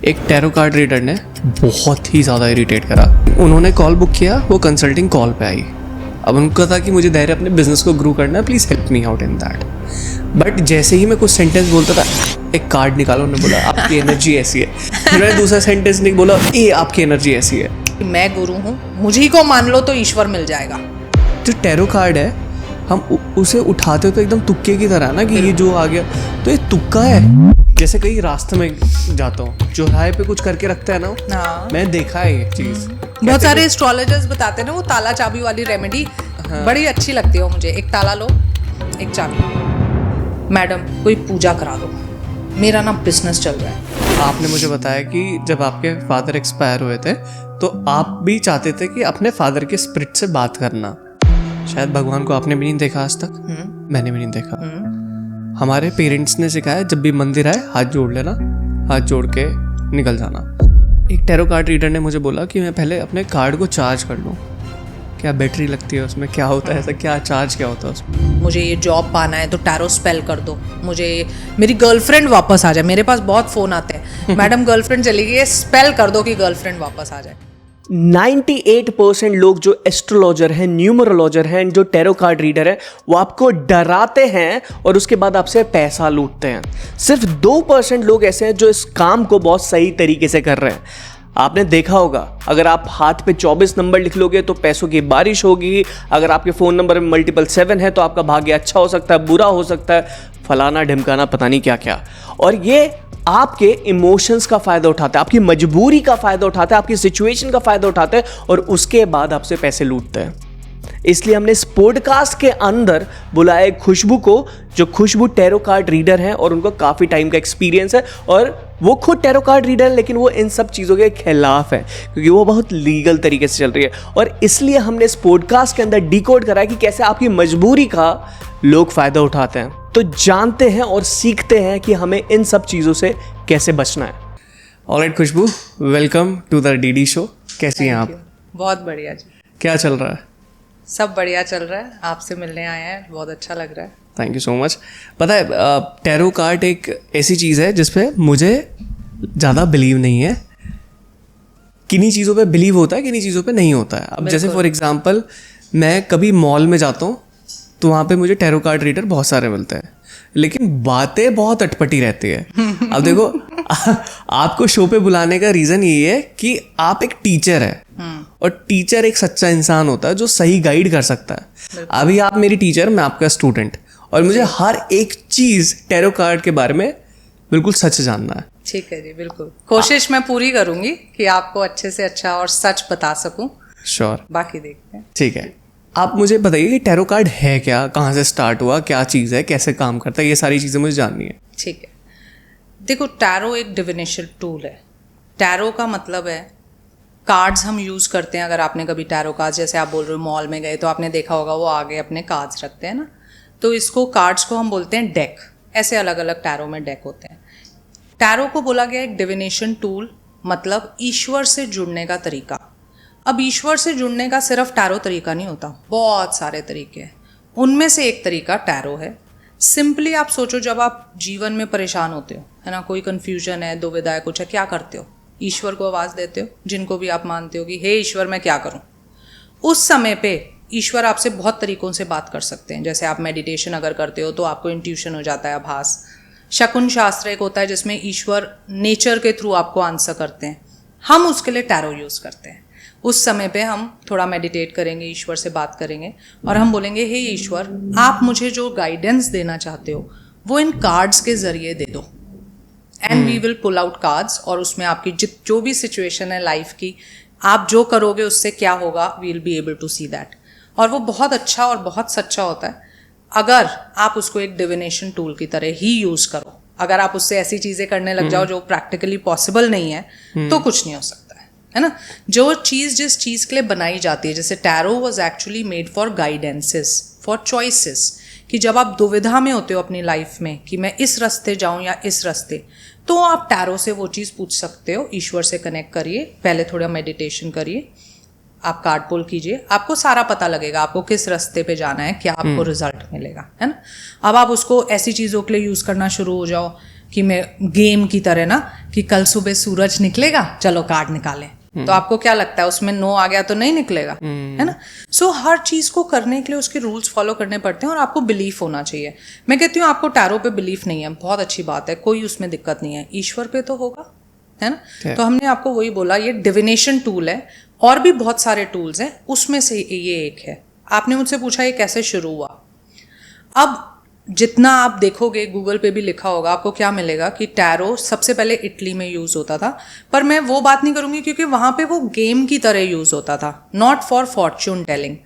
एक tarot card reader ने बहुत ही ज़्यादा इरिटेट करा। उन्होंने कॉल बुक किया, वो कंसल्टिंग कॉल पे आई। अब उनको था कि मुझे धैर्य अपने बिजनेस को ग्रो करना है, please help me out in that. But जैसे ही मैं कुछ सेंटेंस बोलता था, एक कार्ड निकालो, उन्होंने बोला आपकी एनर्जी ऐसी है। फिर मैंने दूसरा सेंटेंस नहीं बोला, ए आपकी एनर्जी ऐसी है। मैं गुरु हूँ, मुझे को मान लो तो ईश्वर मिल जाएगा। जो टैरो कार्ड है, हम उसे उठाते हो तो एकदम तुक्के की तरह ना, कि ये जो आ गया तो ये तुक्का है। जैसे कहीं रास्ते में जाता हूँ, चौराहे पे कुछ करके रखता है ना, हाँ। मैंने देखा है ये चीज। बहुत सारे एस्ट्रोलॉजर्स बताते हैं ना, वो ताला चाबी वाली रेमेडी बड़ी अच्छी लगती है मुझे। एक ताला लो, एक चाबी। मैडम कोई पूजा करा दो, मेरा ना बिजनेस चल रहा है। आपने मुझे बताया कि जब आपके फादर एक्सपायर हुए थे तो आप भी चाहते थे कि अपने फादर के स्पिरिट से बात करना। शायद भगवान को आपने भी नहीं देखा आज तक, मैंने भी नहीं देखा। हमारे पेरेंट्स ने सिखाया जब भी मंदिर आए हाथ जोड़ लेना, हाथ जोड़ के निकल जाना। एक टैरो कार्ड रीडर ने मुझे बोला कि मैं पहले अपने कार्ड को चार्ज कर लूँ। क्या बैटरी लगती है उसमें, क्या होता है ऐसा, क्या चार्ज क्या होता है उसमें? मुझे ये जॉब पाना है तो टैरो स्पेल कर दो, मुझे मेरी गर्लफ्रेंड वापस आ जाए। मेरे पास बहुत फ़ोन आते हैं, मैडम गर्लफ्रेंड चली गई है, स्पेल कर दो कि गर्लफ्रेंड वापस आ जाए। 98% लोग जो एस्ट्रोलॉजर हैं, न्यूमरोलॉजर हैं, जो टैरो कार्ड रीडर है, वो आपको डराते हैं और उसके बाद आपसे पैसा लूटते हैं। सिर्फ 2% लोग ऐसे हैं जो इस काम को बहुत सही तरीके से कर रहे हैं। आपने देखा होगा, अगर आप हाथ पे 24 नंबर लिख लोगे तो पैसों की बारिश होगी। अगर आपके फ़ोन नंबर में मल्टीपल 7 है तो आपका भाग्य अच्छा हो सकता है, बुरा हो सकता है, फलाना ढिमकाना पता नहीं क्या क्या। और ये आपके इमोशंस का फ़ायदा उठाते हैं, आपकी मजबूरी का फ़ायदा उठाते हैं, आपकी सिचुएशन का फ़ायदा उठाते हैं और उसके बाद आपसे पैसे लूटते हैं। इसलिए हमने इस पॉडकास्ट के अंदर बुलाया एक खुशबू को, जो खुशबू टैरो कार्ड रीडर हैं और उनको काफ़ी टाइम का एक्सपीरियंस है और वो खुद टैरो कार्ड रीडर है, लेकिन वो इन सब चीज़ों के खिलाफ है क्योंकि वो बहुत लीगल तरीके से चल रही है। और इसलिए हमने इस पॉडकास्ट के अंदर डिकोड करा है कि कैसे आपकी मजबूरी का लोग फ़ायदा उठाते हैं। तो जानते हैं और सीखते हैं कि हमें इन सब चीज़ों से कैसे बचना है। Alright Khushboo, welcome to the DD show. कैसी हैं आप? बहुत बढ़िया जी। क्या चल रहा है? सब बढ़िया चल रहा है, आपसे मिलने आए हैं, बहुत अच्छा लग रहा है। Thank you so much. पता है, टैरो कार्ड एक ऐसी चीज़ है जिसपे मुझे ज़्यादा बिलीव नहीं है। किन्हीं चीज़ों पे बिलीव होता है, किन्हीं चीज़ों पे नहीं होता है। अब जैसे फॉर एग्जांपल, मैं कभी मॉल में जाता हूँ तो वहाँ पे मुझे टैरो कार्ड रीडर बहुत सारे मिलते हैं, लेकिन बातें बहुत अटपटी रहती है। अब देखो, आपको शो पे बुलाने का रीज़न ये है कि आप एक टीचर है और टीचर एक सच्चा इंसान होता है जो सही गाइड कर सकता है। अभी आप मेरी टीचर, मैं आपका स्टूडेंट, और मुझे हर एक चीज़ टैरो कार्ड के बारे में बिल्कुल सच जानना है। ठीक है जी, बिल्कुल कोशिश मैं पूरी करूंगी कि आपको अच्छे से अच्छा और सच बता सकूं। श्योर, बाकी देखते हैं। ठीक है। आप मुझे बताइए कि टैरो कार्ड है क्या, कहाँ से स्टार्ट हुआ, क्या चीज़ है, कैसे काम करता है, ये सारी चीज़ें मुझे जाननी है। ठीक है, देखो टैरो एक डिविनेशन टूल है। टैरो का मतलब है, कार्ड्स हम यूज़ करते हैं। अगर आपने कभी टैरो कार्ड्स, जैसे आप बोल रहे हो मॉल में गए तो आपने देखा होगा वो आगे अपने कार्ड्स रखते हैं ना, तो इसको कार्ड्स को हम बोलते हैं डेक। ऐसे अलग अलग टैरो में डेक होते हैं। टैरो को बोला गया एक डिविनेशन टूल, मतलब ईश्वर से जुड़ने का तरीका। अब ईश्वर से जुड़ने का सिर्फ टैरो तरीका नहीं होता, बहुत सारे तरीके हैं। उनमें से एक तरीका टैरो है। सिंपली आप सोचो, जब आप जीवन में परेशान होते हो, है ना, कोई कन्फ्यूजन है, दुविधा है, कुछ है, क्या करते हो? ईश्वर को आवाज़ देते हो, जिनको भी आप मानते हो कि हे ईश्वर मैं क्या करूं। उस समय पे ईश्वर आपसे बहुत तरीकों से बात कर सकते हैं। जैसे आप मेडिटेशन अगर करते हो तो आपको इंट्यूशन हो जाता है, आभास। शकुन शास्त्र एक होता है जिसमें ईश्वर नेचर के थ्रू आपको आंसर करते हैं। हम उसके लिए टैरो यूज़ करते हैं। उस समय पे हम थोड़ा मेडिटेट करेंगे, ईश्वर से बात करेंगे और हम बोलेंगे हे ईश्वर, आप मुझे जो गाइडेंस देना चाहते हो वो इन कार्ड्स के ज़रिए दे दो। And we will pull out cards, और उसमें आपकी जो भी सिचुएशन है लाइफ की, आप जो करोगे उससे क्या होगा, we will be able to see that. और वो बहुत अच्छा और बहुत सच्चा होता है अगर आप उसको एक डिविनेशन टूल की तरह ही यूज़ करो। अगर आप उससे ऐसी चीज़ें करने लग जाओ जो प्रैक्टिकली पॉसिबल नहीं है तो कुछ नहीं हो सकता है ना। जो चीज़ जिस चीज़ के लिए बनाई जाती है, जैसे tarot was actually made for guidances, for choices, कि जब आप दुविधा में होते हो अपनी लाइफ में कि मैं इस रास्ते जाऊं या इस रास्ते, तो आप टैरो से वो चीज़ पूछ सकते हो। ईश्वर से कनेक्ट करिए, पहले थोड़ा मेडिटेशन करिए, आप कार्ड पुल कीजिए, आपको सारा पता लगेगा आपको किस रास्ते पे जाना है, क्या आपको रिजल्ट मिलेगा, है ना। अब आप उसको ऐसी चीज़ों के लिए यूज़ करना शुरू हो जाओ, कि मैं गेम की तरह ना कि कल सुबह सूरज निकलेगा, चलो कार्ड निकालें, तो आपको क्या लगता है उसमें नो आ गया तो नहीं निकलेगा, है ना। सो हर चीज को करने के लिए उसके रूल्स फॉलो करने पड़ते हैं और आपको बिलीफ होना चाहिए। मैं कहती हूँ आपको टैरो पे बिलीफ नहीं है, बहुत अच्छी बात है, कोई उसमें दिक्कत नहीं है, ईश्वर पे तो होगा, है ना। तो हमने आपको वही बोला, ये डिविनेशन टूल है, और भी बहुत सारे टूल्स हैं, उसमें से ये एक है। आपने मुझसे पूछा ये कैसे शुरू हुआ। अब जितना आप देखोगे गूगल पे भी लिखा होगा, आपको क्या मिलेगा कि टैरो सबसे पहले इटली में यूज होता था, पर मैं वो बात नहीं करूंगी क्योंकि वहां पे वो गेम की तरह यूज होता था, नॉट फॉर फॉर्च्यून टेलिंग।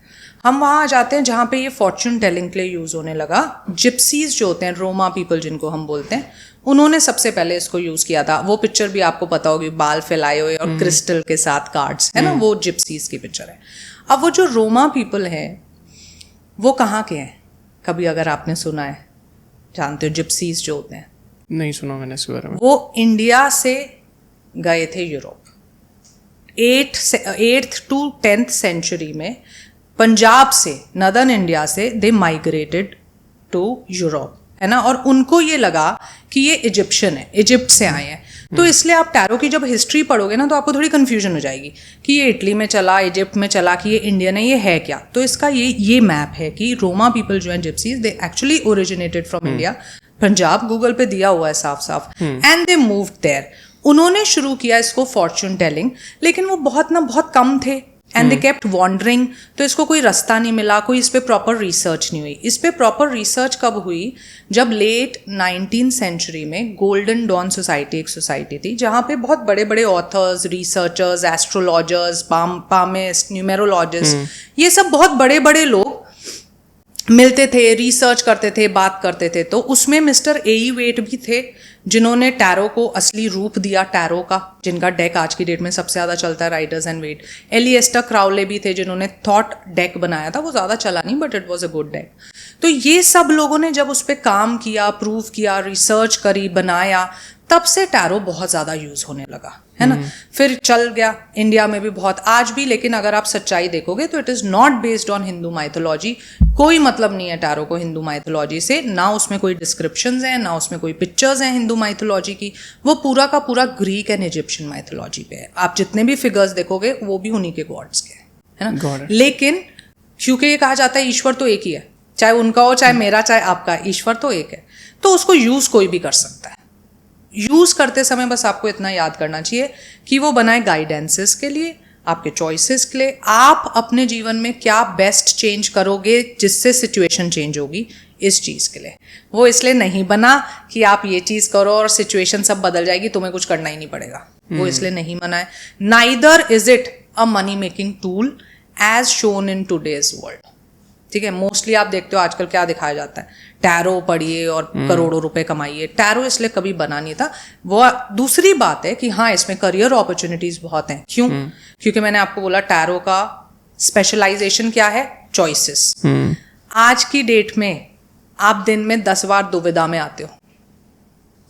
हम वहां आ जाते हैं जहां पे ये फॉर्च्यून टेलिंग के लिए यूज होने लगा। जिप्सीज जो होते हैं, रोमा पीपल जिनको हम बोलते हैं, उन्होंने सबसे पहले इसको यूज किया था। वो पिक्चर भी आपको पता होगी, बाल फैलाए हुए और क्रिस्टल के साथ कार्ड्स, है ना, वो जिप्सीज की पिक्चर है। अब वो जो रोमा पीपल है वो कहाँ के हैं, कभी अगर आपने सुना है, जानते हो जिप्सीज जो होते हैं? नहीं सुना मैंने इसके बारे में। वो इंडिया से गए थे Europe, 8th to 10th century में पंजाब से, नदर्न इंडिया से दे माइग्रेटेड टू यूरोप, है ना। और उनको ये लगा कि ये इजिप्शियन है, इजिप्ट से आए हैं, तो इसलिए आप टैरो की जब हिस्ट्री पढ़ोगे ना तो आपको थोड़ी कंफ्यूजन हो जाएगी कि ये इटली में चला, इजिप्ट में चला, कि ये इंडियन है, ये है क्या। तो इसका ये मैप है कि रोमा पीपल जो हैं gypsies, they actually originated from India, Punjab, Google पे दिया हुआ है साफ साफ, एंड दे मूव्ड देयर। उन्होंने शुरू किया इसको फॉर्च्यून टेलिंग, लेकिन वो बहुत कम थे, एंड दे केप्ट वॉन्डरिंग, तो इसको कोई रास्ता नहीं मिला, कोई इस पे प्रॉपर रिसर्च नहीं हुई। इस पे प्रॉपर रिसर्च कब हुई, जब लेट 19th सेंचुरी में गोल्डन डॉन सोसाइटी एक सोसाइटी थी, जहाँ पे बहुत बड़े बड़े authors, researchers, astrologers, palmist, numerologist, ये सब बहुत बड़े बड़े लोग मिलते थे, रिसर्च करते थे, बात करते थे। तो उसमें मिस्टर ए वेट भी थे, जिन्होंने टैरो को असली रूप दिया, टैरो का, जिनका डेक आज की डेट में सबसे ज़्यादा चलता है, राइडर्स एंड वेट। एलिएस्टर क्राउले भी थे, जिन्होंने थॉट डेक बनाया था, वो ज़्यादा चला नहीं, but it was a good deck. तो ये सब लोगों ने जब उस पर काम किया, प्रूव किया, रिसर्च करी, बनाया, तब से टैरो बहुत ज़्यादा यूज़ होने लगा, है ना। फिर चल गया इंडिया में भी बहुत, आज भी, लेकिन अगर आप सच्चाई देखोगे तो it is not based on Hindu mythology. कोई मतलब नहीं है टैरो को हिंदू माइथोलॉजी से, ना उसमें कोई डिस्क्रिप्शंस हैं, ना उसमें कोई पिक्चर्स हैं हिंदू माइथोलॉजी की। वो पूरा का पूरा ग्रीक एंड इजिप्शियन माइथोलॉजी पे है। आप जितने भी फिगर्स देखोगे वो भी उन्हीं के गॉड्स के, है ना। लेकिन क्योंकि ये कहा जाता है ईश्वर तो एक ही है, चाहे उनका हो, चाहे मेरा, चाहे आपका, ईश्वर तो एक है, तो उसको यूज़ कोई भी कर सकता है। यूज़ करते समय बस आपको इतना याद करना चाहिए कि वो बनाए गाइडेंसेस के लिए, आपके चॉइसेस के लिए, आप अपने जीवन में क्या बेस्ट चेंज करोगे जिससे सिचुएशन चेंज होगी, इस चीज़ के लिए। वो इसलिए नहीं बना कि आप ये चीज़ करो और सिचुएशन सब बदल जाएगी, तुम्हें कुछ करना ही नहीं पड़ेगा, वो इसलिए नहीं बना है। Neither is it a money making tool as shown in today's world, ठीक है। मोस्टली आप देखते हो आजकल क्या दिखाया जाता है, टैरो पढ़िए और करोड़ों रुपए कमाइए। टैरो इसलिए कभी बना नहीं था। वो दूसरी बात है कि हाँ, इसमें करियर अपॉर्चुनिटीज बहुत हैं। क्यों? क्योंकि मैंने आपको बोला टैरो का स्पेशलाइजेशन क्या है, चॉइसेस। आज की डेट में आप दिन में 10 बार दुविधा में आते हो,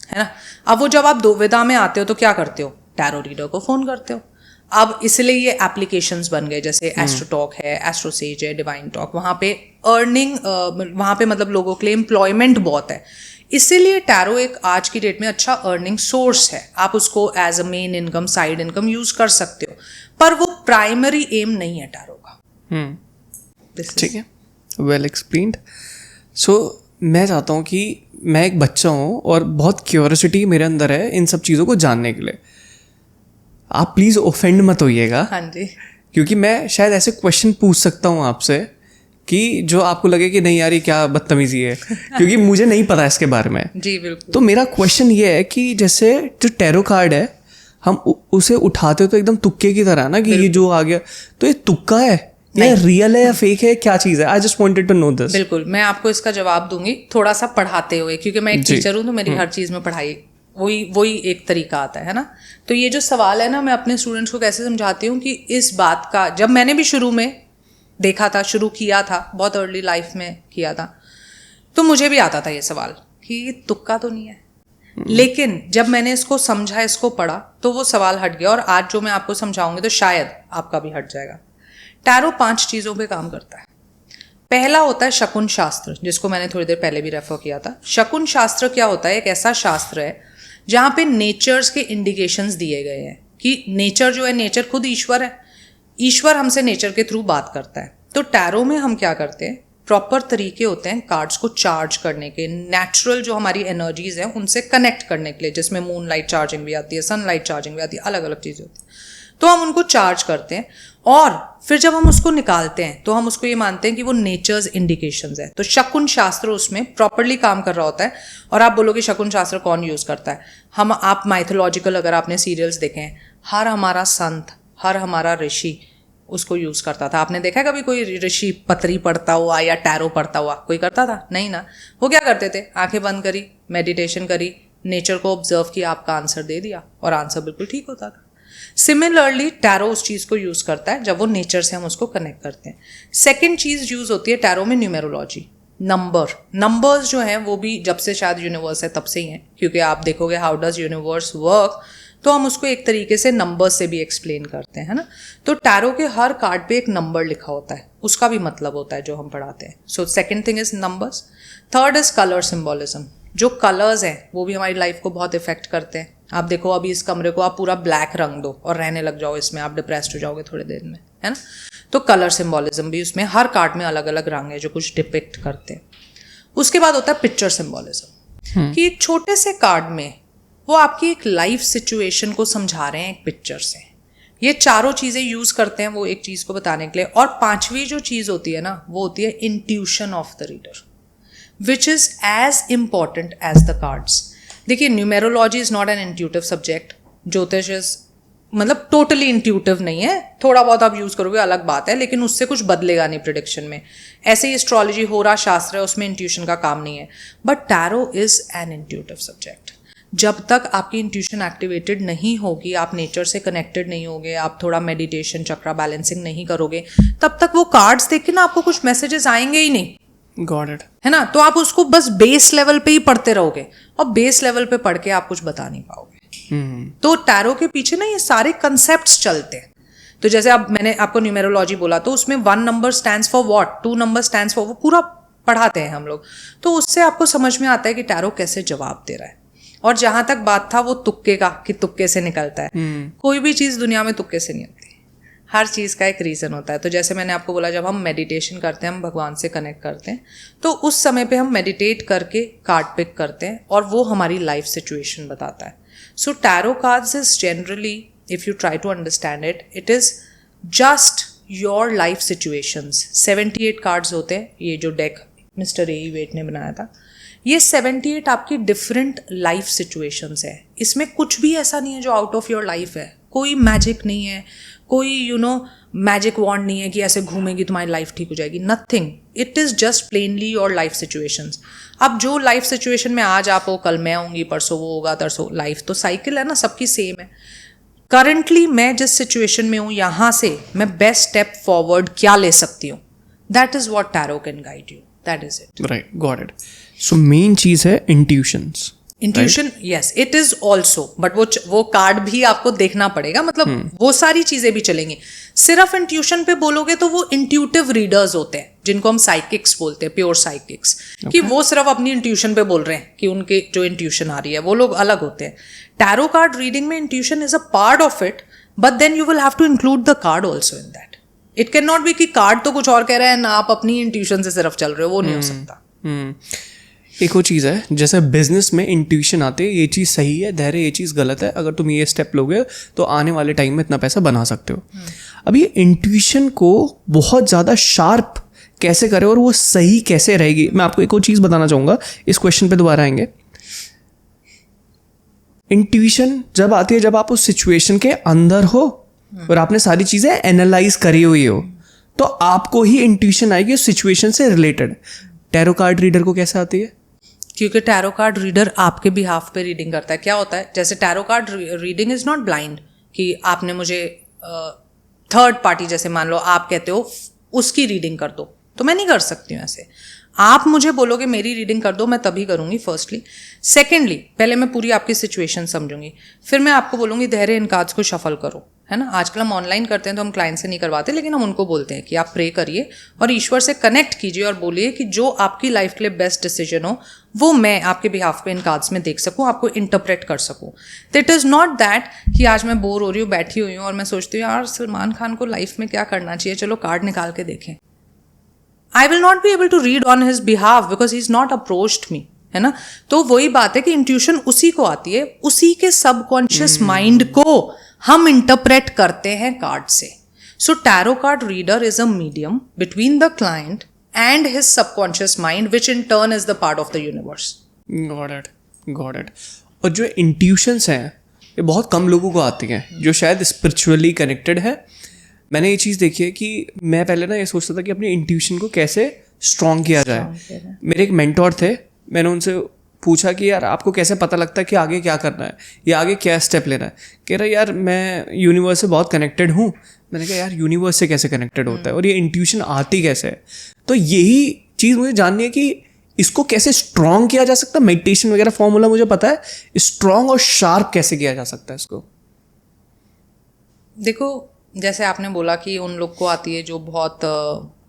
है ना। अब वो जब आप दुविधा में आते हो तो क्या करते हो, टैरो रीडर को फोन करते हो। अब इसलिए ये एप्लीकेशंस बन गए, जैसे एस्ट्रोटॉक है, एस्ट्रोसेज है, डिवाइन टॉक। वहाँ पे अर्निंग, वहाँ पे मतलब लोगों के लिए एम्प्लॉयमेंट बहुत है, इसीलिए टैरो एक आज की डेट में अच्छा अर्निंग सोर्स है। आप उसको as a main income, side income use कर सकते हो, पर वो प्राइमरी एम नहीं है टैरो का। ठीक है, वेल एक्सप्लेन्ड। सो मैं चाहता हूँ कि मैं एक बच्चा हूँ और बहुत क्यूरियोसिटी मेरे अंदर है इन सब चीज़ों को जानने के लिए। आप प्लीज़ ऑफेंड मत होइएगा। हाँ जी। क्योंकि मैं शायद ऐसे क्वेश्चन पूछ सकता हूँ आपसे कि जो आपको लगे कि नहीं यार ये क्या बदतमीजी है, क्योंकि मुझे नहीं पता इसके बारे में। जी बिल्कुल। तो मेरा क्वेश्चन ये है कि जैसे जो टैरो कार्ड है, हम उसे उठाते तो एकदम तुक्के की तरह ना, कि ये जो आ गया, तो ये तुक्का है या रियल है या फेक है, क्या चीज़ है? I just wanted to know this. बिल्कुल, मैं आपको इसका जवाब दूंगी थोड़ा सा पढ़ाते हुए, क्योंकि मैं एक टीचर हूँ तो मेरी हर चीज़ में पढ़ाई वही एक तरीका आता है ना। तो ये जो सवाल है ना, मैं अपने स्टूडेंट्स को कैसे समझाती हूँ कि इस बात का, जब मैंने भी शुरू में देखा था, शुरू किया था, बहुत अर्ली लाइफ में किया था, तो मुझे भी आता था ये सवाल कि ये तुक्का तो नहीं है। लेकिन जब मैंने इसको समझा, इसको पढ़ा, तो वो सवाल हट गया। और आज जो मैं आपको समझाऊंगी तो शायद आपका भी हट जाएगा। टैरो 5 चीज़ों पे काम करता है। पहला होता है शकुन शास्त्र, जिसको मैंने थोड़ी देर पहले भी रेफर किया था। शकुन शास्त्र क्या होता है? एक ऐसा शास्त्र है जहाँ पे नेचर्स के इंडिकेशंस दिए गए हैं कि नेचर जो है, नेचर खुद ईश्वर है, ईश्वर हमसे नेचर के थ्रू बात करता है। तो टैरो में हम क्या करते हैं, प्रॉपर तरीके होते हैं कार्ड्स को चार्ज करने के, नेचुरल जो हमारी एनर्जीज हैं उनसे कनेक्ट करने के लिए, जिसमें मून लाइट चार्जिंग भी आती है, सनलाइट चार्जिंग भी आती है, अलग अलग चीज़ें होती हैं। तो हम उनको चार्ज करते हैं और फिर जब हम उसको निकालते हैं तो हम उसको ये मानते हैं कि वो नेचर्स इंडिकेशंस है। तो शकुन शास्त्र उसमें प्रॉपरली काम कर रहा होता है। और आप बोलोगे शकुन शास्त्र कौन यूज़ करता है? हम, आप माइथोलॉजिकल अगर आपने सीरियल्स देखे हैं, हर हमारा संत, हर हमारा ऋषि उसको यूज़ करता था। आपने देखा कभी कोई ऋषि पतरी पढ़ता हुआ या टैरो पढ़ता हुआ कोई करता था? नहीं ना। वो क्या करते थे, आंखें बंद करी, मेडिटेशन करी, नेचर को ऑब्जर्व किया, आपका आंसर दे दिया और आंसर बिल्कुल ठीक होता था। सिमिलरली टैरो उस चीज़ को यूज़ करता है जब वो नेचर से हम उसको कनेक्ट करते हैं। सेकेंड चीज़ यूज़ होती है टैरो में न्यूमेरोलॉजी, नंबर्स जो हैं वो भी जब से शायद यूनिवर्स है तब से ही हैं, क्योंकि आप देखोगे हाउ डज यूनिवर्स वर्क, तो हम उसको एक तरीके से नंबर्स से भी एक्सप्लेन करते हैं, है ना। तो टैरो के हर कार्ड पे एक नंबर लिखा होता है, उसका भी मतलब होता है जो हम पढ़ाते हैं। So second thing is numbers. Third is colour symbolism. जो कलर्स हैं वो भी हमारी लाइफ को बहुत इफेक्ट करते हैं। आप देखो अभी इस कमरे को आप पूरा ब्लैक रंग दो और रहने लग जाओ इसमें, आप डिप्रेस्ड हो जाओगे थोड़ी देर में, है ना। तो कलर सिम्बोलिज्म भी उसमें, हर कार्ड में अलग अलग रंग है जो कुछ डिपिक्ट करते हैं। उसके बाद होता है पिक्चर सिम्बोलिज्म, कि एक छोटे से कार्ड में वो आपकी एक लाइफ सिचुएशन को समझा रहे हैं एक पिक्चर से। ये चारों चीज़ें यूज़ करते हैं वो एक चीज़ को बताने के लिए। और पांचवी जो चीज़ होती है ना, वो होती है intuition of the reader, which is as important as the cards. देखिए, numerology is not an intuitive subject. ज्योतिष इज मतलब टोटली इंट्यूटिव नहीं है, थोड़ा बहुत आप यूज़ करोगे अलग बात है, लेकिन उससे कुछ बदलेगा नहीं प्रिडिक्शन में। ऐसे ही एस्ट्रोलॉजी हो रहा शास्त्र है, उसमें इंट्यूशन का काम नहीं है। But tarot is an intuitive subject. जब तक आपकी इंट्यूशन एक्टिवेटेड नहीं होगी, आप नेचर से कनेक्टेड नहीं होगे, आप थोड़ा मेडिटेशन, चक्रा बैलेंसिंग नहीं करोगे, तब तक वो कार्ड्स देख के ना आपको कुछ मैसेजेस आएंगे ही नहीं। गॉट इट, है ना। तो आप उसको बस बेस लेवल पे ही पढ़ते रहोगे और बेस लेवल पे पढ़ के आप कुछ बता नहीं पाओगे। तो टैरो के पीछे ना ये सारे कंसेप्ट्स चलते हैं। तो जैसे अब मैंने आपको न्यूमेरोलॉजी बोला, तो उसमें 1 number stands for what, 2 number stands for, वो पूरा पढ़ाते हैं हम लोग। तो उससे आपको समझ में आता है कि टैरो कैसे जवाब दे रहा है। और जहां तक बात था वो तुक्के का, कि तुक्के से निकलता है, कोई भी चीज़ दुनिया में तुक्के से नहीं होती, हर चीज़ का एक रीज़न होता है। तो जैसे मैंने आपको बोला, जब हम मेडिटेशन करते हैं, हम भगवान से कनेक्ट करते हैं, तो उस समय पे हम मेडिटेट करके कार्ड पिक करते हैं और वो हमारी लाइफ सिचुएशन बताता है। So tarot cards is generally, if you try to understand it, it is just your life situations. 78 cards होते हैं, ये जो डेक मिस्टर ए वेट ने बनाया था, ये 78 आपकी डिफरेंट लाइफ सिचुएशंस है। इसमें कुछ भी ऐसा नहीं है जो आउट ऑफ योर लाइफ है, कोई मैजिक नहीं है, कोई मैजिक वॉन्ड नहीं है कि ऐसे घूमेगी तुम्हारी लाइफ ठीक हो जाएगी, nothing. It is just plainly your life situations. अब जो लाइफ सिचुएशन में आज आप हो, कल मैं आऊँगी, परसों वो होगा, तरसों, लाइफ तो साइकिल है ना, सबकी सेम है। करंटली मैं जिस सिचुएशन में हूँ, यहाँ से मैं बेस्ट स्टेप फॉरवर्ड क्या ले सकती हूँ, that is what tarot can guide you, that is it. Right, got it. So main चीज़ है intuitions. Intuition, yes, it is also, but वो कार्ड भी आपको देखना पड़ेगा, मतलब वो सारी चीजें भी चलेंगी। सिर्फ इंट्यूशन पे बोलोगे तो वो इंट्यूटिव रीडर्स होते हैं, जिनको हम साइकिक्स बोलते हैं, प्योर साइकिक्स, कि वो सिर्फ अपनी इंट्यूशन पे बोल रहे हैं, कि उनके जो इंट्यूशन आ रही है, वो लोग अलग होते हैं। टैरो कार्ड रीडिंग में intuition is a part of it, but then you will have to include the card also in that. It can not be कि कार्ड तो कुछ और कह रहा है ना, आप अपनी इंट्यूशन से सिर्फ चल रहे हो, वो नहीं हो सकता। एक और चीज़ है, जैसे बिजनेस में इंट्यूशन आते हैं, ये चीज़ सही है, धैर्य, ये चीज़ गलत है, अगर तुम ये स्टेप लोगे तो आने वाले टाइम में इतना पैसा बना सकते हो। अब ये इंट्यूशन को बहुत ज़्यादा शार्प कैसे करें और वो सही कैसे रहेगी, मैं आपको एक और चीज़ बताना चाहूँगा, इस क्वेश्चन पे दोबारा आएंगे। इंट्यूशन जब आती है जब आप उस सिचुएशन के अंदर हो और आपने सारी चीज़ें एनालाइज करी हुई हो, तो आपको ही इंट्यूशन आएगी उस सिचुएशन से रिलेटेड। टैरो कार्ड रीडर को कैसे आती है? क्योंकि टैरो कार्ड रीडर आपके बिहाफ पे रीडिंग करता है। क्या होता है, जैसे tarot card reading is not blind, कि आपने मुझे थर्ड पार्टी, जैसे मान लो आप कहते हो उसकी रीडिंग कर दो, तो मैं नहीं कर सकती हूँ ऐसे। आप मुझे बोलोगे मेरी रीडिंग कर दो, मैं तभी करूँगी, फर्स्टली। सेकेंडली, पहले मैं पूरी आपकी सिचुएशन समझूंगी, फिर मैं आपको बोलूँगी धैर्य, इन कार्ड्स को शफल करो, है ना। आजकल हम ऑनलाइन करते हैं तो हम क्लाइंट से नहीं करवाते, लेकिन हम उनको बोलते हैं कि आप प्रे करिए और ईश्वर से कनेक्ट कीजिए और बोलिए कि जो आपकी लाइफ के लिए बेस्ट डिसीजन हो वो मैं आपके बिहाफ पे इन कार्ड्स में देख सकूं, आपको इंटरप्रेट कर सकूं. इट इज़ नॉट दैट कि आज मैं बोर हो रही हूँ, बैठी हुई हूँ और मैं सोचती हूँ यार सलमान खान को लाइफ में क्या करना चाहिए, चलो कार्ड निकाल के देखें. I will not be able to read on his behalf because he is not approached me, है ना. तो वही बात है कि इंट्यूशन उसी को आती है, उसी के सबकॉन्शियस माइंड को हम इंटरप्रेट करते हैं कार्ड से. So tarot card reader is a medium between the client and his subconscious mind, which in turn is the part of the universe. Got it. और जो इंट्यूशंस हैं ये बहुत कम लोगों को आती हैं जो शायद स्पिरिचुअली कनेक्टेड है. मैंने ये चीज़ देखी है कि मैं पहले ना ये सोचता था कि अपनी इंट्यूशन को कैसे स्ट्रॉन्ग किया जाए. मेरे एक मेंटोर थे, मैंने उनसे पूछा कि यार आपको कैसे पता लगता है कि आगे क्या करना है या आगे क्या स्टेप लेना है. कह रहा यार मैं यूनिवर्स से बहुत कनेक्टेड हूँ. मैंने कहा यार यूनिवर्स से कैसे कनेक्टेड होता है और ये इंट्यूशन आती कैसे है. तो यही चीज़ मुझे जाननी है कि इसको कैसे स्ट्रॉन्ग किया जा सकता है. मेडिटेशन वगैरह फॉर्मूला मुझे पता है, स्ट्रॉन्ग और शार्प कैसे किया जा सकता है इसको. देखो जैसे आपने बोला कि उन लोग को आती है जो बहुत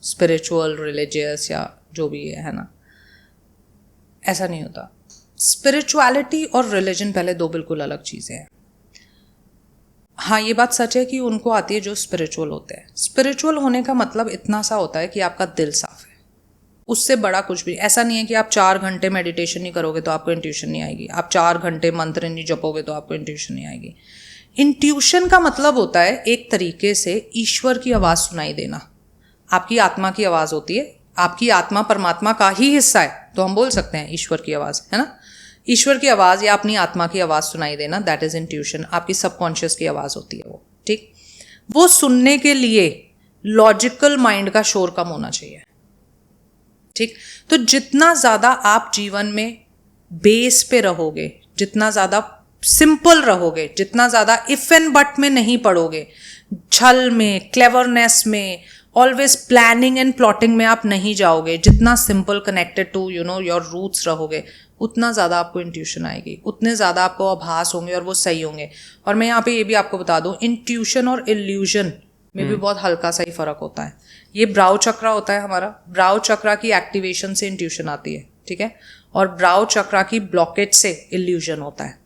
स्पिरिचुअल रिलीजियस या जो भी है ना, ऐसा नहीं होता. स्पिरिचुअलिटी और रिलीजन पहले दो बिल्कुल अलग चीज़ें हैं. हाँ ये बात सच है कि उनको आती है जो स्पिरिचुअल होते हैं. स्पिरिचुअल होने का मतलब इतना सा होता है कि आपका दिल साफ है, उससे बड़ा कुछ भी. ऐसा नहीं है कि आप 4 घंटे मेडिटेशन नहीं करोगे तो आपको इंट्यूशन नहीं आएगी, आप 4 घंटे मंत्र नहीं जपोगे तो आपको इंट्यूशन नहीं आएगी. इंट्यूशन का मतलब होता है एक तरीके से ईश्वर की आवाज़ सुनाई देना. आपकी आत्मा की आवाज़ होती है, आपकी आत्मा परमात्मा का ही हिस्सा है तो हम बोल सकते हैं ईश्वर की आवाज़, है ना. ईश्वर की आवाज़ या अपनी आत्मा की आवाज़ सुनाई देना, दैट इज़ इंट्यूशन. आपकी सबकॉन्शियस की आवाज़ होती है वो, ठीक. वो सुनने के लिए लॉजिकल माइंड का शोर कम होना चाहिए, ठीक. तो जितना ज़्यादा आप जीवन में बेस पे रहोगे, जितना ज़्यादा सिंपल रहोगे, जितना ज़्यादा इफ एंड बट में नहीं पड़ोगे, छल में, क्लेवरनेस में, ऑलवेज प्लानिंग एंड प्लॉटिंग में आप नहीं जाओगे, जितना simple connected to your roots रहोगे, उतना ज़्यादा आपको इंट्यूशन आएगी, उतने ज़्यादा आपको आभास होंगे और वो सही होंगे. और मैं यहाँ पे ये भी आपको बता दूँ, इंट्यूशन और इल्यूजन में भी बहुत हल्का सा ही फ़र्क होता है. ये ब्राउ चक्रा होता है हमारा, ब्राउ चक्रा की एक्टिवेशन से इंट्यूशन आती है, ठीक है. और ब्राउ चक्रा की ब्लॉकेज से इल्यूजन होता है.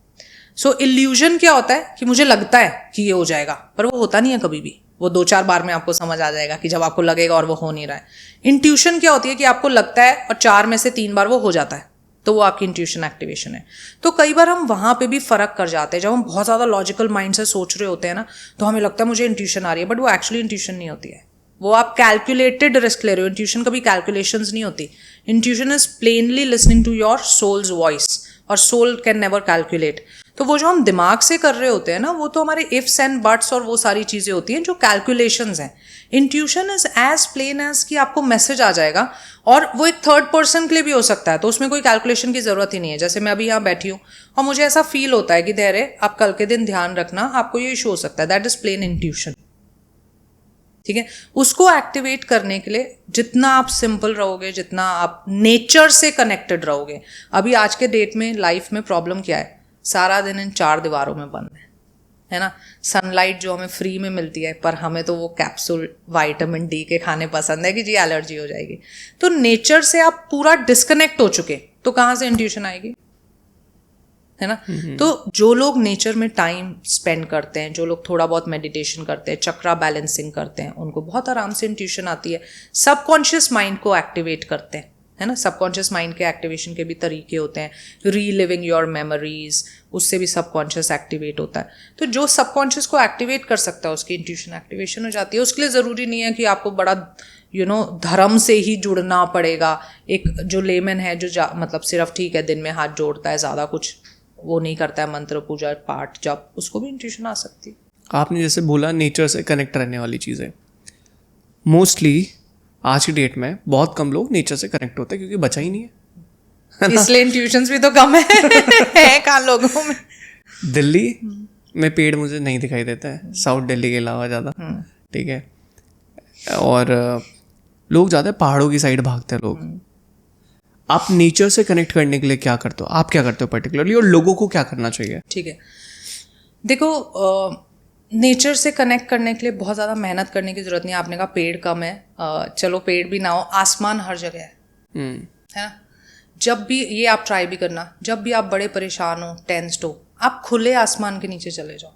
सो इल्यूजन क्या होता है कि मुझे लगता है कि ये हो जाएगा, पर वो होता नहीं है कभी भी. वो 2-4 बार में आपको समझ आ जाएगा कि जब आपको लगेगा और वो हो नहीं रहा है. इंट्यूशन क्या होती है कि आपको लगता है और 4 में से 3 बार वो हो जाता है, तो वो आपकी इंट्यूशन एक्टिवेशन है. तो कई बार हम वहाँ पे भी फ़र्क कर जाते हैं. जब हम बहुत ज़्यादा लॉजिकल माइंड से सोच रहे होते हैं ना, तो हमें लगता है मुझे इंट्यूशन आ रही है, बट वो एक्चुअली इंट्यूशन नहीं होती है. वो आप कैलकुलेटेड रिस्क ले रहे हो. इंट्यूशन कभी कैलकुलेशंस नहीं होती. Intuition is plainly listening to your soul's voice, और सोल कैन नेवर कैलकुलेट. तो वो जो हम दिमाग से कर रहे होते हैं ना, वो तो हमारे इफ्स एंड बट्स और वो सारी चीज़ें होती हैं जो कैलकुलेशंस हैं. Intuition is as plain as कि आपको मैसेज आ जाएगा, और वो एक थर्ड पर्सन के लिए भी हो सकता है, तो उसमें कोई कैलकुलेशन की ज़रूरत ही नहीं है. जैसे मैं अभी यहाँ बैठी हूँ और मुझे ऐसा फील होता है कि धैर्य आप कल के दिन ध्यान रखना, आपको ये इशू हो सकता है, दैट इज प्लेन इंट्यूशन, ठीक है. उसको एक्टिवेट करने के लिए जितना आप सिंपल रहोगे, जितना आप नेचर से कनेक्टेड रहोगे. अभी आज के डेट में लाइफ में प्रॉब्लम क्या है, सारा दिन इन 4 दीवारों में बंद है ना. सनलाइट जो हमें फ्री में मिलती है, पर हमें तो वो कैप्सूल विटामिन डी के खाने पसंद है कि जी एलर्जी हो जाएगी. तो नेचर से आप पूरा डिस्कनेक्ट हो चुके, तो कहाँ से इंट्यूशन आएगी, है ना. तो जो लोग नेचर में टाइम स्पेंड करते हैं, जो लोग थोड़ा बहुत मेडिटेशन करते हैं, चक्रा बैलेंसिंग करते हैं, उनको बहुत आराम से इंट्यूशन आती है. सबकॉन्शियस माइंड को एक्टिवेट करते हैं, है ना. सबकॉन्शियस माइंड के एक्टिवेशन के भी तरीके होते हैं. रीलिविंग योर मेमोरीज, उससे भी सबकॉन्शियस एक्टिवेट होता है. तो जो सबकॉन्शियस को एक्टिवेट कर सकता है उसकी इंट्यूशन एक्टिवेशन हो जाती है. उसके लिए ज़रूरी नहीं है कि आपको बड़ा धर्म से ही जुड़ना पड़ेगा. एक जो लेमन है जो मतलब सिर्फ ठीक है दिन में हाथ जोड़ता है, ज़्यादा कुछ वो नहीं करता है, मंत्र पूजा पाठ जब, उसको भी इंट्यूशन आ सकती है. आपने जैसे बोला नेचर से कनेक्ट रहने वाली चीज़ें, मोस्टली आज की डेट में बहुत कम लोग नेचर से कनेक्ट होते हैं क्योंकि बचा ही नहीं है. इसलिए इंट्यूशंस भी तो कम है कहाँ लोगों में. दिल्ली में पेड़ मुझे नहीं दिखाई देता है, साउथ दिल्ली के अलावा ज़्यादा, ठीक है. और लोग ज़्यादा पहाड़ों की साइड भागते हैं लोग. आप नेचर से कनेक्ट करने के लिए क्या करते हो, आप क्या करते हो पर्टिकुलरली, और लोगों को क्या करना चाहिए? ठीक है, देखो नेचर से कनेक्ट करने के लिए बहुत ज़्यादा मेहनत करने की ज़रूरत नहीं है. आपने कहा पेड़ कम है, चलो पेड़ भी ना हो, आसमान हर जगह है ना. जब भी ये आप ट्राई भी करना, जब भी आप बड़े परेशान हो, टेंस्ड हो, आप खुले आसमान के नीचे चले जाओ।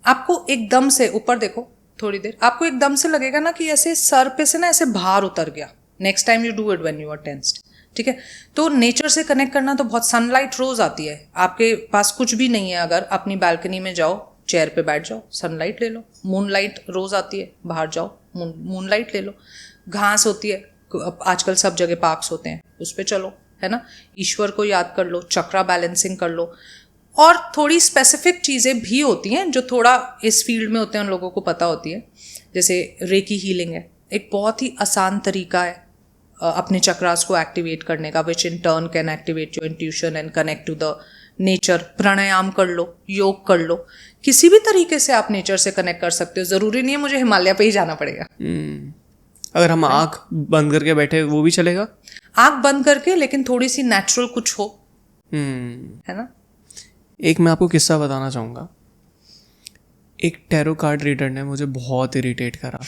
आपको एकदम से ऊपर देखो थोड़ी देर, आपको एकदम से लगेगा ना कि ऐसे सर पे से ना ऐसे भार उतर गया। Next time you do it when you are tensed, ठीक है। तो नेचर से कनेक्ट करना तो बहुत, सनलाइट रोज आती है, आपके पास कुछ भी नहीं है, अगर अपनी बालकनी में जाओ, चेयर पे बैठ जाओ, सनलाइट ले लो। मूनलाइट रोज आती है, बाहर जाओ, मूनलाइट ले लो। घास होती है, आजकल सब जगह पार्क्स होते हैं, उस पर चलो, है ना। ईश्वर को याद कर लो, चक्रा बैलेंसिंग कर लो। और थोड़ी स्पेसिफिक चीज़ें भी होती हैं जो थोड़ा इस फील्ड में होते हैं, उन लोगों को पता होती है। जैसे रेकी हीलिंग है, एक बहुत ही आसान तरीका है अपने चक्रास को एक्टिवेट करने का, which in turn can activate your intuition and connect to the nature. Pranayam कर लो, योग कर लो, किसी भी तरीके से आप नेचर से कनेक्ट कर सकते हो। ज़रूरी नहीं है मुझे हिमालय पे ही जाना पड़ेगा। अगर हम आँख बंद करके बैठे वो भी चलेगा? आँख बंद करके, लेकिन थोड़ी सी नेचुरल कुछ हो, है ना। एक मैं आपको किस्सा बताना चाहूँगा। एक टैरो कार्ड रीडर ने मुझे बहुत इरिटेट करा।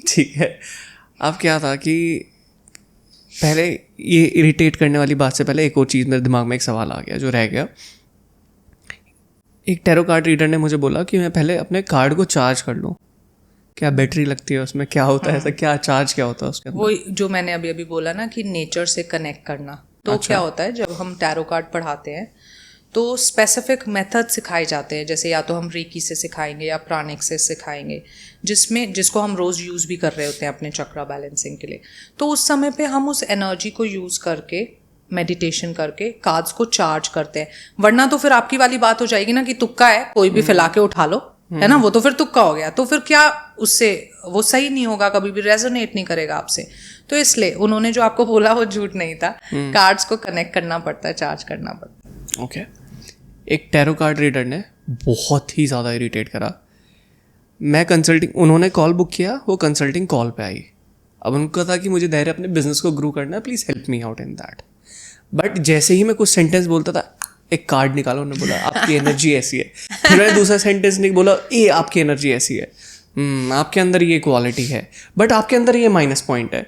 ठीक है, अब क्या था कि पहले ये इरिटेट करने वाली बात से पहले एक और चीज़ मेरे दिमाग में एक सवाल आ गया जो रह गया। एक टैरो कार्ड रीडर ने मुझे बोला कि मैं पहले अपने कार्ड को चार्ज कर लूँ। क्या बैटरी लगती है उसमें, क्या होता है ऐसा, क्या चार्ज क्या होता है उसके अंदर? वो जो मैंने अभी अभी बोला ना कि नेचर से कनेक्ट करना। तो अच्छा। क्या होता है, जब हम टैरो कार्ड पढ़ाते हैं तो स्पेसिफिक मेथड सिखाए जाते हैं। जैसे या तो हम रेकी से सिखाएंगे या प्राणिक से सिखाएंगे, जिसको हम रोज़ यूज़ भी कर रहे होते हैं अपने चक्रा बैलेंसिंग के लिए। तो उस समय पे हम उस एनर्जी को यूज़ करके, मेडिटेशन करके कार्ड्स को चार्ज करते हैं। वरना तो फिर आपकी वाली बात हो जाएगी ना कि तुक्का है, कोई भी फैला के उठा लो, है ना, वो तो फिर तुक्का हो गया। तो फिर क्या उससे, वो सही नहीं होगा, कभी भी रेजोनेट नहीं करेगा आपसे। तो इसलिए उन्होंने जो आपको बोला वो झूठ नहीं था। कार्ड्स को कनेक्ट करना पड़ता है, चार्ज करना पड़ता है। ओके। एक टैरो कार्ड रीडर ने बहुत ही ज़्यादा इरिटेट करा। मैं कंसल्टिंग, उन्होंने कॉल बुक किया, वो कंसल्टिंग कॉल पे आई। अब उनको था कि मुझे धैर्य अपने बिजनेस को ग्रो करना है, please help me out in that. But जैसे ही मैं कुछ सेंटेंस बोलता था, एक कार्ड निकालो, उन्होंने बोला आपकी एनर्जी ऐसी है। फिर मैंने दूसरा सेंटेंस नहीं बोला, ये आपकी एनर्जी ऐसी है, आपके अंदर ये क्वालिटी है, बट आपके अंदर ये माइनस पॉइंट है।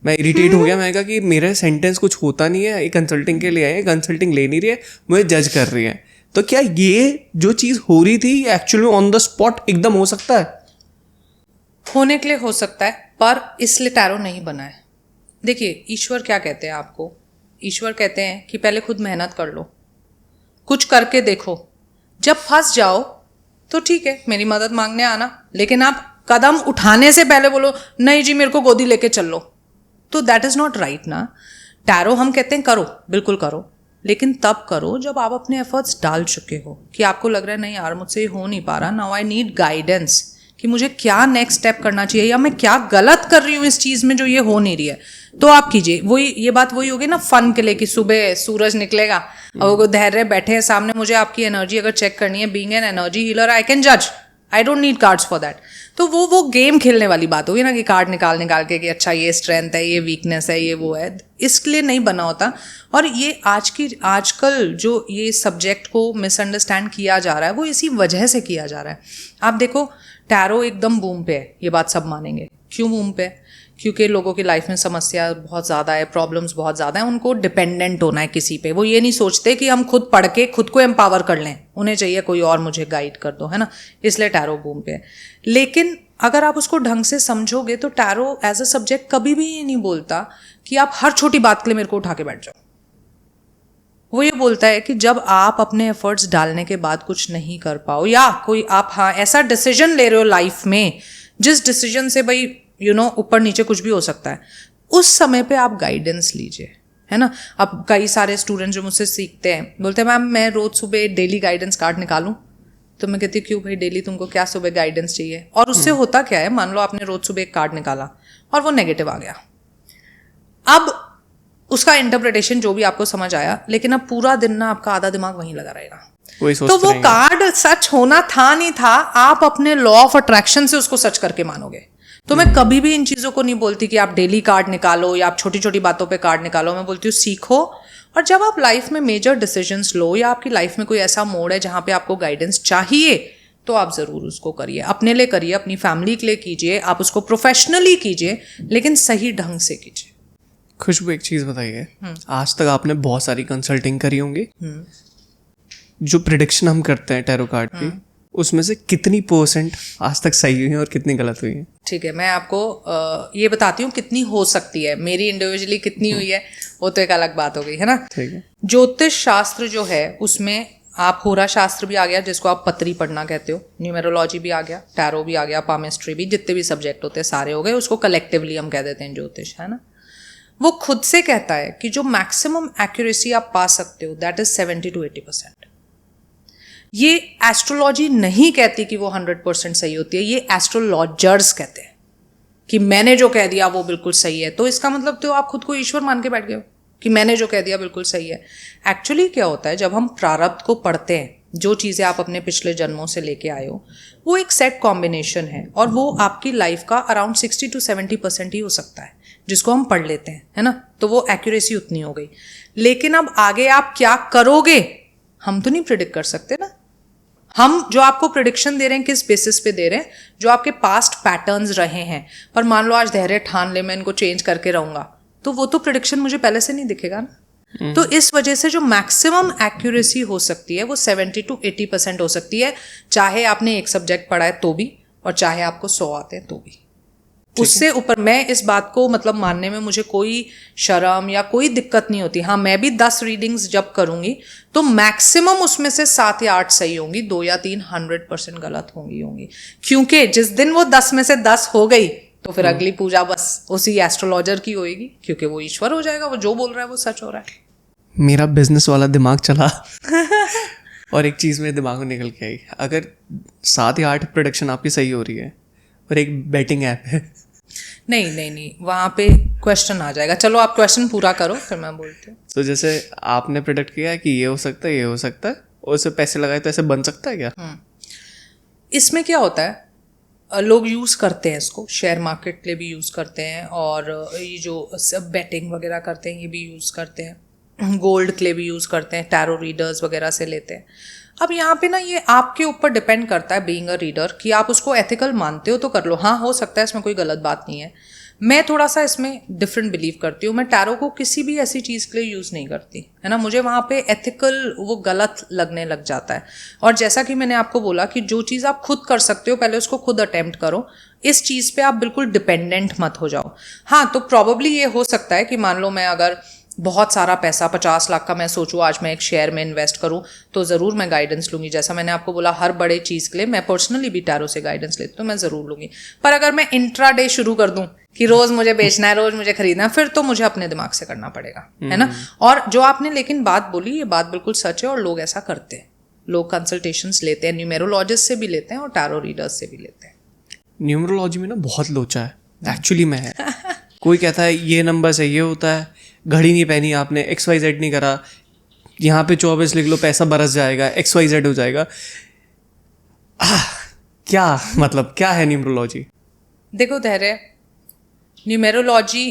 मैं इरिटेट हो गया। मैंने कहा कि मेरे सेंटेंस कुछ होता नहीं है, ये कंसल्टिंग के लिए आए, कंसल्टिंग ले नहीं रही है, मुझे जज कर रही है। तो क्या ये जो चीज़ हो रही थी एक्चुअली ऑन द स्पॉट एकदम हो सकता है? होने के लिए हो सकता है, पर इसलिए टैरो नहीं बना है। देखिए, ईश्वर क्या कहते हैं आपको? ईश्वर कहते हैं कि पहले खुद मेहनत कर लो, कुछ करके देखो, जब फंस जाओ तो ठीक है, मेरी मदद मांगने आना, लेकिन आप कदम उठाने से पहले बोलो नहीं जी मेरे को गोदी लेके चल लो, तो दैट इज नॉट राइट ना। टैरो हम कहते हैं करो, बिल्कुल करो, लेकिन तब करो जब आप अपने एफर्ट्स डाल चुके हो, कि आपको लग रहा है नहीं यार मुझसे ये हो नहीं पा रहा, नाउ आई नीड गाइडेंस कि मुझे क्या नेक्स्ट स्टेप करना चाहिए, या मैं क्या गलत कर रही हूँ इस चीज़ में जो ये हो नहीं रही है, तो आप कीजिए। वही ये बात वही होगी ना फन के लिए, कि सुबह सूरज निकलेगा और वो धैर्य बैठे हैं सामने, मुझे आपकी एनर्जी अगर चेक करनी है, being an energy healer I can जज, I don't need cards for that. तो वो गेम खेलने वाली बात होगी ना, कि कार्ड निकाल के कि अच्छा ये स्ट्रेंथ है, ये वीकनेस है, ये वो है, इसके लिए नहीं बना होता। और ये आजकल जो ये सब्जेक्ट को मिसअंडरस्टैंड किया जा रहा है, वो इसी वजह से किया जा रहा है। आप देखो, टैरो एकदम बूम पे है, ये बात सब मानेंगे। क्यों बूम पे है? क्योंकि लोगों की लाइफ में समस्या बहुत ज़्यादा है, प्रॉब्लम्स बहुत ज़्यादा है, उनको डिपेंडेंट होना है किसी पे। वो ये नहीं सोचते कि हम खुद पढ़ के खुद को एम्पावर कर लें, उन्हें चाहिए कोई और मुझे गाइड कर दो, है ना। इसलिए टैरो बूम पे है। लेकिन अगर आप उसको ढंग से समझोगे तो टैरो एज अ सब्जेक्ट कभी भी ये नहीं बोलता कि आप हर छोटी बात के लिए मेरे को उठा के बैठ जाओ। वो ये बोलता है कि जब आप अपने एफर्ट्स डालने के बाद कुछ नहीं कर पाओ, या कोई आप ऐसा डिसीजन ले रहे हो लाइफ में जिस डिसीजन से भाई ऊपर नीचे कुछ भी हो सकता है, उस समय पे आप गाइडेंस लीजिए, है ना। अब कई सारे स्टूडेंट जो मुझसे सीखते हैं बोलते हैं मैम मैं रोज सुबह डेली गाइडेंस कार्ड निकालूं, तो मैं कहती हूँ क्यों भाई, डेली तुमको क्या सुबह गाइडेंस चाहिए? और उससे होता क्या है, मान लो आपने रोज सुबह एक कार्ड निकाला और वो नेगेटिव आ गया, अब उसका इंटरप्रिटेशन जो भी आपको समझ आया, लेकिन अब पूरा दिन ना आपका आधा दिमाग वहीं लगा रहेगा। तो वो कार्ड सच होना था नहीं था, आप अपने लॉ ऑफ अट्रैक्शन से उसको सच करके मानोगे। तो मैं कभी भी इन चीजों को नहीं बोलती कि आप डेली कार्ड निकालो या आप छोटी छोटी बातों पे कार्ड निकालो। मैं बोलती हूँ सीखो, और जब आप लाइफ में मेजर डिसीजंस लो, या आपकी लाइफ में कोई ऐसा मोड़ है जहां पे आपको गाइडेंस चाहिए, तो आप जरूर उसको करिए, अपने लिए करिए, अपनी फैमिली के लिए कीजिए, आप उसको प्रोफेशनली कीजिए, लेकिन सही ढंग से कीजिए। खुशबू एक चीज बताइए, आज तक आपने बहुत सारी कंसल्टिंग करी होंगी, जो प्रिडिक्शन हम करते हैं टैरो कार्ड की, उसमें से कितनी % आज तक सही हुई है और कितनी गलत हुई है? ठीक है, मैं आपको ये बताती हूँ कितनी हो सकती है, मेरी इंडिविजुअली कितनी हुई है वो तो एक अलग बात हो गई है ना। ठीक है। ज्योतिष शास्त्र जो है उसमें आप होरा शास्त्र भी आ गया जिसको आप पत्री पढ़ना कहते हो, न्यूमेरोलॉजी भी आ गया, टैरो भी आ गया, पामिस्ट्री भी, जितने भी सब्जेक्ट होते हैं सारे हो गए, उसको कलेक्टिवली हम कह देते हैं ज्योतिष, है ना। वो खुद से कहता है कि जो मैक्सिमम एक्यूरेसी आप पा सकते हो दैट इज 70 to 80%। ये एस्ट्रोलॉजी नहीं कहती कि वो 100% सही होती है, ये एस्ट्रोलॉजर्स कहते हैं कि मैंने जो कह दिया वो बिल्कुल सही है। तो इसका मतलब तो आप खुद को ईश्वर मान के बैठ गए हो कि मैंने जो कह दिया बिल्कुल सही है। एक्चुअली क्या होता है, जब हम प्रारब्ध को पढ़ते हैं, जो चीज़ें आप अपने पिछले जन्मों से लेके आए हो, वो एक सेट कॉम्बिनेशन है और वो आपकी लाइफ का अराउंड 60 to 70% ही हो सकता है जिसको हम पढ़ लेते हैं, है ना। तो वो एक्यूरेसी उतनी हो गई। लेकिन अब आगे आप क्या करोगे हम तो नहीं प्रिडिक्ट कर सकते ना। हम जो आपको प्रिडिक्शन दे रहे हैं किस बेसिस पे दे रहे हैं, जो आपके पास्ट पैटर्न्स रहे हैं। पर मान लो आज धैर्य ठान ले मैं इनको चेंज करके रहूंगा, तो वो तो प्रिडिक्शन मुझे पहले से नहीं दिखेगा ना। तो इस वजह से जो मैक्सिमम एक्यूरेसी हो सकती है वो 70 to 80% हो सकती है, चाहे आपने एक सब्जेक्ट पढ़ा है तो भी और चाहे आपको 100 आते हैं तो भी। उससे ऊपर मैं इस बात को मतलब मानने में मुझे कोई शर्म या कोई दिक्कत नहीं होती। हाँ, मैं भी 10 रीडिंग्स जब करूंगी तो मैक्सिमम उसमें से 7 या 8 सही होंगी, 2 या 3 100% गलत होंगी। क्योंकि जिस दिन वो 10 में से 10 हो गई तो फिर अगली पूजा बस उसी एस्ट्रोलॉजर की होएगी, क्योंकि वो ईश्वर हो जाएगा, वो जो बोल रहा है वो सच हो रहा है। मेरा बिजनेस वाला दिमाग चला और एक चीज़ मेरे दिमाग में निकल के आई, अगर 7 या 8 प्रोडक्शन आपकी सही हो रही है और एक बेटिंग ऐप है। नहीं, वहाँ पे क्वेश्चन आ जाएगा। चलो आप क्वेश्चन पूरा करो फिर मैं बोलती हूँ। तो जैसे आपने प्रोडक्ट किया कि ये हो सकता है, ये हो सकता है, और उससे पैसे लगाए तो ऐसे बन सकता है क्या? इसमें क्या होता है, लोग यूज़ करते हैं इसको, शेयर मार्केट के लिए भी यूज़ करते हैं, और ये जो सब बेटिंग वगैरह करते हैं ये भी यूज़ करते हैं, गोल्ड के लिए भी यूज़ करते हैं, टैरो रीडर्स वगैरह से लेते हैं। अब यहाँ पे ना ये आपके ऊपर डिपेंड करता है बीइंग अ रीडर कि आप उसको एथिकल मानते हो तो कर लो। हाँ, हो सकता है इसमें कोई गलत बात नहीं है। मैं थोड़ा सा इसमें डिफरेंट बिलीव करती हूँ। मैं टैरो को किसी भी ऐसी चीज़ के लिए यूज़ नहीं करती, है ना। मुझे वहाँ पे एथिकल वो गलत लगने लग जाता है। और जैसा कि मैंने आपको बोला कि जो चीज़ आप खुद कर सकते हो पहले उसको खुद अटेम्प्ट करो, इस चीज़ पे आप बिल्कुल डिपेंडेंट मत हो जाओ। हाँ, तो प्रॉबेबली ये हो सकता है कि मान लो मैं अगर बहुत सारा पैसा 50 लाख का मैं सोचूं आज मैं एक शेयर में इन्वेस्ट करूं, तो ज़रूर मैं गाइडेंस लूँगी। जैसा मैंने आपको बोला, हर बड़े चीज़ के लिए मैं पर्सनली भी टैरो से गाइडेंस लेती हूँ, तो मैं ज़रूर लूँगी। पर अगर मैं इंट्राडे शुरू कर दूँ कि रोज़ मुझे बेचना है, रोज़ मुझे खरीदना है, फिर तो मुझे अपने दिमाग से करना पड़ेगा, है ना। और जो आपने लेकिन बात बोली, ये बात बिल्कुल सच है और लोग ऐसा करते हैं। लोग कंसल्टेशंस लेते हैं, न्यूमेरोलॉजिस्ट से भी लेते हैं और टैरो रीडर्स से भी लेते हैं। न्यूमरोलॉजी में ना बहुत लोचा है एक्चुअली में है। कोई कहता है ये नंबर से ये होता है, घड़ी नहीं पहनी आपने, XYZ नहीं करा, यहाँ पे 24 लिख लो पैसा बरस जाएगा, XYZ हो जाएगा। क्या मतलब क्या है न्यूमरोलॉजी? देखो धैर्य, न्यूमेरोलॉजी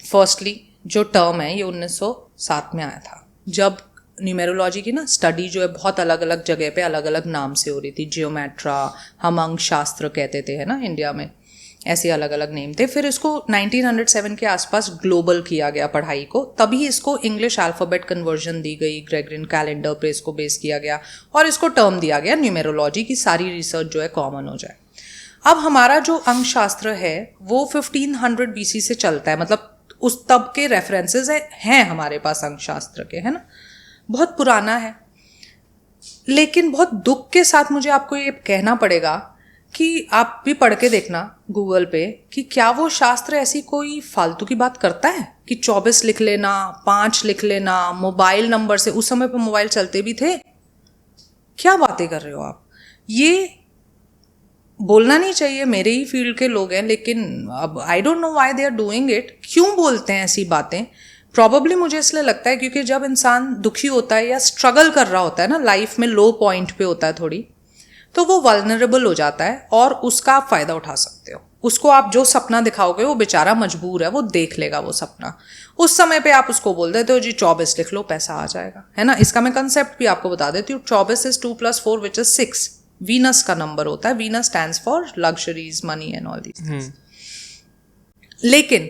फर्स्टली जो टर्म है ये 1907 में आया था, जब न्यूमेरोलॉजी की ना स्टडी जो है बहुत अलग अलग जगह पे अलग अलग नाम से हो रही थी। जियोमेट्रा, हम अंक शास्त्र कहते थे, है ना, इंडिया में ऐसे अलग अलग नेम थे। फिर इसको 1907 के आसपास ग्लोबल किया गया पढ़ाई को, तभी इसको इंग्लिश अल्फ़ाबेट कन्वर्जन दी गई, ग्रेगरियन कैलेंडर पे इसको बेस किया गया और इसको टर्म दिया गया न्यूमेरोलॉजी की सारी रिसर्च जो है कॉमन हो जाए। अब हमारा जो अंक शास्त्र है वो 1500 BC से चलता है, मतलब उस तब के रेफरेंसेस हैं हमारे पास अंक शास्त्र के, है ना, बहुत पुराना है। लेकिन बहुत दुख के साथ मुझे आपको ये कहना पड़ेगा कि आप भी पढ़ के देखना गूगल पे कि क्या वो शास्त्र ऐसी कोई फालतू की बात करता है कि 24 लिख लेना, 5 लिख लेना, मोबाइल नंबर से, उस समय पे मोबाइल चलते भी थे। क्या बातें कर रहे हो आप? ये बोलना नहीं चाहिए, मेरे ही फील्ड के लोग हैं, लेकिन अब I don't know why they are doing it. क्यों बोलते हैं ऐसी बातें? प्रॉबेबली मुझे इसलिए लगता है क्योंकि जब इंसान दुखी होता है या स्ट्रगल कर रहा होता है ना, लाइफ में लो पॉइंट पे होता है थोड़ी, तो वो वल्नरेबल हो जाता है और उसका आप फ़ायदा उठा सकते हो। उसको आप जो सपना दिखाओगे वो बेचारा मजबूर है, वो देख लेगा वो सपना। उस समय पे आप उसको बोल देते हो जी 24 लिख लो पैसा आ जाएगा, है ना। इसका मैं कंसेप्ट भी आपको बता देती हूँ। 24 is 2 + 4 which is 6। वीनस का नंबर होता है। Venus stands for luxuries, money and all these things. लेकिन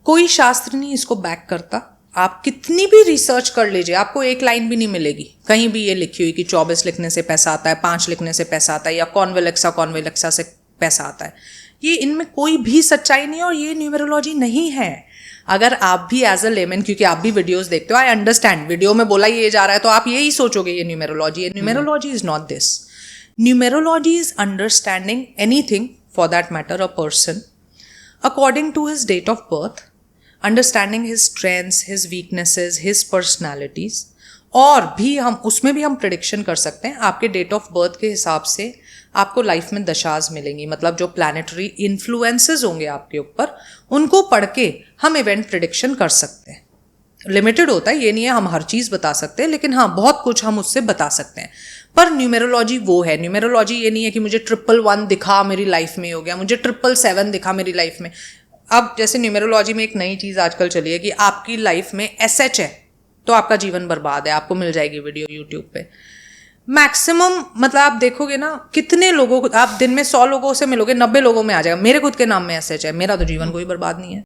कोई शास्त्र नहीं इसको बैक करता। आप कितनी भी रिसर्च कर लीजिए, आपको एक लाइन भी नहीं मिलेगी कहीं भी ये लिखी हुई कि 24 लिखने से पैसा आता है, 5 लिखने से पैसा आता है, या कॉन्वेलेक्सा से पैसा आता है। ये इनमें कोई भी सच्चाई नहीं है और ये न्यूमेरोलॉजी नहीं है। अगर आप भी एज अ लेमन, क्योंकि आप भी वीडियोस देखते हो, आई अंडरस्टैंड, वीडियो में बोला ये जा रहा है तो आप यही सोचोगे ये न्यूमेरोलॉजी है। Numerology is not this. Numerology is understanding anything, for that matter a person, according to his date of birth, understanding his strengths, his weaknesses, his personalities. और भी हम उसमें भी हम प्रिडिक्शन कर सकते हैं। आपके डेट ऑफ बर्थ के हिसाब से आपको लाइफ में दशाज मिलेंगी, मतलब जो प्लैनेटरी इन्फ्लुएंसेस होंगे आपके ऊपर, उनको पढ़ के हम इवेंट प्रिडिक्शन कर सकते हैं। लिमिटेड होता है, ये नहीं है हम हर चीज़ बता सकते हैं, लेकिन हाँ बहुत कुछ हम उससे बता सकते हैं। पर न्यूमेरोलॉजी वो है, न्यूमेरोलॉजी ये नहीं है कि मुझे 111 दिखा मेरी लाइफ में हो गया, मुझे 777 दिखा मेरी लाइफ में। अब जैसे न्यूमेरोलॉजी में एक नई चीज़ आजकल चली है कि आपकी लाइफ में SH है तो आपका जीवन बर्बाद है। आपको मिल जाएगी वीडियो यूट्यूब पे। मैक्सिमम मतलब आप देखोगे ना, कितने लोगों को आप दिन में 100 लोगों से मिलोगे, 90 लोगों में आ जाएगा मेरे खुद के नाम में SH है, मेरा तो जीवन कोई बर्बाद नहीं है।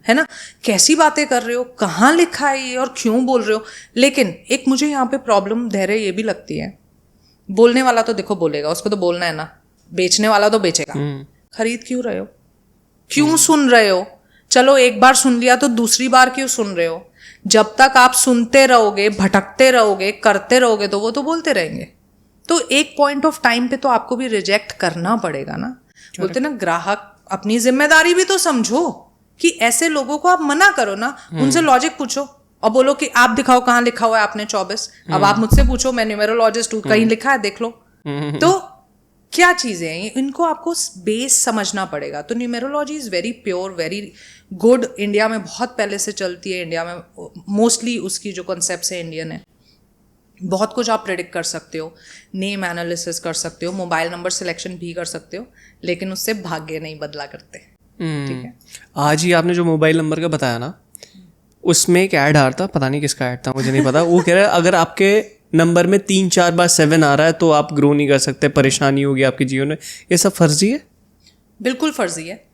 है ना? कैसी बातें कर रहे हो, कहाँ लिखा है ये और क्यों बोल रहे हो। लेकिन एक मुझे यहाँ पे प्रॉब्लम धैर्य ये भी लगती है, बोलने वाला तो देखो बोलेगा, उसको तो बोलना है ना, बेचने वाला तो बेचेगा। खरीद क्यों रहे हो, क्यों सुन रहे हो? चलो एक बार सुन लिया तो दूसरी बार क्यों सुन रहे हो? जब तक आप सुनते रहोगे, भटकते रहोगे, करते रहोगे तो वो तो बोलते रहेंगे। तो एक पॉइंट ऑफ टाइम पे तो आपको भी रिजेक्ट करना पड़ेगा ना। बोलते ना, ग्राहक अपनी जिम्मेदारी भी तो समझो कि ऐसे लोगों को आप मना करो ना, उनसे लॉजिक पूछो और बोलो कि आप दिखाओ कहाँ लिखा हुआ है आपने 24। अब आप मुझसे पूछो, मैं न्यूमेरोलॉजिस्ट हूँ, कहीं लिखा है देख लो। तो क्या चीजें हैं, इनको आपको बेस समझना पड़ेगा। तो numerology is very pure, very good. India में बहुत पहले से चलती है, इंडिया में मोस्टली उसकी जो कॉन्सेप्ट है इंडियन है। बहुत कुछ आप प्रेडिक्ट कर सकते हो, नेम एनालिसिस कर सकते हो, मोबाइल नंबर सिलेक्शन भी कर सकते हो, लेकिन उससे भाग्य नहीं बदला करते। ठीक है। आज ही आपने जो मोबाइल नंबर का बताया ना, उसमें एक ऐड आ रहा था, पता नहीं किसका ऐड था, मुझे नहीं पता। वो कह रहा है अगर आपके नंबर में 3-4 बार 7 आ रहा है तो आप ग्रो नहीं कर सकते, परेशानी होगी आपके जीवन में। ये सब फर्जी है? बिल्कुल फर्जी है।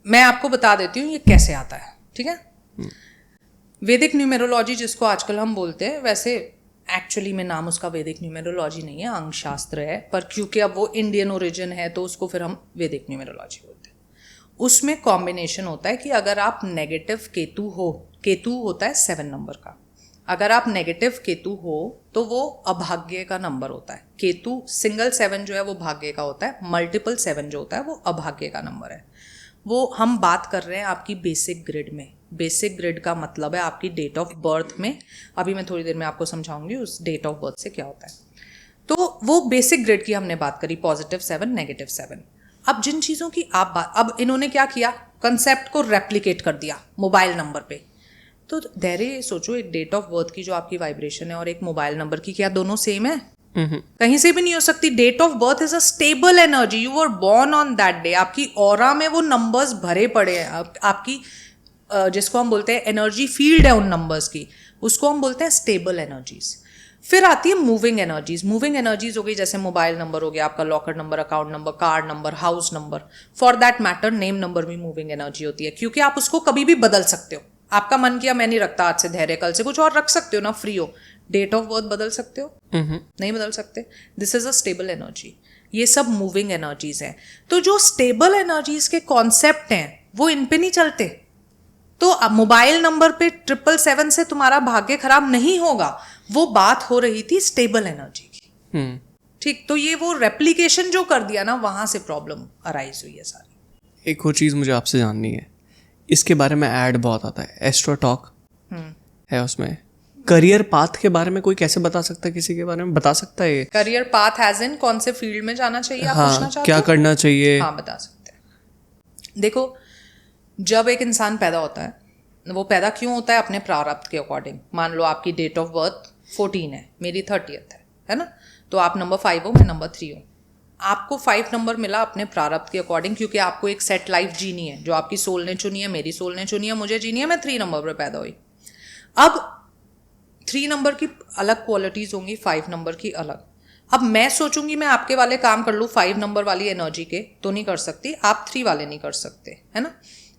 मैं आपको बता देती हूँ ये कैसे आता है। ठीक है। वैदिक न्यूमेरोलॉजी जिसको आजकल हम बोलते हैं, वैसे एक्चुअली में नाम उसका वैदिक न्यूमेरोलॉजी नहीं है, अंकशास्त्र है, पर क्योंकि अब वो इंडियन ओरिजिन है तो उसको फिर हम वैदिक न्यूमेरोलॉजी बोलते हैं। उसमें कॉम्बिनेशन होता है कि अगर आप नेगेटिव केतु हो, केतु होता है 7 नंबर का, अगर आप नेगेटिव केतु हो तो वो अभाग्य का नंबर होता है। केतु सिंगल 7 जो है वो भाग्य का होता है, मल्टीपल 7 जो होता है वो अभाग्य का नंबर है। वो हम बात कर रहे हैं आपकी बेसिक ग्रिड में। बेसिक ग्रिड का मतलब है आपकी डेट ऑफ बर्थ में। अभी मैं थोड़ी देर में आपको समझाऊंगी उस डेट ऑफ बर्थ से क्या होता है। तो वो बेसिक ग्रिड की हमने बात करी, +7, -7। अब जिन चीज़ों की आप बात, अब इन्होंने क्या किया, कंसेप्ट को रेप्लिकेट कर दिया मोबाइल नंबर पे। तो धैर्य सोचो, एक डेट ऑफ बर्थ की जो आपकी वाइब्रेशन है और एक मोबाइल नंबर की, क्या दोनों सेम है? कहीं से भी नहीं हो सकती। Date of birth is a stable energy, you were born on that day. आपकी ऑरा में वो नंबर्स भरे पड़े हैं। आपकी जिसको हम बोलते हैं एनर्जी फील्ड है उन नंबर्स की, उसको हम बोलते हैं स्टेबल एनर्जीज। फिर आती है मूविंग एनर्जीज। मूविंग एनर्जीज हो गई जैसे मोबाइल नंबर हो गया आपका, locker number, account number, card number, house number, for that matter name number भी मूविंग एनर्जी होती है, क्योंकि आप उसको कभी भी बदल सकते हो। आपका मन किया मैं नहीं रखता आज से धैर्य, कल से कुछ और रख सकते हो ना, फ्री हो। डेट ऑफ बर्थ बदल सकते हो? नहीं बदल सकते। This is a stable energy. ये सब मूविंग एनर्जीज हैं। तो जो स्टेबल एनर्जीज के कॉन्सेप्ट हैं वो इन पे नहीं चलते। तो अब मोबाइल नंबर पे 777 से तुम्हारा भाग्य खराब नहीं होगा। वो बात हो रही थी स्टेबल एनर्जी की। ठीक। तो ये वो रेप्लिकेशन जो कर दिया ना, वहां से प्रॉब्लम अराइज हुई है सारी। एक और चीज़ मुझे आपसे जाननी है, इसके बारे में ऐड बहुत आता है, एस्ट्रो टॉक है, उसमें करियर पाथ के बारे में कोई कैसे बता सकता है, किसी के बारे में बता सकता है? ये करियर पाथ एज इन कौन से फील्ड में जाना चाहिए, आप पूछना चाहते हो? क्या करना चाहिए? हाँ, बता सकते हैं। देखो, जब एक इंसान पैदा होता है, वो पैदा क्यों होता है? अपने प्रारब्ध के अकॉर्डिंग। मान लो आपकी डेट ऑफ बर्थ 14 है, मेरी 30th है ना? तो आप नंबर 5 हो, मैं नंबर 3 हूँ। आपको 5 नंबर मिला अपने प्रारब्ध के अकॉर्डिंग, क्योंकि आपको एक सेट लाइफ जीनी है जो आपकी सोल ने चुनी है, मेरी सोल ने चुनी है, मुझे जीनी है। मैं 3 नंबर पर पैदा हुई। अब 3 नंबर की अलग क्वालिटीज होंगी, 5 नंबर की अलग। अब मैं सोचूंगी मैं आपके वाले काम कर लूँ 5 नंबर वाली एनर्जी के, तो नहीं कर सकती। आप 3 वाले नहीं कर सकते, है ना?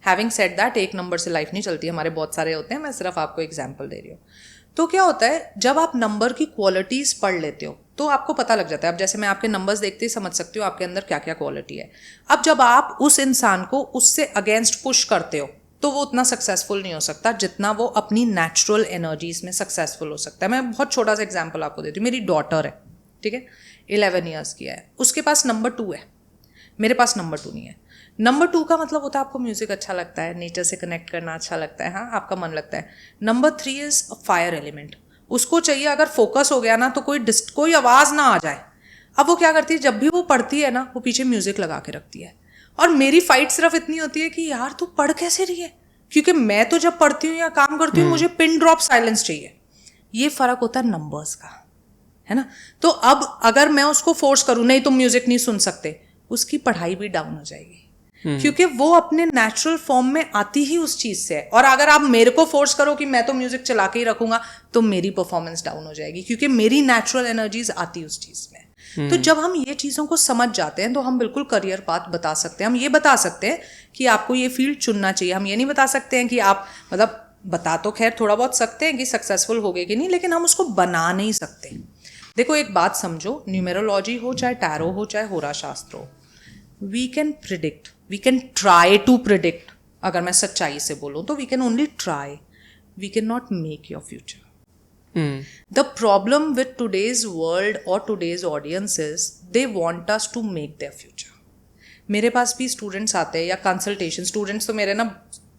हैविंग सेड दैट, एक नंबर से लाइफ नहीं चलती, हमारे बहुत सारे होते हैं, मैं सिर्फ आपको एग्जाम्पल दे रही हूँ। तो क्या होता है, जब आप नंबर की क्वालिटीज पढ़ लेते हो तो आपको पता लग जाता है। अब जैसे मैं आपके नंबर्स देखते ही समझ सकती हूँ आपके अंदर क्या क्या क्वालिटी है। अब जब आप उस इंसान को उससे अगेंस्ट पुश करते हो तो वो उतना सक्सेसफुल नहीं हो सकता जितना वो अपनी नेचुरल एनर्जीज में सक्सेसफुल हो सकता है। मैं बहुत छोटा सा एग्जाम्पल आपको देती हूँ। मेरी डॉटर है, ठीक है, 11 ईयर्स की है, उसके पास नंबर 2 है, मेरे पास नंबर 2 नहीं है। नंबर 2 का मतलब होता है आपको म्यूजिक अच्छा लगता है, नेचर से कनेक्ट करना अच्छा लगता है, हाँ आपका मन लगता है। Number 3 is a fire element, उसको चाहिए अगर फोकस हो गया ना तो कोई आवाज़ ना आ जाए। अब वो क्या करती है, जब भी वो पढ़ती है ना वो पीछे म्यूजिक लगा के रखती है, और मेरी फाइट सिर्फ इतनी होती है कि यार तू पढ़ कैसे रही है, क्योंकि मैं तो जब पढ़ती हूँ या काम करती हूँ मुझे पिन ड्रॉप साइलेंस चाहिए। ये फर्क होता है नंबर्स का, है ना। तो अब अगर मैं उसको फोर्स करूँ नहीं तुम म्यूजिक नहीं सुन सकते, उसकी पढ़ाई भी डाउन हो जाएगी, क्योंकि वो अपने नेचुरल फॉर्म में आती ही उस चीज से है। और अगर आप मेरे को फोर्स करो कि मैं तो म्यूजिक चला के ही रखूंगा तो मेरी परफॉर्मेंस डाउन हो जाएगी, क्योंकि मेरी नेचुरल एनर्जीज आती उस चीज में। तो जब हम ये चीज़ों को समझ जाते हैं तो हम बिल्कुल करियर पाथ बता सकते हैं। हम ये बता सकते हैं कि आपको ये फील्ड चुनना चाहिए। हम ये नहीं बता सकते हैं कि आप, मतलब बता तो खैर थोड़ा बहुत सकते हैं कि सक्सेसफुल होगे कि नहीं, लेकिन हम उसको बना नहीं सकते। देखो एक बात समझो, न्यूमेरोलॉजी हो चाहे टैरो हो चाहे होरा शास्त्र हो, we can predict, we can try to predict. अगर मैं सच्चाई से बोलूँ तो we can only try, we can not make your future. The problem with today's world or today's audience is they want us to make their future. मेरे पास भी students आते हैं या कंसल्टेशन, स्टूडेंट्स तो मेरे ना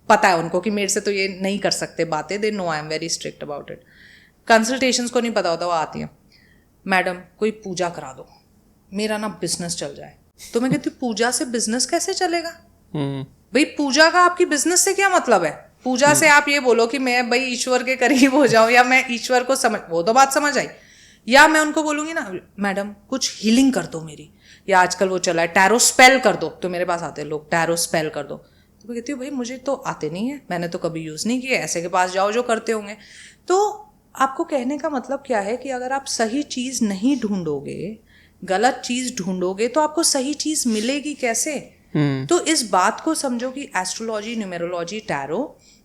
पता है उनको कि मेरे से तो ये नहीं कर सकते बातें, they know I am very strict about it. Consultations को नहीं पता होता, वो आती हैं, मैडम कोई पूजा करा दो, मेरा ना बिजनेस चल जाए। तो मैं कहती हूँ पूजा से बिजनेस कैसे चलेगा? भाई पूजा का आपकी बिजनेस से क्या मतलब है? पूजा से आप ये बोलो कि मैं भाई ईश्वर के करीब हो जाऊं या मैं ईश्वर को समझ, वो तो बात समझ आई। या मैं उनको बोलूंगी ना मैडम कुछ हीलिंग कर दो मेरी, या आजकल वो चला है टैरो स्पेल कर दो, तो मेरे पास आते हैं लोग टैरो स्पेल कर दो, तो मैं कहती हूँ भाई मुझे तो आते नहीं है, मैंने तो कभी यूज़ नहीं किया, ऐसे के पास जाओ जो करते होंगे। तो आपको कहने का मतलब क्या है कि अगर आप सही चीज़ नहीं ढूंढोगे, गलत चीज़ ढूंढोगे तो आपको सही चीज़ मिलेगी कैसे? तो इस बात को समझो कि एस्ट्रोलॉजी, न्यूमेरोलॉजी, टैरो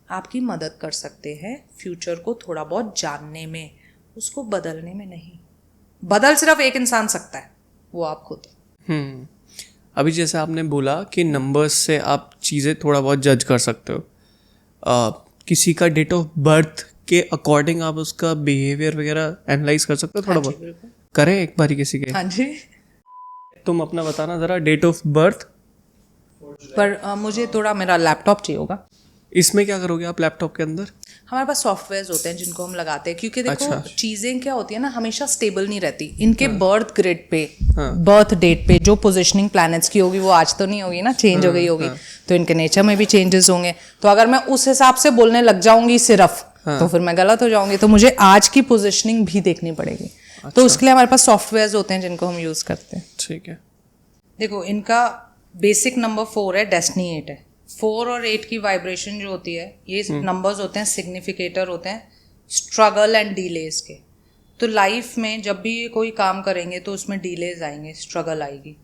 आपकी मदद कर सकते हैं फ्यूचर को थोड़ा बहुत जानने में, उसको बदलने में नहीं। बदल सिर्फ एक इंसान सकता है, वो आप खुद। अभी जैसे आपने बोला कि नंबर्स से आप चीज़ें थोड़ा बहुत जज कर सकते हो, किसी का डेट ऑफ बर्थ के अकॉर्डिंग आप उसका बिहेवियर वगैरह एनालाइज कर सकते हो थोड़ा बहुत? करें एक बारी किसी के। हाँ जी, तुम अपना बताना ज़रा डेट ऑफ बर्थ। पर मुझे थोड़ा मेरा लैपटॉप चाहिए होगा। इसमें क्या करोगे आप लैपटॉप के अंदर? हमारे पास सॉफ्टवेयर्स होते हैं जिनको हम लगाते हैं, क्योंकि देखो चीज़ें क्या होती है ना, हमेशा स्टेबल नहीं रहती। इनके बर्थ ग्रिड पे, बर्थ डेट पे जो पोजीशनिंग प्लैनेट्स की होगी वो आज तो नहीं होगी ना, चेंज हो गई होगी, तो इनके नेचर में भी चेंजेस होंगे। तो अगर मैं उस हिसाब से बोलने लग जाऊंगी सिर्फ, तो फिर मैं गलत हो जाऊंगी। तो मुझे आज की पोजीशनिंग भी देखनी पड़ेगी। तो उसके लिए हमारे पास सॉफ्टवेयर्स होते हैं जिनको हम यूज़ करते हैं। ठीक है, देखो इनका बेसिक नंबर 4 है, डेस्टिनी 8 है। 4 और 8 की वाइब्रेशन जो होती है, ये नंबर्स होते हैं, सिग्निफिकेटर होते हैं स्ट्रगल एंड डिलेज के। तो लाइफ में जब भी कोई काम करेंगे तो उसमें डिलेज आएंगे, स्ट्रगल आएगी।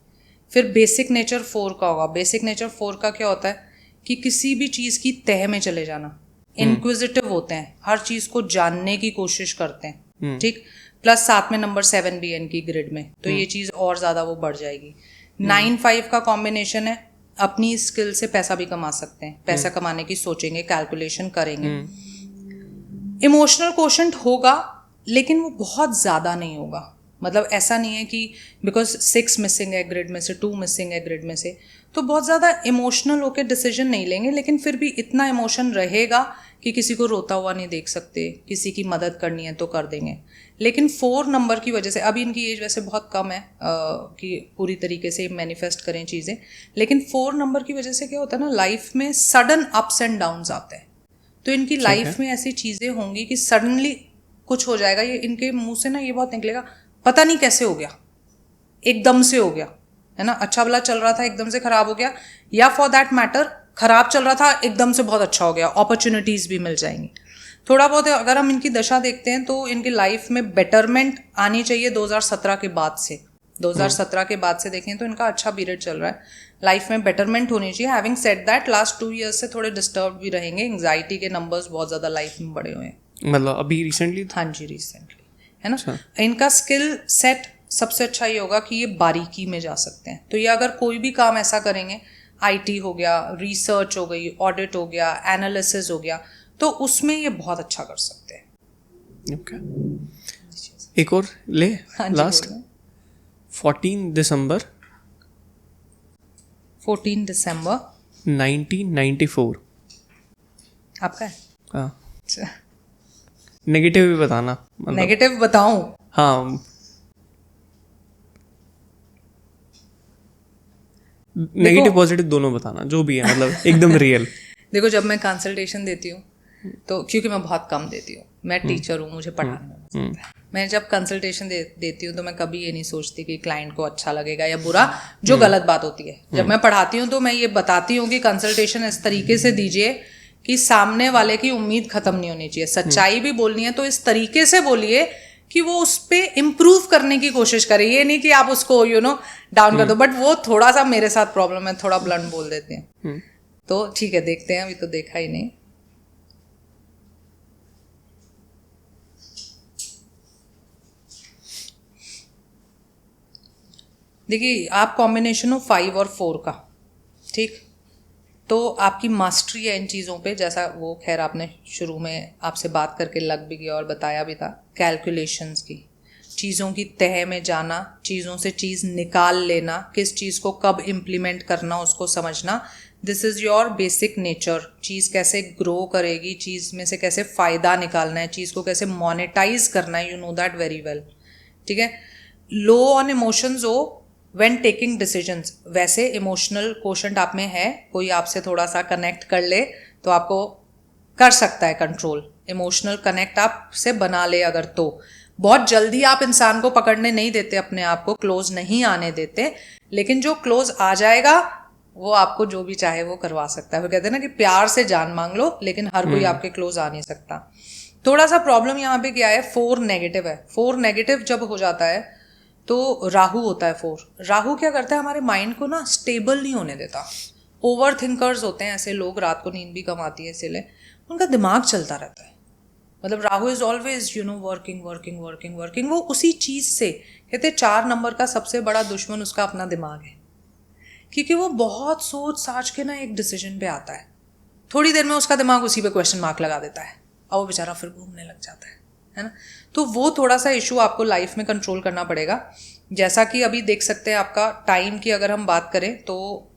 फिर बेसिक नेचर 4 का होगा। बेसिक नेचर 4 का क्या होता है कि किसी भी चीज़ की तह में चले जाना, इंक्विजिटिव होते हैं, हर चीज़ को जानने की कोशिश करते हैं, ठीक। प्लस साथ में नंबर 7 भी है इनकी ग्रिड में, तो ये चीज़ और ज़्यादा वो बढ़ जाएगी। 9-5 का कॉम्बिनेशन है, अपनी स्किल से पैसा भी कमा सकते हैं, पैसा कमाने की सोचेंगे, कैलकुलेशन करेंगे। इमोशनल कोशेंट होगा लेकिन वो बहुत ज़्यादा नहीं होगा। मतलब ऐसा नहीं है कि बिकॉज 6 मिसिंग है ग्रिड में से, 2 मिसिंग है ग्रिड में से, तो बहुत ज़्यादा इमोशनल होकर डिसीजन नहीं लेंगे, लेकिन फिर भी इतना इमोशन रहेगा कि किसी को रोता हुआ नहीं देख सकते, किसी की मदद करनी है तो कर देंगे। लेकिन 4 नंबर की वजह से, अभी इनकी एज वैसे बहुत कम है कि पूरी तरीके से मैनिफेस्ट करें चीज़ें, लेकिन 4 नंबर की वजह से क्या होता है ना, लाइफ में सडन अप्स एंड डाउन्स आते हैं। तो इनकी लाइफ में ऐसी चीज़ें होंगी कि सडनली कुछ हो जाएगा, ये इनके मुंह से ना ये बहुत निकलेगा, पता नहीं कैसे हो गया, एकदम से हो गया, है ना। अच्छा भला चल रहा था एकदम से खराब हो गया, या फॉर दैट मैटर खराब चल रहा था एकदम से बहुत अच्छा हो गया, अपॉर्चुनिटीज़ भी मिल जाएंगी। थोड़ा बहुत अगर हम इनकी दशा देखते हैं तो इनकी लाइफ में बेटरमेंट आनी चाहिए 2017 के बाद से, 2017 के बाद से देखें तो इनका अच्छा पीरियड चल रहा है, लाइफ में बेटरमेंट होनी चाहिए। Having said that, last 2 years से थोड़े डिस्टर्ब भी रहेंगे, एंग्जाइटी के नंबर्स बहुत ज़्यादा लाइफ में बढ़े हुए हैं। मतलब अभी रिसेंटली? हाँ जी, रिसेंटली, है ना। इनका स्किल सेट सबसे अच्छा ये होगा कि ये बारीकी में जा सकते हैं। तो ये अगर कोई भी काम ऐसा करेंगे, आईटी हो गया, रिसर्च हो गई, ऑडिट हो गया, एनालिसिस हो गया, तो उसमें ये बहुत अच्छा कर सकते हैं। ओके, एक और ले, लास्ट 14 दिसंबर 1994। आपका है? हाँ, नेगेटिव भी बताना। नेगेटिव बताऊं? हाँ, नेगेटिव पॉजिटिव दोनों बताना, जो भी है, मतलब एकदम रियल। देखो, जब मैं कंसल्टेशन देती हूँ तो, क्योंकि मैं बहुत कम देती हूँ, मैं टीचर हूँ, मुझे पढ़ाने में मजा आता है। मैं जब कंसल्टेशन देती हूँ तो मैं कभी ये नहीं सोचती कि क्लाइंट को अच्छा लगेगा या बुरा, जो गलत बात होती है। जब मैं पढ़ाती हूँ तो मैं ये बताती हूँ कि कंसल्टेशन इस तरीके से दीजिए कि सामने वाले की उम्मीद खत्म नहीं होनी चाहिए। सच्चाई भी बोलनी है तो इस तरीके से बोलिए कि वो उस पर इम्प्रूव करने की कोशिश करे, ये नहीं कि आप उसको डाउन कर दो। बट वो थोड़ा सा मेरे साथ प्रॉब्लम है, थोड़ा ब्लंट बोल देते हैं। तो ठीक है, देखते हैं, अभी तो देखा ही नहीं। देखिए, आप कॉम्बिनेशन हो 5 और 4 का, ठीक, तो आपकी मास्टरी है इन चीज़ों पे। जैसा वो खैर आपने शुरू में आपसे बात करके लग भी गया और बताया भी था, कैलकुलेशंस की, चीज़ों की तह में जाना, चीज़ों से चीज़ निकाल लेना, किस चीज़ को कब इम्प्लीमेंट करना उसको समझना। This is your basic nature. चीज़ कैसे ग्रो करेगी, चीज़ में से कैसे फ़ायदा निकालना है, चीज़ को कैसे मोनेटाइज करना है, you know that very well, ठीक है। लो ऑन इमोशंस हो व्हेन टेकिंग डिसीजंस। वैसे इमोशनल क्वोशंट आप में है, कोई आपसे थोड़ा सा कनेक्ट कर ले तो आपको कर सकता है कंट्रोल। इमोशनल कनेक्ट आपसे बना ले अगर, तो बहुत जल्दी आप इंसान को पकड़ने नहीं देते, अपने आप को क्लोज नहीं आने देते, लेकिन जो क्लोज आ जाएगा वो आपको जो भी चाहे वो करवा सकता है। वो कहते हैं ना कि प्यार से जान मांग लो, लेकिन हर कोई आपके क्लोज आ नहीं सकता। थोड़ा सा प्रॉब्लम यहाँ पे क्या है, 4 नेगेटिव है। 4 नेगेटिव जब हो जाता है तो राहु होता है 4। राहु क्या करता है, हमारे माइंड को ना स्टेबल नहीं होने देता। ओवर थिंकर्स होते हैं ऐसे लोग, रात को नींद भी कम आती है इसीलिए, उनका दिमाग चलता रहता है। मतलब Rahu is always working working working working. वो उसी चीज़ से कहते हैं 4 नंबर का सबसे बड़ा दुश्मन उसका अपना दिमाग है, क्योंकि वो बहुत सोच साच के ना एक डिसीजन पे आता है, थोड़ी देर में उसका दिमाग उसी पे क्वेश्चन मार्क लगा देता है और वो बेचारा फिर घूमने लग जाता है ना। तो वो थोड़ा सा इशू आपको लाइफ में कंट्रोल करना पड़ेगा। जैसा कि अभी देख सकते हैं, आपका टाइम की अगर हम बात करें तो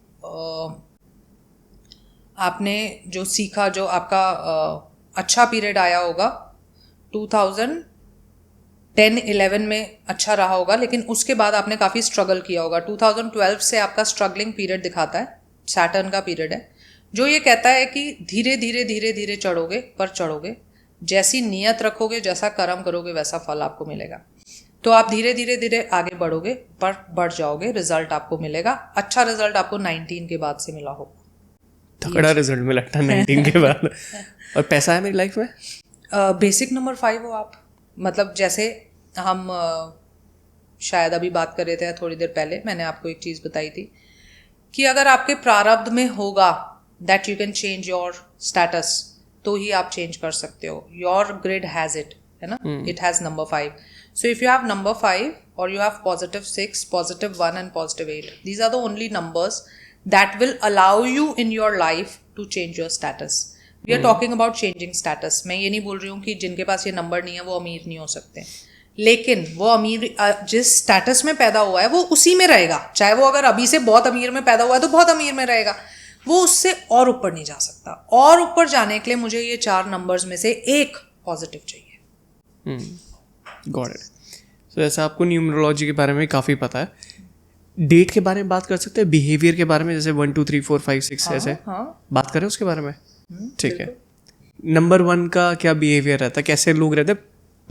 आपने जो सीखा, जो आपका अच्छा पीरियड आया होगा 2010-11 में अच्छा रहा होगा, लेकिन उसके बाद आपने काफ़ी स्ट्रगल किया होगा। 2012 से आपका स्ट्रगलिंग पीरियड दिखाता है, सैटर्न का पीरियड है, जो ये कहता है कि धीरे धीरे धीरे धीरे चढ़ोगे, पर चढ़ोगे। जैसी नियत रखोगे, जैसा कर्म करोगे, वैसा फल आपको मिलेगा। तो आप धीरे धीरे धीरे आगे बढ़ोगे, पर बढ़ जाओगे, रिजल्ट आपको मिलेगा। अच्छा रिजल्ट आपको 19 के बाद से मिला होगा। तगड़ा रिजल्ट मिला था 19 के बाद। और पैसा है मेरी लाइफ में? बेसिक नंबर 5 हो आप। मतलब जैसे हम शायद अभी बात कर रहे थे थोड़ी देर पहले, मैंने आपको एक चीज़ बताई थी कि अगर आपके प्रारब्ध में होगा that you can change your status, तो ही आप चेंज कर सकते हो। योर ग्रिड हैज़ इट, है ना, it has number 5। So if you have number 5 or you have +6, +1 and +8, these are the only numbers that will allow you in your life to change your status. We are talking about changing status. मैं ये नहीं बोल रही हूँ कि जिनके पास ये number नहीं है वो अमीर नहीं हो सकते, लेकिन वो अमीर जिस स्टेटस में पैदा हुआ है वो उसी में रहेगा। चाहे वो अगर अभी से बहुत अमीर में पैदा हुआ है तो बहुत अमीर में रहेगा, वो उससे और ऊपर नहीं जा सकता। और ऊपर जाने के लिए मुझे ये 4 नंबर्स में से एक पॉजिटिव चाहिए। Got it. सो ऐसा आपको न्यूमरोलॉजी के बारे में काफ़ी पता है। डेट के बारे में बात कर सकते हैं, बिहेवियर के बारे में, जैसे 1 2 3 4 5 6 ऐसे बात करें उसके बारे में? ठीक है। नंबर 1 का क्या बिहेवियर रहता है, कैसे लोग रहते हैं,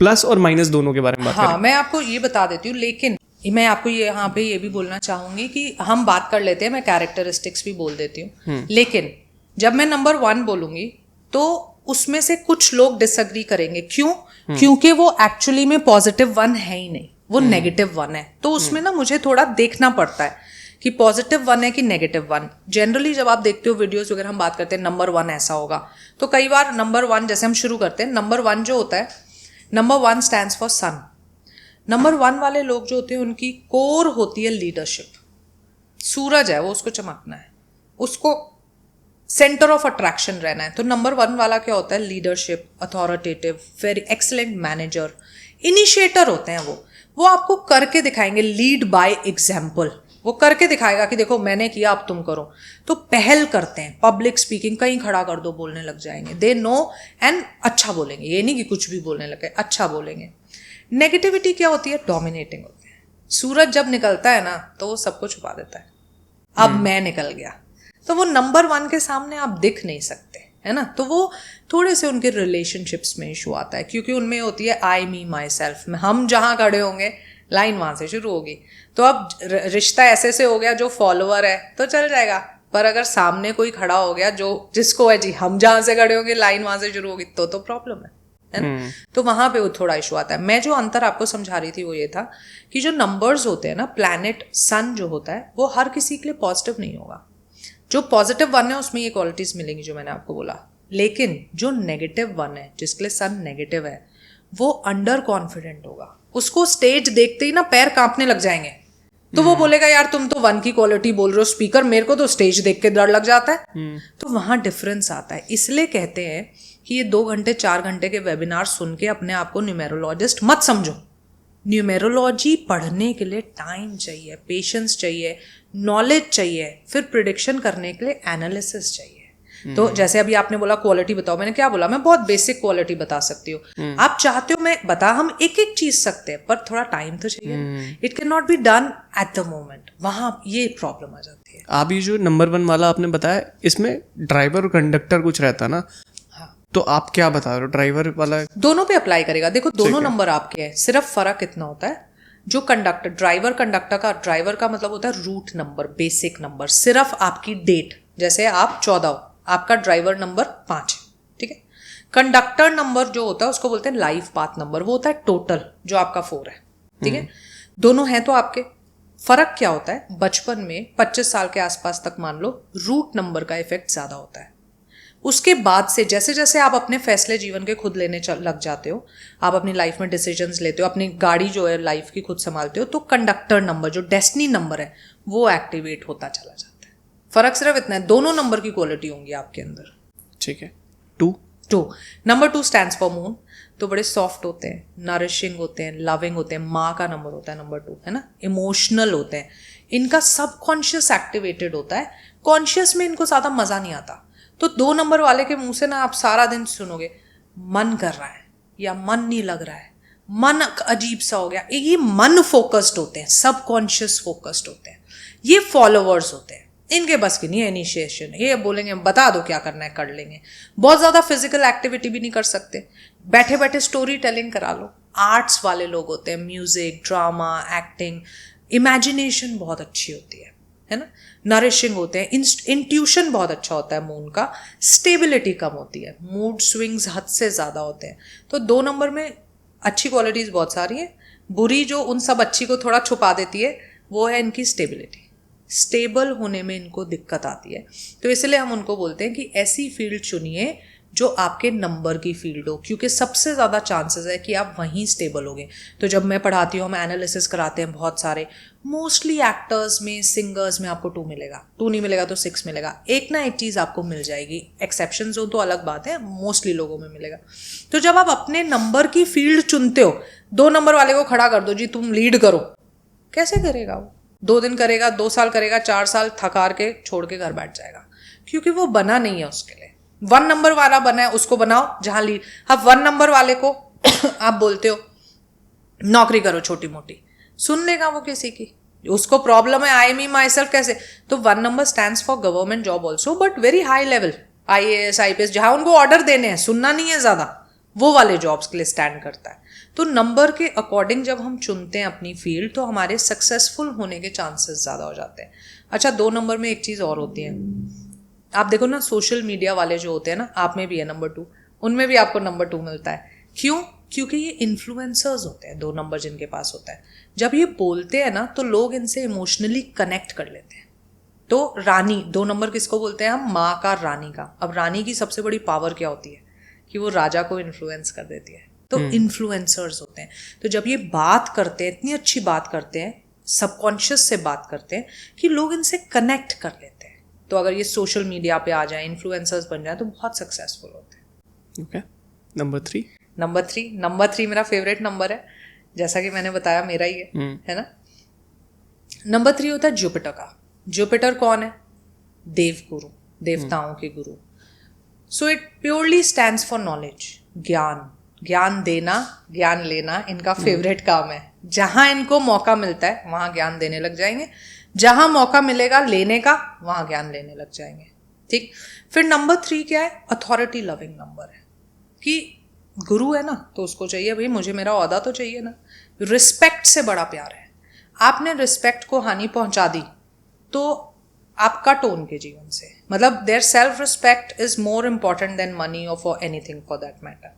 प्लस और माइनस दोनों के बारे में बात करें? मैं आपको ये बता देती हूँ, लेकिन मैं आपको यहाँ पे ये भी बोलना चाहूँगी कि हम बात कर लेते हैं, मैं कैरेक्टरिस्टिक्स भी बोल देती हूँ, लेकिन जब मैं नंबर 1 बोलूँगी तो उसमें से कुछ लोग डिसएग्री करेंगे। क्यों? क्योंकि वो एक्चुअली में +1 है ही नहीं। वो -1 है। तो उसमें ना मुझे थोड़ा देखना पड़ता है कि +1 है कि -1। जनरली जब आप देखते हो वीडियोस वगैरह, हम बात करते हैं नंबर 1 ऐसा होगा, तो कई बार नंबर 1 जैसे हम शुरू करते हैं, नंबर 1 जो होता है, number 1 stands for sun. Number 1 वाले लोग जो होते हैं उनकी कोर होती है लीडरशिप। सूरज है वो, उसको चमकना है, उसको सेंटर ऑफ अट्रैक्शन रहना है। तो नंबर 1 वाला क्या होता है? Leadership, authoritative, very excellent manager, initiator होते हैं वो आपको करके दिखाएंगे, लीड बाय एग्जाम्पल। वो करके दिखाएगा कि देखो मैंने किया, अब तुम करो। तो पहल करते हैं, पब्लिक स्पीकिंग, कहीं खड़ा कर दो, बोलने लग जाएंगे, दे नो, एंड अच्छा बोलेंगे, ये नहीं कि कुछ भी बोलने लगे, अच्छा बोलेंगे। नेगेटिविटी क्या होती है? डोमिनेटिंग होते हैं। सूरज जब निकलता है ना तो वो सबको छुपा देता है, अब मैं निकल गया, तो वो नंबर 1 के सामने आप दिख नहीं सकते, है ना। तो वो थोड़े से उनके रिलेशनशिप्स में इशू आता है, क्योंकि उनमें होती है आई मी माई सेल्फ। हम जहाँ खड़े होंगे लाइन वहां से शुरू होगी। तो अब रिश्ता ऐसे से हो गया, जो फॉलोअर है तो चल जाएगा, पर अगर सामने कोई खड़ा हो गया जो जिसको है जी, हम जहां से खड़े होंगे लाइन वहां से शुरू होगी, तो प्रॉब्लम है ना। तो वहां पे वो थोड़ा इशू आता है। मैं जो अंतर आपको समझा रही थी वो ये था कि जो नंबर्स होते हैं ना, प्लैनेट सन जो होता है, वो हर किसी के लिए पॉजिटिव नहीं होगा। जो +1 है उसमें ये क्वालिटीज मिलेंगी जो मैंने आपको बोला, लेकिन जो -1 है, जिसके लिए सन नेगेटिव है, वो अंडर कॉन्फिडेंट होगा। उसको स्टेज देखते ही ना पैर कांपने लग जाएंगे, तो वो बोलेगा यार तुम तो 1 की क्वालिटी बोल रहे हो स्पीकर, मेरे को तो स्टेज देख के डर लग जाता है। तो वहां डिफरेंस आता है। इसलिए कहते हैं कि ये 2 घंटे 4 घंटे के वेबिनार सुन के अपने आप को न्यूमेरोलॉजिस्ट मत समझो। न्यूमेरोलॉजी पढ़ने के लिए टाइम चाहिए, पेशेंस चाहिए, नॉलेज चाहिए, फिर प्रिडिक्शन करने के लिए एनालिसिस चाहिए। तो जैसे अभी आपने बोला क्वालिटी बताओ, मैंने क्या बोला? मैं बहुत बेसिक क्वालिटी बता सकती हूँ। आप चाहते हो मैं बता, हम एक एक चीज सकते हैं, पर थोड़ा टाइम तो चाहिए। It can not be done at the moment. वहां ये प्रॉब्लम आ जाती है। आप ये जो नंबर 1 वाला आपने बताया, इसमें ड्राइवर और कंडक्टर कुछ रहता ना, तो आप क्या बता रहे हो? ड्राइवर वाला दोनों पे अप्लाई करेगा। देखो दोनों नंबर आपके हैं, सिर्फ फर्क इतना होता है, जो कंडक्टर ड्राइवर का मतलब होता है रूट नंबर, बेसिक नंबर, सिर्फ आपकी डेट। जैसे आप 14 हो, आपका ड्राइवर नंबर 5 है, ठीक है। कंडक्टर नंबर जो होता है उसको बोलते हैं लाइफ पाथ नंबर, वो होता है टोटल, जो आपका 4 है, ठीक है। दोनों हैं तो आपके। फर्क क्या होता है? बचपन में 25 साल के आसपास तक मान लो रूट नंबर का इफेक्ट ज्यादा होता है। उसके बाद से जैसे जैसे आप अपने फैसले जीवन के खुद लेने लग जाते हो, आप अपनी लाइफ में डिसीजंस लेते हो, अपनी गाड़ी जो है लाइफ की खुद संभालते हो, तो कंडक्टर नंबर जो डेस्टिनी नंबर है वो एक्टिवेट होता चला जाता है। फर्क सिर्फ इतना है, दोनों नंबर की क्वालिटी होंगी आपके अंदर, ठीक है। 2 नंबर 2 स्टैंड्स फॉर मून। तो बड़े सॉफ्ट होते हैं, नरिशिंग होते हैं, लविंग होते हैं, माँ का नंबर होता है नंबर 2, है ना। इमोशनल होते हैं, इनका सबकॉन्शियस एक्टिवेटेड होता है, कॉन्शियस में इनको ज्यादा मजा नहीं आता। तो 2 नंबर वाले के मुंह से ना आप सारा दिन सुनोगे मन कर रहा है या मन नहीं लग रहा है, मन अजीब सा हो गया, ये मन फोकस्ड होते हैं, सबकॉन्शियस फोकस्ड होते हैं, ये फॉलोअर्स होते हैं। इनके बस की नहीं है इनिशिएशन, ये बोलेंगे बता दो क्या करना है कर लेंगे। बहुत ज्यादा फिजिकल एक्टिविटी भी नहीं कर सकते, बैठे बैठे स्टोरी टेलिंग करा लो। आर्ट्स वाले लोग होते हैं, म्यूजिक, ड्रामा, एक्टिंग, इमेजिनेशन बहुत अच्छी होती है ना। नरिशिंग होते हैं, इंट्यूशन बहुत अच्छा होता है मून का, स्टेबिलिटी कम होती है, मूड स्विंग्स हद से ज्यादा होते हैं। तो 2 नंबर में अच्छी क्वालिटीज बहुत सारी है, बुरी जो उन सब अच्छी को थोड़ा छुपा देती है वो है इनकी स्टेबिलिटी। स्टेबल होने में इनको दिक्कत आती है, तो इसलिए हम उनको बोलते हैं कि ऐसी फील्ड चुनिए जो आपके नंबर की फील्ड हो, क्योंकि सबसे ज़्यादा चांसेस है कि आप वहीं स्टेबल होगे। तो जब मैं पढ़ाती हूँ, हम एनालिसिस कराते हैं बहुत सारे, मोस्टली एक्टर्स में, सिंगर्स में आपको 2 मिलेगा, 2 नहीं मिलेगा तो 6 मिलेगा, एक ना एक चीज़ आपको मिल जाएगी। एक्सेप्शंस हो तो अलग बात है, मोस्टली लोगों में मिलेगा। तो जब आप अपने नंबर की फील्ड चुनते हो, 2 नंबर वाले को खड़ा कर दो जी तुम लीड करो, कैसे करेगा वो? 2 दिन करेगा, 2 साल करेगा, 4 साल थकार के छोड़ के घर बैठ जाएगा, क्योंकि वो बना नहीं है उसके लिए। 1 नंबर वाला बना है, उसको बनाओ जहां लीड। अब 1 नंबर वाले को आप बोलते हो नौकरी करो छोटी मोटी, सुन लेगा वो किसी की? उसको प्रॉब्लम है आई मी माई सेल्फ कैसे। तो 1 number stands for government job also, but very high level, IAS IPS, जहां उनको ऑर्डर देने हैं, सुनना नहीं है ज्यादा, वो वाले जॉब्स के लिए स्टैंड करता है। तो नंबर के अकॉर्डिंग जब हम चुनते हैं अपनी फील्ड, तो हमारे सक्सेसफुल होने के चांसेस ज्यादा हो जाते हैं। अच्छा, 2 नंबर में एक चीज और होती है, आप देखो ना सोशल मीडिया वाले जो होते हैं ना, आप में भी है नंबर 2, उनमें भी आपको नंबर 2 मिलता है। क्यों? क्योंकि ये इन्फ्लुएंसर्स होते हैं, 2 नंबर जिनके पास होता है, जब ये बोलते हैं ना तो लोग इनसे इमोशनली कनेक्ट कर लेते हैं। तो रानी, 2 नंबर किसको बोलते हैं हम? माँ का, रानी का। अब रानी की सबसे बड़ी पावर क्या होती है कि वो राजा को इन्फ्लुएंस कर देती है। तो इन्फ्लुएंसर्स होते हैं। तो जब ये बात करते हैं, इतनी अच्छी बात करते हैं, सबकॉन्शियस से बात करते हैं कि लोग इनसे कनेक्ट कर लेते हैं। तो अगर ये सोशल मीडिया पे आ जाए, इन्फ्लुएंसर्स बन जाए, तो बहुत सक्सेसफुल होते हैं। Okay, number 3। नंबर 3 मेरा फेवरेट नंबर है, जैसा कि मैंने बताया मेरा ही है ना। नंबर 3 होता है जुपिटर का। जुपिटर कौन है? देव गुरु, देवताओं के गुरु। So it purely stands for knowledge, ज्ञान देना, ज्ञान लेना इनका फेवरेट काम है। जहां इनको मौका मिलता है वहां ज्ञान देने लग जाएंगे, जहां मौका मिलेगा लेने का वहां ज्ञान लेने लग जाएंगे। ठीक। फिर नंबर 3 क्या है? अथॉरिटी लविंग नंबर है कि गुरु है ना तो उसको चाहिए भाई मुझे मेरा ओहदा तो चाहिए ना। रिस्पेक्ट से बड़ा प्यार है। आपने रिस्पेक्ट को हानि पहुंचा दी तो आप कट हो उनके जीवन से। मतलब their self respect is more important than money और for anything for that matter.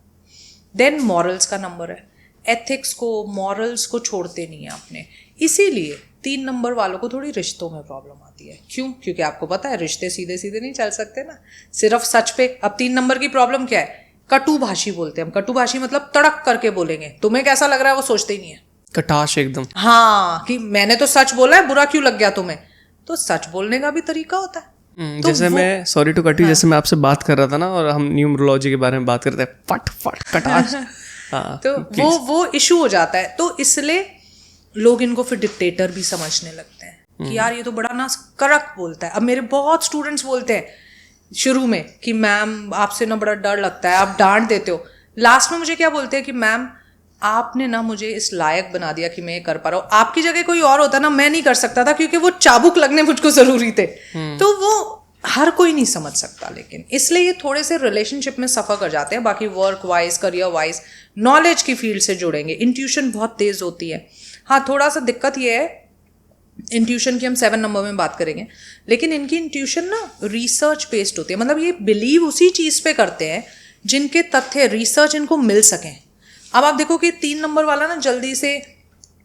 Then morals का नंबर है। एथिक्स को, मॉरल्स को छोड़ते नहीं है आपने। इसीलिए 3 नंबर वालों को थोड़ी रिश्तों में प्रॉब्लम आती है। क्यों? क्योंकि आपको पता है रिश्ते सीधे सीधे नहीं चल सकते ना, सिर्फ सच पे। अब 3 नंबर की प्रॉब्लम क्या है? कटुभाषी बोलते हैं हम। कटुभाषी मतलब तड़क करके बोलेंगे, तुम्हें कैसा लग रहा है वो सोचते ही नहीं है। कटाश एकदम। हाँ, कि मैंने तो सच बोला है, बुरा क्यों लग गया तुम्हें? तो सच बोलने का भी तरीका होता है। तो जैसे मैं, सॉरी टू कट यू, जैसे मैं आपसे बात कर रहा था ना और हम न्यूमरोलॉजी के बारे में बात करते हैं, फट फट कटाश। हाँ, तो वो इशू हो जाता है। तो इसलिए लोग इनको फिर डिक्टेटर भी समझने लगते हैं कि यार ये तो बड़ा ना कड़क बोलता है। अब मेरे बहुत स्टूडेंट्स बोलते हैं शुरू में कि मैम आपसे ना बड़ा डर लगता है, आप डांट देते हो। लास्ट में मुझे क्या बोलते हैं कि मैम आपने ना मुझे इस लायक बना दिया कि मैं ये कर पा रहा हूँ। आपकी जगह कोई और होता ना, मैं नहीं कर सकता था, क्योंकि वो चाबुक लगने मुझको जरूरी थे। तो वो हर कोई नहीं समझ सकता, लेकिन इसलिए ये थोड़े से रिलेशनशिप में सफर कर जाते हैं। बाकी work wise, career wise, knowledge की फील्ड से जुड़ेंगे। इंट्यूशन बहुत तेज होती है। हाँ, थोड़ा सा दिक्कत ये है इंट्यूशन की, हम 7 नंबर में बात करेंगे, लेकिन इनकी इंट्यूशन ना रिसर्च बेस्ड होती है। मतलब ये बिलीव उसी चीज पे करते हैं जिनके तथ्य, रिसर्च इनको मिल सकें। अब आप देखो कि 3 नंबर वाला ना जल्दी से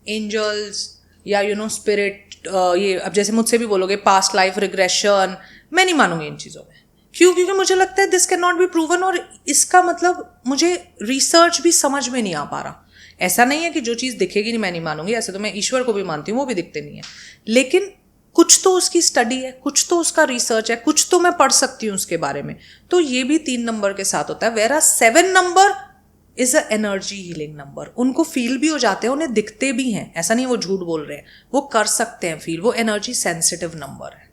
एंजल्स या स्पिरिट, ये अब जैसे मुझसे भी बोलोगे पास्ट लाइफ रिग्रेशन, मैं नहीं मानूंगी इन चीज़ों में। क्यों? क्योंकि मुझे लगता है this can not B proven, और इसका मतलब मुझे रिसर्च भी समझ में नहीं आ पा रहा। ऐसा नहीं है कि जो चीज़ दिखेगी नहीं मैं नहीं मानूंगी, ऐसे तो मैं ईश्वर को भी मानती हूँ, वो भी दिखते नहीं है, लेकिन कुछ तो उसकी स्टडी है, कुछ तो उसका रिसर्च है, कुछ तो मैं पढ़ सकती हूँ उसके बारे में। तो ये भी 3 नंबर के साथ होता है। Vera 7 number is a energy healing number. उनको फील भी हो जाते हैं, उन्हें दिखते भी हैं, ऐसा नहीं वो झूठ बोल रहे हैं, वो कर सकते हैं फील। वो एनर्जी सेंसिटिव नंबर है।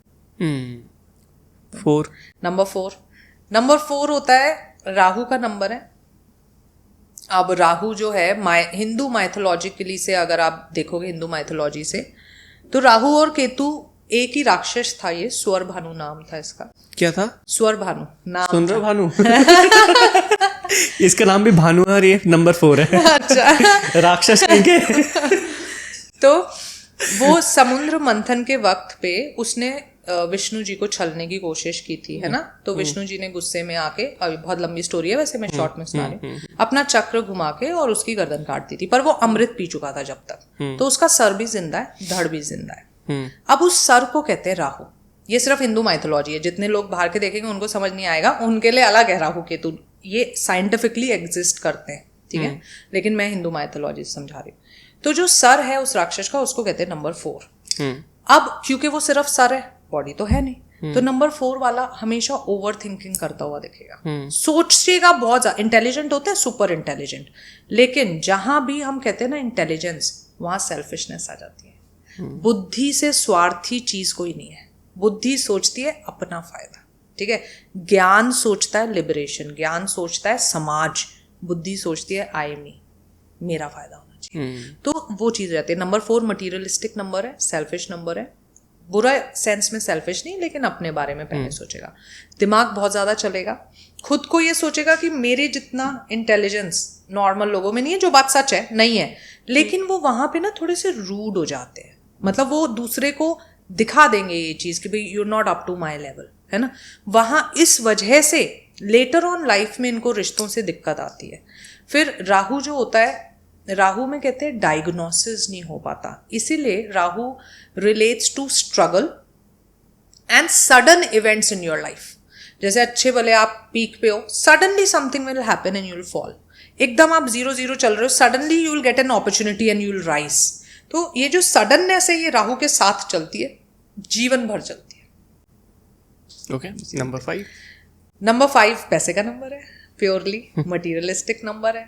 4 नंबर 4 होता है राहु का नंबर है। अब राहु जो है हिंदू माइथोलॉजिकली से अगर आप देखोगे, हिंदू माइथोलॉजी से, तो राहु और केतु एक ही राक्षस था। ये स्वर भानु नाम था इसका। क्या था? स्वर भानु नाम। सुन रहे हो भानु? इसका नाम भी भानु है और ये नंबर 4 है। अच्छा। राक्षस के। तो वो समुद्र मंथन के वक्त पे उसने विष्णु जी को छलने की कोशिश की थी, है ना। तो विष्णु जी ने गुस्से में आके, अभी बहुत लंबी स्टोरी है वैसे, मैं शॉर्ट में सुना रही हूँ, अपना चक्र घुमा के और उसकी गर्दन काट दी थी। पर वो अमृत पी चुका था जब तक, तो उसका सर भी जिंदा है, धड़ भी जिंदा है। अब उस सर को कहते हैं राहु। ये सिर्फ हिंदू माइथोलॉजी है, जितने लोग बाहर के देखेंगे उनको समझ नहीं आएगा, उनके लिए अलग है राहु केतु। ये साइंटिफिकली एग्जिस्ट करते हैं, ठीक है, लेकिन मैं हिंदू माइथोलॉजी समझा रही हूँ। तो जो सर है उस राक्षस का, उसको कहते हैं नंबर 4। अब क्योंकि वो सिर्फ सर है, बॉडी तो है नहीं, तो नंबर 4 वाला हमेशा ओवर थिंकिंग करता हुआ दिखेगा, सोचेगा बहुत ज्यादा। इंटेलिजेंट होता है, सुपर इंटेलिजेंट, लेकिन जहां भी हम कहते हैं ना इंटेलिजेंस, वहां सेल्फिशनेस आ जाती है। बुद्धि से स्वार्थी चीज कोई नहीं है। बुद्धि सोचती है अपना फायदा, ठीक है। ज्ञान सोचता है लिबरेशन, ज्ञान सोचता है समाज, बुद्धि सोचती है आई मी, मेरा फायदा होना चाहिए। तो वो चीज रहती है। नंबर 4 मटीरियलिस्टिक नंबर है, सेल्फिश नंबर है। बुरा सेंस में सेल्फिश नहीं, लेकिन अपने बारे में पहले सोचेगा। दिमाग बहुत ज्यादा चलेगा, खुद को ये सोचेगा कि मेरे जितना इंटेलिजेंस नॉर्मल लोगों में नहीं है, जो बात सच है नहीं है, लेकिन वो वहां पे ना थोड़े से रूड हो जाते हैं। मतलब वो दूसरे को दिखा देंगे ये चीज कि भाई you are not up to my level, है ना। वहां इस वजह से लेटर ऑन लाइफ में इनको रिश्तों से दिक्कत आती है। फिर राहु जो होता है, राहु में कहते हैं डायग्नोसिस नहीं हो पाता, इसीलिए Rahu relates to struggle and sudden events in your life. जैसे अच्छे भले आप पीक पे हो, suddenly something will happen and you will fall. एकदम आप 0-0 चल रहे हो, suddenly you will get an opportunity and you will rise. तो ये जो सडननेस है ये राहु के साथ चलती है, जीवन भर चलती है। Okay, number 5। नंबर 5 पैसे का नंबर है, प्योरली मटीरियलिस्टिक नंबर है,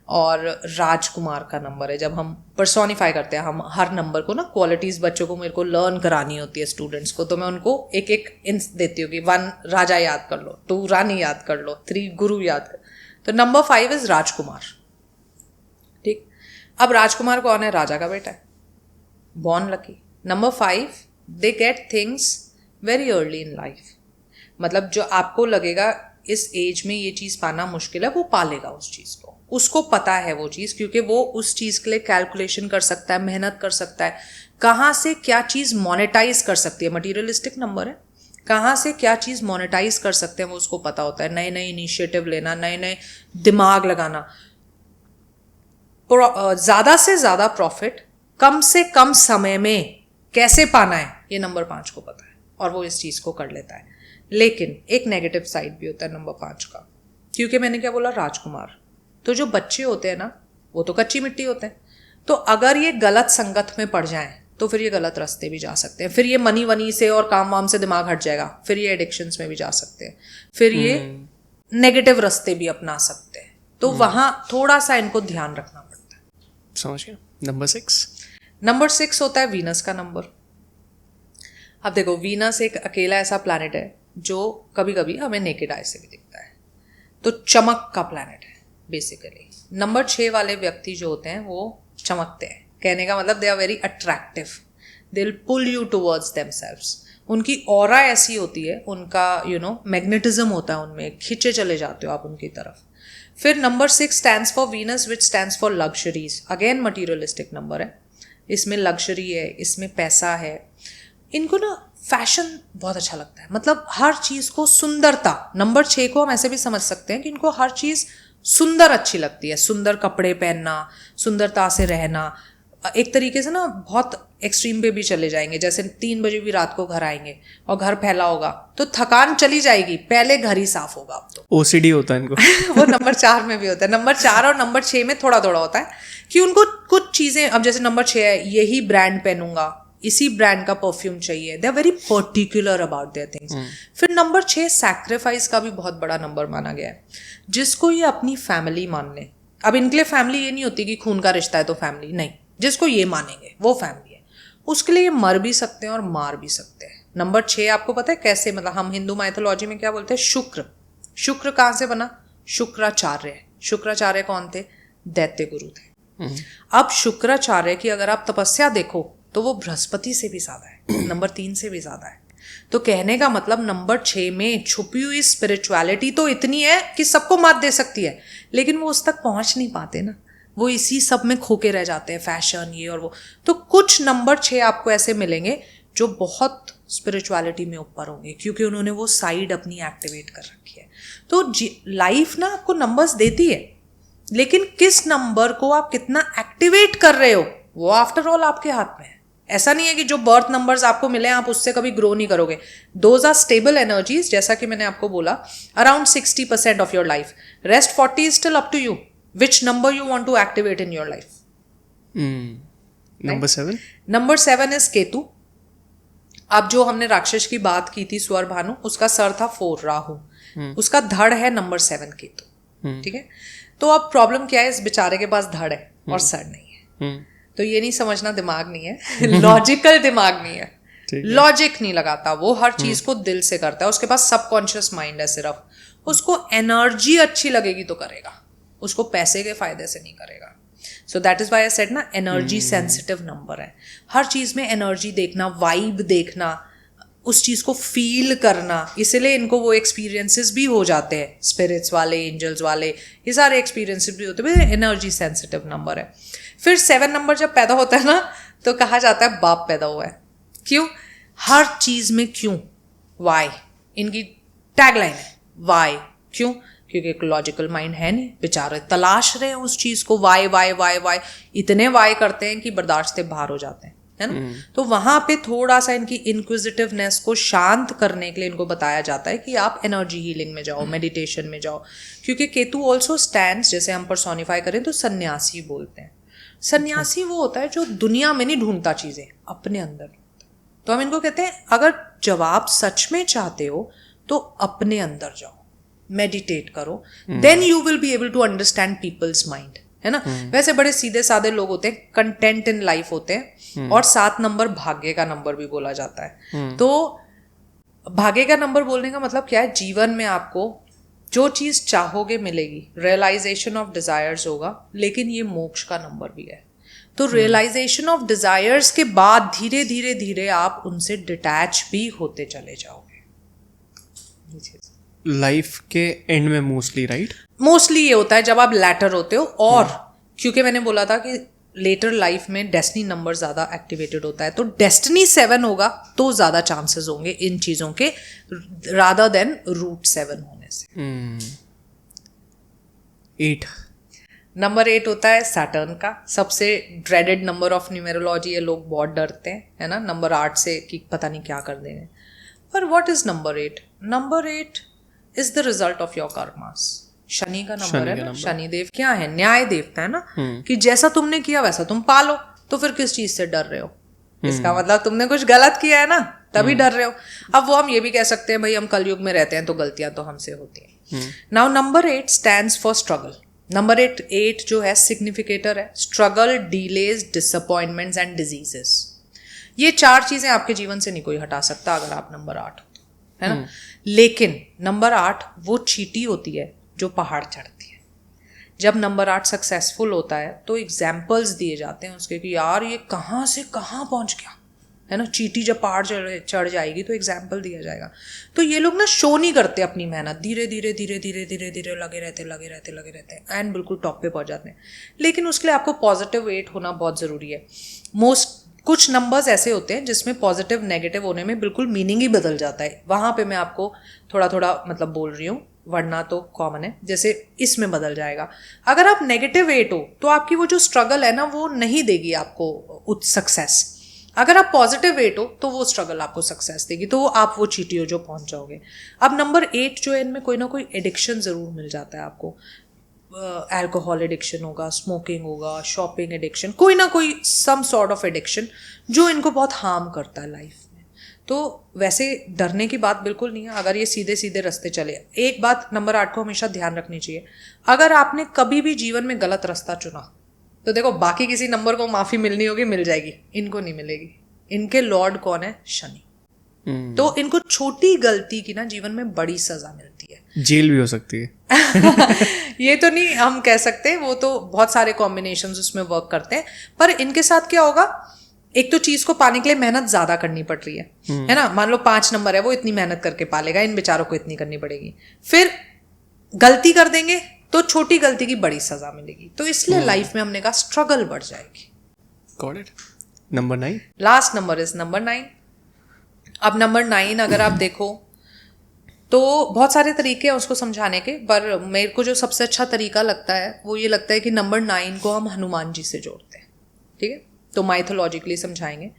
और राजकुमार का नंबर है। जब हम पर्सोनिफाई करते हैं, हम हर नंबर को ना क्वालिटीज बच्चों को मेरे को लर्न करानी होती है, स्टूडेंट्स को, तो मैं उनको एक एक इंस देती हूँ कि 1 राजा याद कर लो, 2 रानी याद कर लो, 3 गुरु याद कर। तो नंबर 5 इज राजकुमार। ठीक, अब राजकुमार कौन है? राजा का बेटा है, born lucky. Number 5 they get things very early in life. मतलब जो आपको लगेगा इस एज में ये चीज़ पाना मुश्किल है, वो पालेगा उस चीज़ को, उसको पता है वो चीज़, क्योंकि वो उस चीज़ के लिए कैलकुलेशन कर सकता है, मेहनत कर सकता है, कहाँ से क्या चीज़ मोनेटाइज कर सकती है। मटीरियलिस्टिक नंबर है, कहाँ से क्या चीज़ मोनेटाइज कर सकते हैं वो उसको पता होता है। नए नए इनिशिएटिव लेना, नए नए दिमाग लगाना, ज़्यादा से ज़्यादा प्रॉफिट कम से कम समय में कैसे पाना है, ये नंबर 5 को पता है, और वो इस चीज़ को कर लेता है। लेकिन एक नेगेटिव साइड भी होता है नंबर 5 का, क्योंकि मैंने क्या बोला, राजकुमार। तो जो बच्चे होते हैं ना, वो तो कच्ची मिट्टी होते हैं, तो अगर ये गलत संगत में पड़ जाएं तो फिर ये गलत रास्ते भी जा सकते हैं। फिर ये मनी वनी से और काम वाम से दिमाग हट जाएगा, फिर ये एडिक्शंस में भी जा सकते हैं, फिर ये नेगेटिव रास्ते भी अपना सकते हैं। तो वहाँ थोड़ा सा इनको ध्यान रखना पड़ता है। समझ गया। नंबर 6। नंबर 6 होता है वीनस का नंबर। अब देखो, वीनस एक अकेला ऐसा प्लैनेट है जो कभी कभी हमें नेकेड आई से भी दिखता है, तो चमक का प्लैनेट है बेसिकली। नंबर 6 वाले व्यक्ति जो होते हैं वो चमकते हैं, कहने का मतलब they are very attractive, they will pull you towards themselves. उनकी ऑरा ऐसी होती है, उनका मैग्नेटिज्म होता है उनमें, खींचे चले जाते हो आप उनकी तरफ। फिर number 6 stands for Venus, which stands for luxuries. Again materialistic number है, इसमें लग्जरी है, इसमें पैसा है। इनको ना फैशन बहुत अच्छा लगता है, मतलब हर चीज़ को सुंदरता। नंबर 6 को हम ऐसे भी समझ सकते हैं कि इनको हर चीज़ सुंदर अच्छी लगती है, सुंदर कपड़े पहनना, सुंदरता से रहना। एक तरीके से ना बहुत एक्सट्रीम पे भी चले जाएंगे, जैसे 3 बजे भी रात को घर आएंगे और घर फैला होगा तो थकान चली जाएगी, पहले घर ही साफ होगा। अब तो OCD होता है इनको वो नंबर 4 में भी होता है। नंबर 4 और नंबर 6 में थोड़ा थोड़ा होता है कि उनको कुछ चीज़ें, अब जैसे नंबर 6 है, यही ब्रांड पहनूंगा, इसी ब्रांड का परफ्यूम चाहिए, they are very particular about their things. फिर नंबर 6 सैक्रिफाइस का भी बहुत बड़ा नंबर माना गया है, जिसको ये अपनी फैमिली मान लें। अब इनके लिए फैमिली ये नहीं होती कि खून का रिश्ता है तो फैमिली नहीं, जिसको ये मानेंगे वो फैमिली है। उसके लिए ये मर भी सकते हैं और मार भी सकते हैं। नंबर 6 आपको पता है कैसे, मतलब हम हिंदू माइथोलॉजी में क्या बोलते हैं, शुक्र। शुक्र कहाँ से बना? शुक्राचार्य। शुक्राचार्य कौन थे? दैत्य गुरु थे। अब शुक्राचार्य की अगर आप तपस्या देखो तो वो बृहस्पति से भी ज्यादा है, नंबर 3 से भी ज्यादा है। तो कहने का मतलब नंबर 6 में छुपी हुई स्पिरिचुअलिटी तो इतनी है कि सबको मात दे सकती है, लेकिन वो उस तक पहुंच नहीं पाते ना, वो इसी सब में खोके रह जाते हैं, फैशन ये और वो। तो कुछ नंबर 6 आपको ऐसे मिलेंगे जो बहुत स्पिरिचुअलिटी में ऊपर होंगे, क्योंकि उन्होंने वो साइड अपनी एक्टिवेट कर रखी है। तो लाइफ ना आपको नंबर्स देती है, लेकिन किस नंबर को आप कितना एक्टिवेट कर रहे हो वो आफ्टर ऑल आपके हाथ में है। ऐसा नहीं है कि जो बर्थ नंबर्स आपको मिले आप उससे कभी ग्रो नहीं करोगे। दोज आर स्टेबल एनर्जीज, जैसा कि मैंने आपको बोला, around 60% of your life, rest 40 is still up to you which number you want to activate in your life. Number 7। Number 7 is Ketu. अब जो हमने राक्षस की बात की थी, स्वर भानु, उसका सर था 4 राहु, उसका धड़ है नंबर 7 केतु। ठीक है, तो अब प्रॉब्लम क्या है, इस बेचारे के पास धड़ है और सर नहीं है। तो ये नहीं समझना दिमाग नहीं है, लॉजिकल दिमाग नहीं है, लॉजिक नहीं लगाता, वो हर चीज को दिल से करता है, उसके पास सबकॉन्शियस माइंड है सिर्फ। उसको एनर्जी अच्छी लगेगी तो करेगा, उसको पैसे के फायदे से नहीं करेगा। So that is why I said ना, एनर्जी सेंसिटिव नंबर है। हर चीज में एनर्जी देखना, वाइब देखना, उस चीज को फील करना, इसलिए इनको वो एक्सपीरियंसेस भी हो जाते हैं, स्पिरिट्स वाले, एंजल्स वाले, ये सारे एक्सपीरियंसेस भी होते हैं। एनर्जी सेंसिटिव नंबर है। फिर 7 नंबर जब पैदा होता है ना, तो कहा जाता है बाप पैदा हुआ है। क्यों? हर चीज में क्यों, वाई, इनकी टैगलाइन है वाई। क्यों? क्योंकि एक लॉजिकल माइंड है नहीं, बेचारे तलाश रहे हैं उस चीज को, वाई वाई वाई वाई, इतने वाई करते हैं कि बर्दाश्त से बाहर हो जाते हैं, है ना। तो वहां पे थोड़ा सा इनकी इंक्विजिटिवनेस को शांत करने के लिए इनको बताया जाता है कि आप एनर्जी हीलिंग में जाओ, मेडिटेशन में जाओ, क्योंकि केतु ऑल्सो स्टैंड्स, जैसे हम पर्सोनिफाई करें तो सन्यासी बोलते हैं। सन्यासी वो होता है जो दुनिया में नहीं ढूंढता चीजें, अपने अंदर। तो हम इनको कहते हैं अगर जवाब सच में चाहते हो तो अपने अंदर जाओ, मेडिटेट करो, then you will be able to understand people's mind, है ना। वैसे बड़े सीधे साधे लोग होते हैं, कंटेंट इन लाइफ होते हैं, और 7 नंबर भाग्य का नंबर भी बोला जाता है। तो भाग्य का नंबर बोलने का मतलब क्या है, जीवन में आपको जो चीज चाहोगे मिलेगी, रियलाइजेशन ऑफ डिजायर्स होगा, लेकिन ये मोक्ष का नंबर भी है। तो रियलाइजेशन ऑफ डिजायर्स के बाद धीरे धीरे धीरे आप उनसे डिटैच भी होते चले जाओगे। लाइफ के एंड में मोस्टली, राइट? मोस्टली ये होता है जब आप लैटर होते हो, और क्योंकि मैंने बोला था कि लेटर लाइफ में डेस्टिनी नंबर ज्यादा एक्टिवेटेड होता है, तो डेस्टिनी 7 होगा तो ज्यादा चांसेस होंगे इन चीजों के, रादर देन रूट 7 होने से। 8 नंबर 8 होता है सैटर्न का, सबसे ड्रेडेड नंबर ऑफ न्यूमेरोलॉजी है, लोग बहुत डरते हैं, है ना, नंबर 8 से कि पता नहीं क्या कर देंगे। पर what is number 8? Number 8 is the result of your karmas. Shani का नंबर है ना, शनि देव क्या है, न्याय देवता है ना, कि जैसा तुमने किया वैसा तुम पालो, तो फिर किस चीज से डर रहे हो? इसका मतलब तुमने कुछ गलत किया है ना, तभी डर रहे हो। अब वो हम ये भी कह सकते हैं भाई हम कलयुग में रहते हैं तो गलतियां तो हमसे होती हैं। Now number 8 stands for struggle. Number 8 जो है सिग्निफिकेटर है struggle, delays, disappointments and diseases. ये 4 चीजें आपके जीवन से नहीं कोई हटा सकता अगर आप नंबर 8 हो, है ना। लेकिन नंबर 8 वो चींटी होती है जो पहाड़ चढ़ती है। जब नंबर 8 सक्सेसफुल होता है तो एग्जाम्पल्स दिए जाते हैं उसके कि यार ये कहाँ से कहाँ पहुंच गया, है ना। चींटी जब पहाड़ चढ़ जाएगी तो एग्जाम्पल दिया जाएगा। तो ये लोग ना शो नहीं करते अपनी मेहनत, धीरे धीरे धीरे धीरे धीरे धीरे लगे रहते एंड बिल्कुल टॉप पे पहुंच जाते हैं। लेकिन उसके लिए आपको पॉजिटिव 8 होना बहुत ज़रूरी है। कुछ नंबर्स ऐसे होते हैं जिसमें पॉजिटिव नेगेटिव होने में बिल्कुल मीनिंग ही बदल जाता है। वहाँ पे मैं आपको थोड़ा थोड़ा मतलब बोल रही हूँ, वरना तो कॉमन है, जैसे इसमें बदल जाएगा। अगर आप नेगेटिव 8 हो तो आपकी वो जो स्ट्रगल है ना वो नहीं देगी आपको सक्सेस। अगर आप पॉजिटिव 8 हो तो वो स्ट्रगल आपको सक्सेस देगी, तो आप वो चीटी हो जो पहुंच जाओगे। अब नंबर 8 जो है इनमें कोई ना कोई एडिक्शन ज़रूर मिल जाता है आपको। अल्कोहल एडिक्शन होगा, स्मोकिंग होगा, शॉपिंग एडिक्शन, कोई ना कोई सम सॉर्ट ऑफ एडिक्शन जो इनको बहुत हार्म करता है लाइफ में। तो वैसे डरने की बात बिल्कुल नहीं है अगर ये सीधे सीधे रास्ते चले। एक बात नंबर 8 को हमेशा ध्यान रखनी चाहिए, अगर आपने कभी भी जीवन में गलत रास्ता चुना तो देखो बाकी किसी नंबर को माफ़ी मिलनी होगी, मिल जाएगी, इनको नहीं मिलेगी। इनके लॉर्ड कौन है? शनि। तो इनको छोटी गलती की ना जीवन में बड़ी सजा मिलती है, जेल भी हो सकती है। ये तो नहीं हम कह सकते, वो तो बहुत सारे कॉम्बिनेशंस उसमें वर्क करते हैं। पर इनके साथ क्या होगा, एक तो चीज को पाने के लिए मेहनत ज्यादा करनी पड़ रही है ना। मान लो 5 नंबर है, वो इतनी मेहनत करके पालेगा, इन बेचारों को इतनी करनी पड़ेगी। फिर गलती कर देंगे तो छोटी गलती की बड़ी सजा मिलेगी। तो इसलिए लाइफ में हमने कहा स्ट्रगल बढ़ जाएगी। Got it. Number 9, last number is number 9। अब नंबर 9 अगर आप देखो तो बहुत सारे तरीके हैं उसको समझाने के, पर मेरे को जो सबसे अच्छा तरीका लगता है वो ये लगता है कि नंबर 9 को हम हनुमान जी से जोड़ते हैं। ठीक है, तो माइथोलॉजिकली समझाएंगे।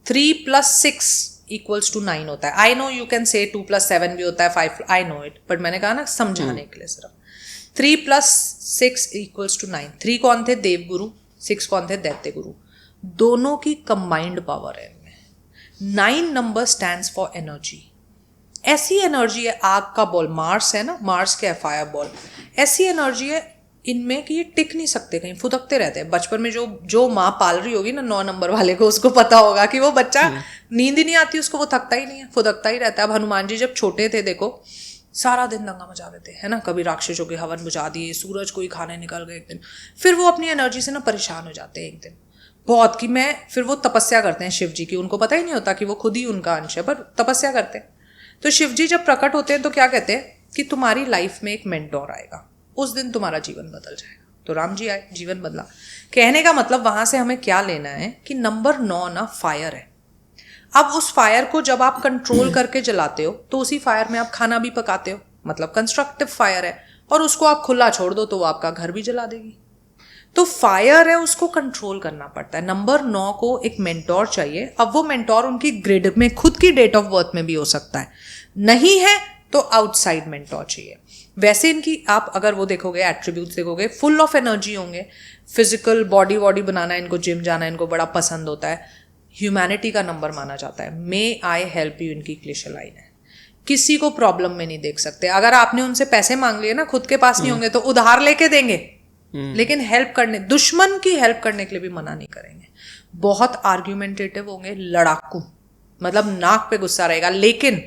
3 + 6 = 9 होता है। I know you can say 2 + 7 भी होता है, 5, आई नो इट, बट मैंने कहा ना समझाने के लिए सिर्फ। 3 + 6 = 9। 3 कौन थे? देवगुरु। 6 कौन थे? दैत्य गुरु। दोनों की कंबाइंड पावर है इनमें। 9 नंबर स्टैंड्स फॉर एनर्जी। ऐसी एनर्जी है, आग का बॉल मार्स है ना, मार्स क्या है? Fire ball. ऐसी एनर्जी है इनमें कि ये टिक नहीं सकते, कहीं फुदकते रहते हैं। बचपन में जो माँ पाल रही होगी ना 9 नंबर वाले को, उसको पता होगा कि वो बच्चा नींद ही नहीं आती उसको, वो थकता ही नहीं है, फुदकता ही रहता है। अब हनुमान जी जब छोटे थे देखो सारा दिन दंगा मचा देते हैं ना, कभी राक्षसों के हवन बुझा दिए, सूरज को ही खाने निकल गए एक दिन। फिर वो अपनी एनर्जी से ना परेशान हो जाते हैं एक दिन बहुत, कि मैं, फिर वो तपस्या करते हैं शिव जी की। उनको पता ही नहीं होता कि वो खुद ही उनका अंश है, पर तपस्या करते हैं। तो शिव जी जब प्रकट होते हैं तो क्या कहते हैं कि तुम्हारी लाइफ में एक मेंटोर आएगा, उस दिन तुम्हारा जीवन बदल जाएगा। तो राम जी आए, जीवन बदला। कहने का मतलब वहां से हमें क्या लेना है कि नंबर 9 ना फायर है। अब उस फायर को जब आप कंट्रोल करके जलाते हो तो उसी फायर में आप खाना भी पकाते हो, मतलब कंस्ट्रक्टिव फायर है। और उसको आप खुला छोड़ दो तो वो आपका घर भी जला देगी। तो फायर है, उसको कंट्रोल करना पड़ता है। नंबर 9 को एक मेंटोर चाहिए। अब वो मेंटोर उनकी ग्रिड में, खुद की डेट ऑफ बर्थ में भी हो सकता है, नहीं है तो आउटसाइड मेंटोर चाहिए। वैसे इनकी आप अगर वो देखोगे, एट्रीब्यूट्स देखोगे, फुल ऑफ एनर्जी होंगे, फिजिकल बॉडी बनाना, इनको जिम जाना इनको बड़ा पसंद होता है, ह्यूमैनिटी का नंबर माना जाता है। मे आई हेल्प यू इनकी क्लिशे लाइन है। किसी को प्रॉब्लम में नहीं देख सकते। अगर आपने उनसे पैसे मांग लिए ना, खुद के पास नहीं होंगे तो उधार लेके देंगे, लेकिन हेल्प करने, दुश्मन की हेल्प करने के लिए भी मना नहीं करेंगे। बहुत आर्ग्यूमेंटेटिव होंगे, लड़ाकू, मतलब नाक पे गुस्सा रहेगा, लेकिन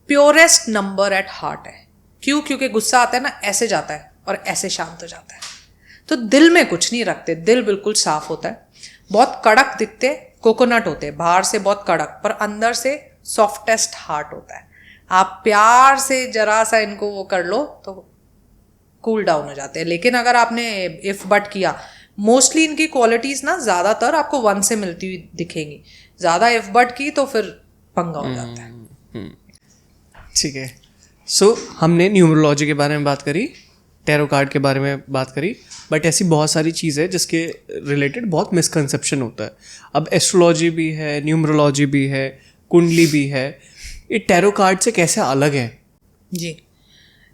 प्योरेस्ट नंबर एट हार्ट है। क्यों? क्योंकि गुस्सा आता है ना, ऐसे जाता है और ऐसे शांत हो जाता है। तो दिल में कुछ नहीं रखते, दिल बिल्कुल साफ होता है। बहुत कड़क दिखते, कोकोनट होते हैं, बाहर से बहुत कड़क, पर अंदर से सॉफ्टेस्ट हार्ट होता है। आप प्यार से जरा सा इनको वो कर लो तो कूल डाउन हो जाते हैं। लेकिन अगर आपने इफ बट किया, मोस्टली इनकी क्वालिटीज ना ज्यादातर आपको 1 से मिलती हुई दिखेंगी। ज्यादा इफ बट की तो फिर पंगा हो जाता है। ठीक है। सो हमने न्यूमरोलॉजी के बारे में बात करी, टैरो कार्ड के बारे में बात करी, बट ऐसी बहुत सारी चीज़ें जिसके रिलेटेड बहुत मिसकंसेप्शन होता है। अब एस्ट्रोलॉजी भी है, न्यूमरोलॉजी भी है, कुंडली भी है, ये टैरो कार्ड से कैसे अलग है? जी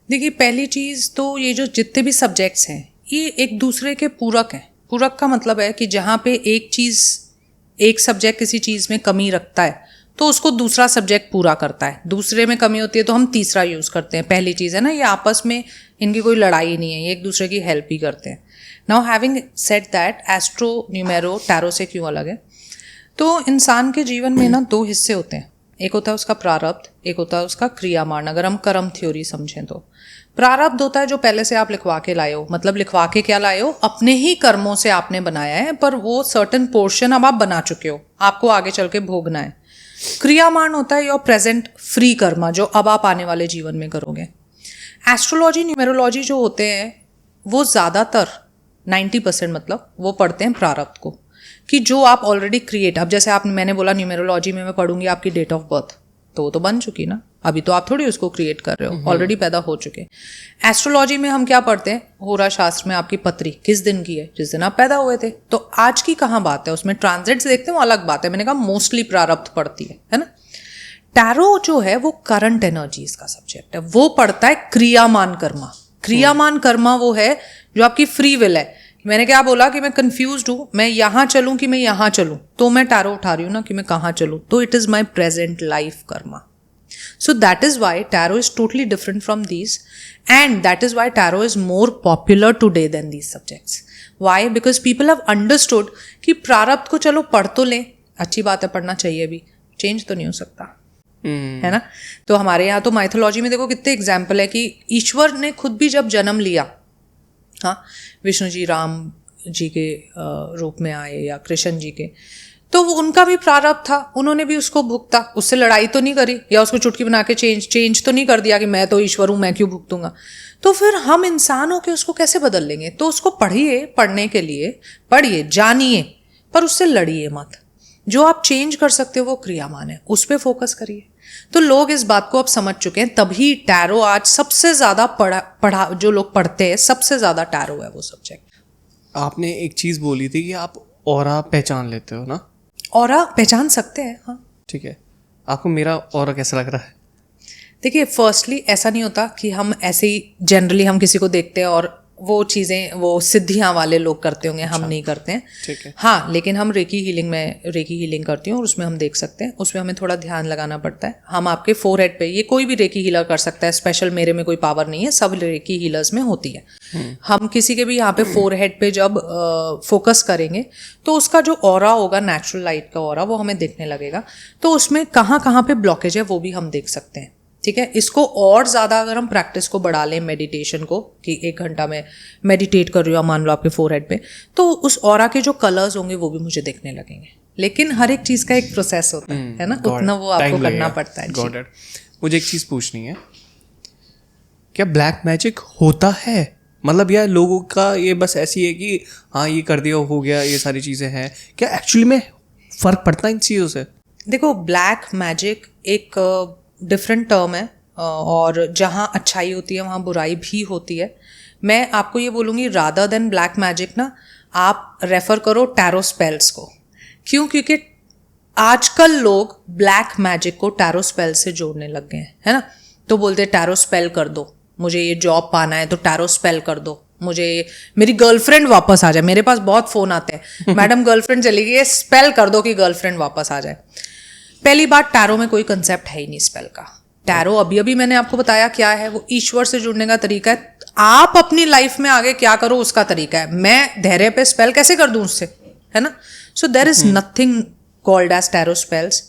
देखिए, पहली चीज़ तो ये जो जितने भी सब्जेक्ट्स हैं ये एक दूसरे के पूरक हैं। पूरक का मतलब है कि जहाँ पे एक सब्जेक्ट किसी चीज़ में कमी रखता है तो उसको दूसरा सब्जेक्ट पूरा करता है। दूसरे में कमी होती है तो हम तीसरा यूज़ करते हैं। पहली चीज़ है ना, ये आपस में इनकी कोई लड़ाई नहीं है, ये एक दूसरे की हेल्प ही करते हैं। Now having said that, astro numero tarot से क्यों अलग है? तो इंसान के जीवन में ना 2 हिस्से होते हैं। एक होता है उसका प्रारब्ध, एक होता है उसका क्रियामान। अगर हम कर्म थ्योरी समझें तो प्रारब्ध होता है जो पहले से आप लिखवा के लाए हो। मतलब लिखवा के क्या लाए हो? अपने ही कर्मों से आपने बनाया है, पर वो सर्टेन पोर्शन अब आप बना चुके हो, आपको आगे चल के भोगना है। क्रियामान होता है योर प्रेजेंट फ्री कर्मा, जो अब आप आने वाले जीवन में करोगे। एस्ट्रोलॉजी न्यूमेरोलॉजी जो होते हैं वो ज़्यादातर 90% मतलब वो पढ़ते हैं प्रारब्ध को, कि जो आप ऑलरेडी क्रिएट, अब जैसे मैंने बोला न्यूमेरोलॉजी में मैं पढ़ूंगी आपकी डेट ऑफ बर्थ, तो वो तो बन चुकी ना, अभी तो आप थोड़ी उसको क्रिएट कर रहे हो, ऑलरेडी पैदा हो चुके। एस्ट्रोलॉजी में हम क्या पढ़ते हैं? होरा शास्त्र में आपकी पत्री किस दिन की है, जिस दिन आप पैदा हुए थे। तो आज की कहाँ बात है, उसमें ट्रांजिट्स देखते हैं, वो अलग बात है। मैंने कहा मोस्टली प्रारब्ध पढ़ती है ना। टैरो जो है वो करंट एनर्जीज का सब्जेक्ट है, वो पढ़ता है क्रियामान कर्मा। क्रियामान कर्मा वो है जो आपकी फ्री विल है। मैंने क्या बोला कि मैं कंफ्यूज्ड हूँ, मैं यहाँ चलूँ कि मैं यहाँ चलूँ, तो मैं टैरो उठा रही हूँ ना कि मैं कहाँ चलूँ। तो it is my present life Karma. So that is why tarot is totally different from these, and that is why tarot is more popular today than these subjects. Why? Because people have understood कि प्रारब्ध को चलो पढ़ तो लें, अच्छी बात है, पढ़ना चाहिए भी, चेंज तो नहीं हो सकता, है ना। तो हमारे यहाँ तो माइथोलॉजी में देखो कितने एग्जाम्पल है कि ईश्वर ने खुद भी जब जन्म लिया, हाँ, विष्णु जी राम जी के रूप में आए या कृष्ण जी के, तो वो उनका भी प्रारब्ध था, उन्होंने भी उसको भुगता। उससे लड़ाई तो नहीं करी या उसको चुटकी बना के चेंज तो नहीं कर दिया कि मैं तो ईश्वर हूँ, मैं क्यों भुगतूंगा। तो फिर हम इंसान हो के उसको कैसे बदल लेंगे? तो उसको पढ़िए, पढ़ने के लिए पढ़िए, जानिए, पर उससे लड़िए मत। जो आप चेंज कर सकते हो वो क्रियामान है, उस पर फोकस करिए। तो लोग इस बात को अब समझ चुके हैं, तभी टैरो आज सबसे ज़्यादा पढ़ा जो लोग पढ़ते हैं, सबसे ज़्यादा टैरो है वो सब्जेक्ट। आपने एक चीज़ बोली थी कि आप ऑरा पहचान लेते हो ना? ऑरा पहचान सकते हैं, हाँ। ठीक है, आपको मेरा ऑरा कैसा लग रहा है? देखिए, फर्स्टली ऐसा नहीं होता कि हम ऐसे ही जनरली हम किसी को देखते हैं और वो चीज़ें वो सिद्धियाँ वाले लोग करते होंगे, हम नहीं करते हैं। ठीक है। हाँ, लेकिन हम रेकी हीलिंग करती हूँ और उसमें हम देख सकते हैं, उसमें हमें थोड़ा ध्यान लगाना पड़ता है। हम आपके फोरहेड पे, ये कोई भी रेकी हीलर कर सकता है, स्पेशल मेरे में कोई पावर नहीं है, सब रेकी हीलर्स में होती है। हम किसी के भी यहाँ पे फोरहेड पे जब फोकस करेंगे तो उसका जो ऑरा होगा, नेचुरल लाइट का ऑरा, वो हमें दिखने लगेगा। तो उसमें कहाँ कहाँ पे ब्लॉकेज है वो भी हम देख सकते हैं। ठीक है, इसको और ज़्यादा अगर हम प्रैक्टिस को बढ़ा लें, मेडिटेशन को, कि 1 घंटा में मेडिटेट कर रही हूँ, मान लो आपके फोरहेड पे, तो उस ऑरा के जो कलर्स होंगे वो भी मुझे दिखने लगेंगे। लेकिन हर एक चीज़ का एक प्रोसेस होता है ना, उतना वो आपको करना पड़ता है। मुझे एक चीज़ पूछनी है, क्या ब्लैक मैजिक होता है? मतलब यार लोगों का ये बस ऐसी है कि हाँ ये कर दिया हो गया, ये सारी चीज़ें हैं, क्या एक्चुअली में फ़र्क पड़ता है इन चीज़ों से? देखो, ब्लैक मैजिक एक डिफरेंट टर्म है और जहाँ अच्छाई होती है वहाँ बुराई भी होती है। मैं आपको ये बोलूँगी रादर देन ब्लैक मैजिक ना, आप रेफ़र करो टैरो स्पेल्स को। क्यों? क्योंकि आजकल लोग ब्लैक मैजिक को टैरो स्पेल से जोड़ने लग गए हैं, है ना। तो बोलते हैं टैरो स्पेल कर दो, मुझे ये जॉब पाना है तो टैरो स्पेल कर दो, मुझे मेरी गर्लफ्रेंड वापस आ जाए। मेरे पास बहुत फ़ोन आते हैं, मैडम गर्लफ्रेंड चली गई है, स्पेल कर दो कि गर्लफ्रेंड वापस आ जाए। पहली बात, टैरो में कोई कंसेप्ट है ही नहीं स्पेल का। टैरो अभी मैंने आपको बताया क्या है, वो ईश्वर से जुड़ने का तरीका है। आप अपनी लाइफ में आगे क्या करो उसका तरीका है। मैं धैर्य पे स्पेल कैसे कर दूं उससे, है ना। So there is nothing called as tarot spells,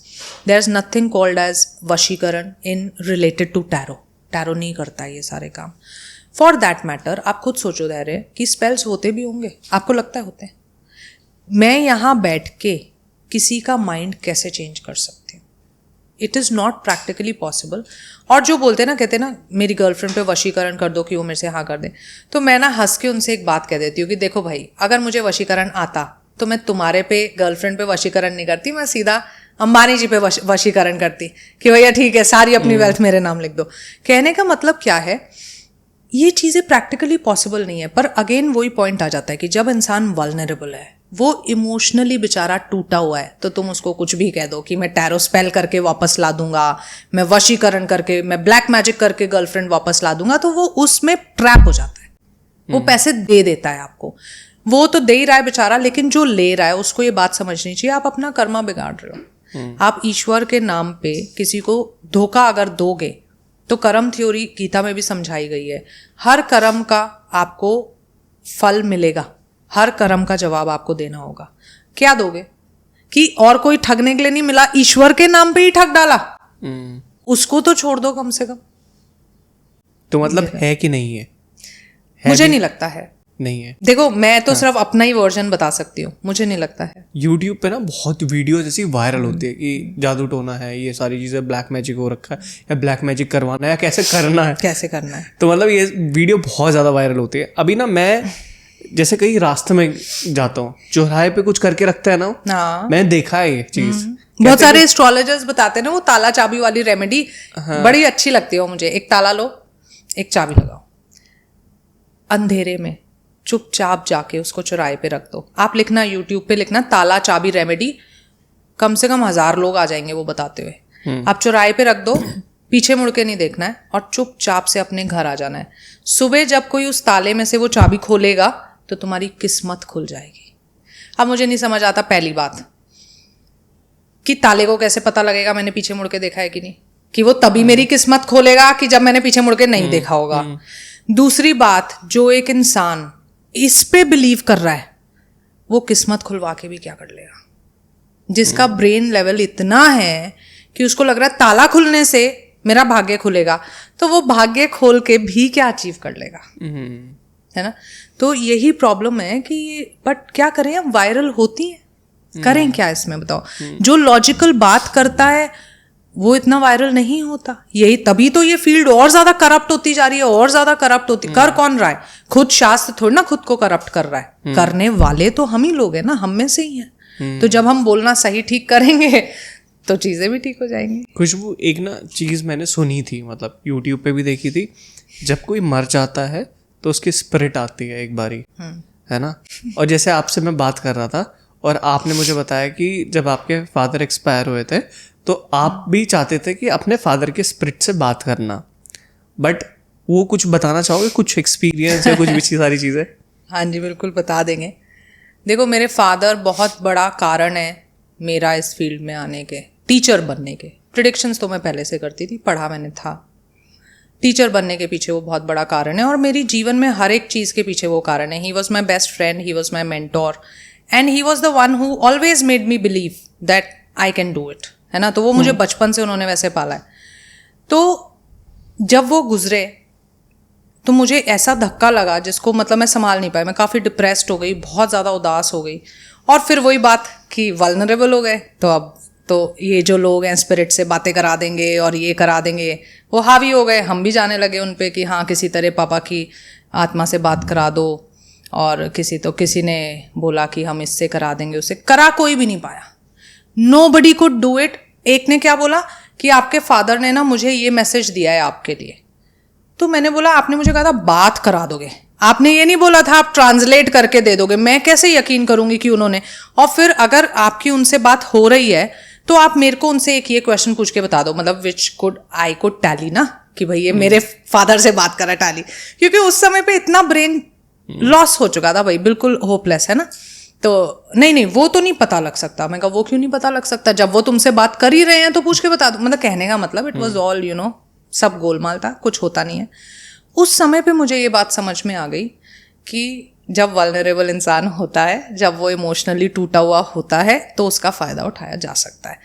there is nothing called as वशीकरण in related to tarot. Tarot नहीं करता ये सारे काम। फॉर दैट मैटर आप खुद सोचो धैर्य कि स्पेल्स होते भी होंगे, आपको लगता है होते हैं? मैं यहाँ बैठ के किसी का माइंड कैसे चेंज कर सकती हूँ? It is not practically possible. और जो बोलते हैं ना, कहते हैं ना मेरी गर्लफ्रेंड पे वशीकरण कर दो कि वो मेरे से हाँ कर दे, तो मैं ना हंस के उनसे एक बात कह देती हूँ कि देखो भाई, अगर मुझे वशीकरण आता तो मैं तुम्हारे पे गर्लफ्रेंड पे वशीकरण नहीं करती, मैं सीधा अंबानी जी पे वशीकरण करती कि भैया ठीक है सारी अपनी वेल्थ मेरे नाम लिख दो। कहने का मतलब क्या है, ये चीज़ें प्रैक्टिकली पॉसिबल नहीं है। पर अगेन वही पॉइंट आ जाता है कि जब इंसान वल्नरेबल है, वो इमोशनली बेचारा टूटा हुआ है, तो तुम उसको कुछ भी कह दो कि मैं टैरो स्पेल करके वापस ला दूंगा, मैं वशीकरण करके, मैं ब्लैक मैजिक करके गर्लफ्रेंड वापस ला दूंगा, तो वो उसमें ट्रैप हो जाता है। वो पैसे दे देता है आपको, वो तो दे ही रहा है बेचारा, लेकिन जो ले रहा है उसको ये बात समझनी चाहिए आप अपना कर्मा बिगाड़ रहे हो। आप ईश्वर के नाम पे किसी को धोखा अगर दोगे, तो कर्म थ्योरी गीता में भी समझाई गई है, हर कर्म का आपको फल मिलेगा, हर कर्म का जवाब आपको देना होगा। क्या दोगे? कि और कोई ठगने के लिए नहीं मिला, ईश्वर के नाम पे ही ठग डाला, उसको तो छोड़ दो कम से कम। तो मतलब है कि नहीं है? मुझे नहीं लगता है। नहीं है। देखो मैं तो सिर्फ अपना ही वर्जन बता सकती हूँ, मुझे नहीं लगता है। यूट्यूब पे ना बहुत वीडियो जैसी वायरल होती है कि जादू टोना है, ये सारी चीजें, ब्लैक मैजिक हो रखा है, या ब्लैक मैजिक करवाना है, या कैसे करना है, कैसे करना है। तो मतलब ये वीडियो बहुत ज्यादा वायरल होती है। अभी ना मैं जैसे कहीं रास्ते में जाता हूँ, चौराहे पे कुछ करके रखता है ना, हाँ, मैंने देखा है ये चीज। बहुत सारे एस्ट्रोलॉजर्स बताते हैं ना वो ताला चाबी वाली रेमेडी, बड़ी अच्छी लगती है वो मुझे। एक ताला लो, एक चाबी लगाओ, अंधेरे में चुपचाप जाके उसको चौराहे पे रख दो। आप लिखना, यूट्यूब पे लिखना ताला चाबी रेमेडी, कम से कम 1000 लोग आ जाएंगे वो बताते हुए। आप चौराहे पे रख दो, पीछे मुड़ के नहीं देखना है, और चुपचाप से अपने घर आ जाना है। सुबह जब कोई उस ताले में से वो चाबी खोलेगा तो तुम्हारी किस्मत खुल जाएगी। अब मुझे नहीं समझ आता पहली बात कि ताले को कैसे पता लगेगा मैंने पीछे मुड़ के देखा है कि नहीं, कि वो तभी मेरी किस्मत खोलेगा कि जब मैंने पीछे मुड़ के नहीं देखा होगा। दूसरी बात, जो एक इंसान इस पे बिलीव कर रहा है वो किस्मत खुलवा के भी क्या कर लेगा? जिसका ब्रेन लेवल इतना है कि उसको लग रहा है ताला खुलने से मेरा भाग्य खुलेगा, तो वो भाग्य खोल के भी क्या अचीव कर लेगा, है ना। तो यही प्रॉब्लम है कि बट क्या करें, अब वायरल होती है, करें क्या इसमें बताओ। जो लॉजिकल बात करता है वो इतना वायरल नहीं होता। यही तभी तो ये फील्ड और ज्यादा करप्ट होती जा रही है, और ज्यादा करप्ट होती। कर कौन रहा है? खुद शास्त्र थोड़ी ना खुद को करप्ट कर रहा है, करने वाले तो हम ही लोग हैं ना, हम में से ही हैं। तो जब हम बोलना सही ठीक करेंगे तो चीजें भी ठीक हो जाएंगी। खुशबू, एक ना चीज मैंने सुनी थी, मतलब यूट्यूब पे भी देखी थी, जब कोई मर जाता है तो उसकी स्पिरिट आती है एक बारी, है ना। और जैसे आपसे मैं बात कर रहा था और आपने मुझे बताया कि जब आपके फादर एक्सपायर हुए थे तो आप भी चाहते थे कि अपने फादर के स्पिरिट से बात करना, बट वो कुछ बताना चाहोगे, कुछ एक्सपीरियंस या कुछ भी सारी चीज़ें? हाँ जी, बिल्कुल बता देंगे। देखो मेरे फादर बहुत बड़ा कारण है मेरा इस फील्ड में आने के, टीचर बनने के। प्रिडिक्शंस तो मैं पहले से करती थी, पढ़ा मैंने था। टीचर बनने के पीछे वो बहुत बड़ा कारण है, और मेरी जीवन में हर एक चीज़ के पीछे वो कारण है। He was my best friend, he was my mentor, and he was the one who always made me believe that I can do it, है ना। तो वो मुझे बचपन से उन्होंने वैसे पाला है। तो जब वो गुजरे तो मुझे ऐसा धक्का लगा जिसको मतलब मैं संभाल नहीं पाई। मैं काफ़ी डिप्रेस्ड हो गई, बहुत ज़्यादा उदास हो गई। और फिर वही बात कि वल्नरेबल हो गए, तो अब तो ये जो लोग हैं स्पिरिट से बातें करा देंगे और ये करा देंगे, वो हावी हो गए। हम भी जाने लगे उन पे कि हाँ किसी तरह पापा की आत्मा से बात करा दो, और किसी ने बोला कि हम इससे करा देंगे, उससे करा कोई भी नहीं पाया। Nobody could do it। एक ने क्या बोला कि आपके फादर ने ना मुझे ये मैसेज दिया है आपके लिए। तो मैंने बोला आपने मुझे कहा था बात करा दोगे, आपने ये नहीं बोला था आप ट्रांसलेट करके दे दोगे, मैं कैसे यकीन करूंगी कि उन्होंने। और फिर अगर आपकी उनसे बात हो रही है तो आप मेरे को उनसे एक ये क्वेश्चन पूछ के बता दो, मतलब which could I could tally ना, कि भाई ये मेरे फादर से बात करा टैली, क्योंकि उस समय पे इतना ब्रेन लॉस हो चुका था भाई, बिल्कुल होपलेस है ना। तो नहीं वो तो नहीं पता लग सकता। मैं कहा वो क्यों नहीं पता लग सकता, जब वो तुमसे बात कर ही रहे हैं तो पूछ के बता दो। मतलब कहने का मतलब इट वॉज ऑल सब गोलमाल था, कुछ होता नहीं है। उस समय पे मुझे ये बात समझ में आ गई कि जब वल्नरेबल इंसान होता है, जब वो इमोशनली टूटा हुआ होता है, तो उसका फ़ायदा उठाया जा सकता है।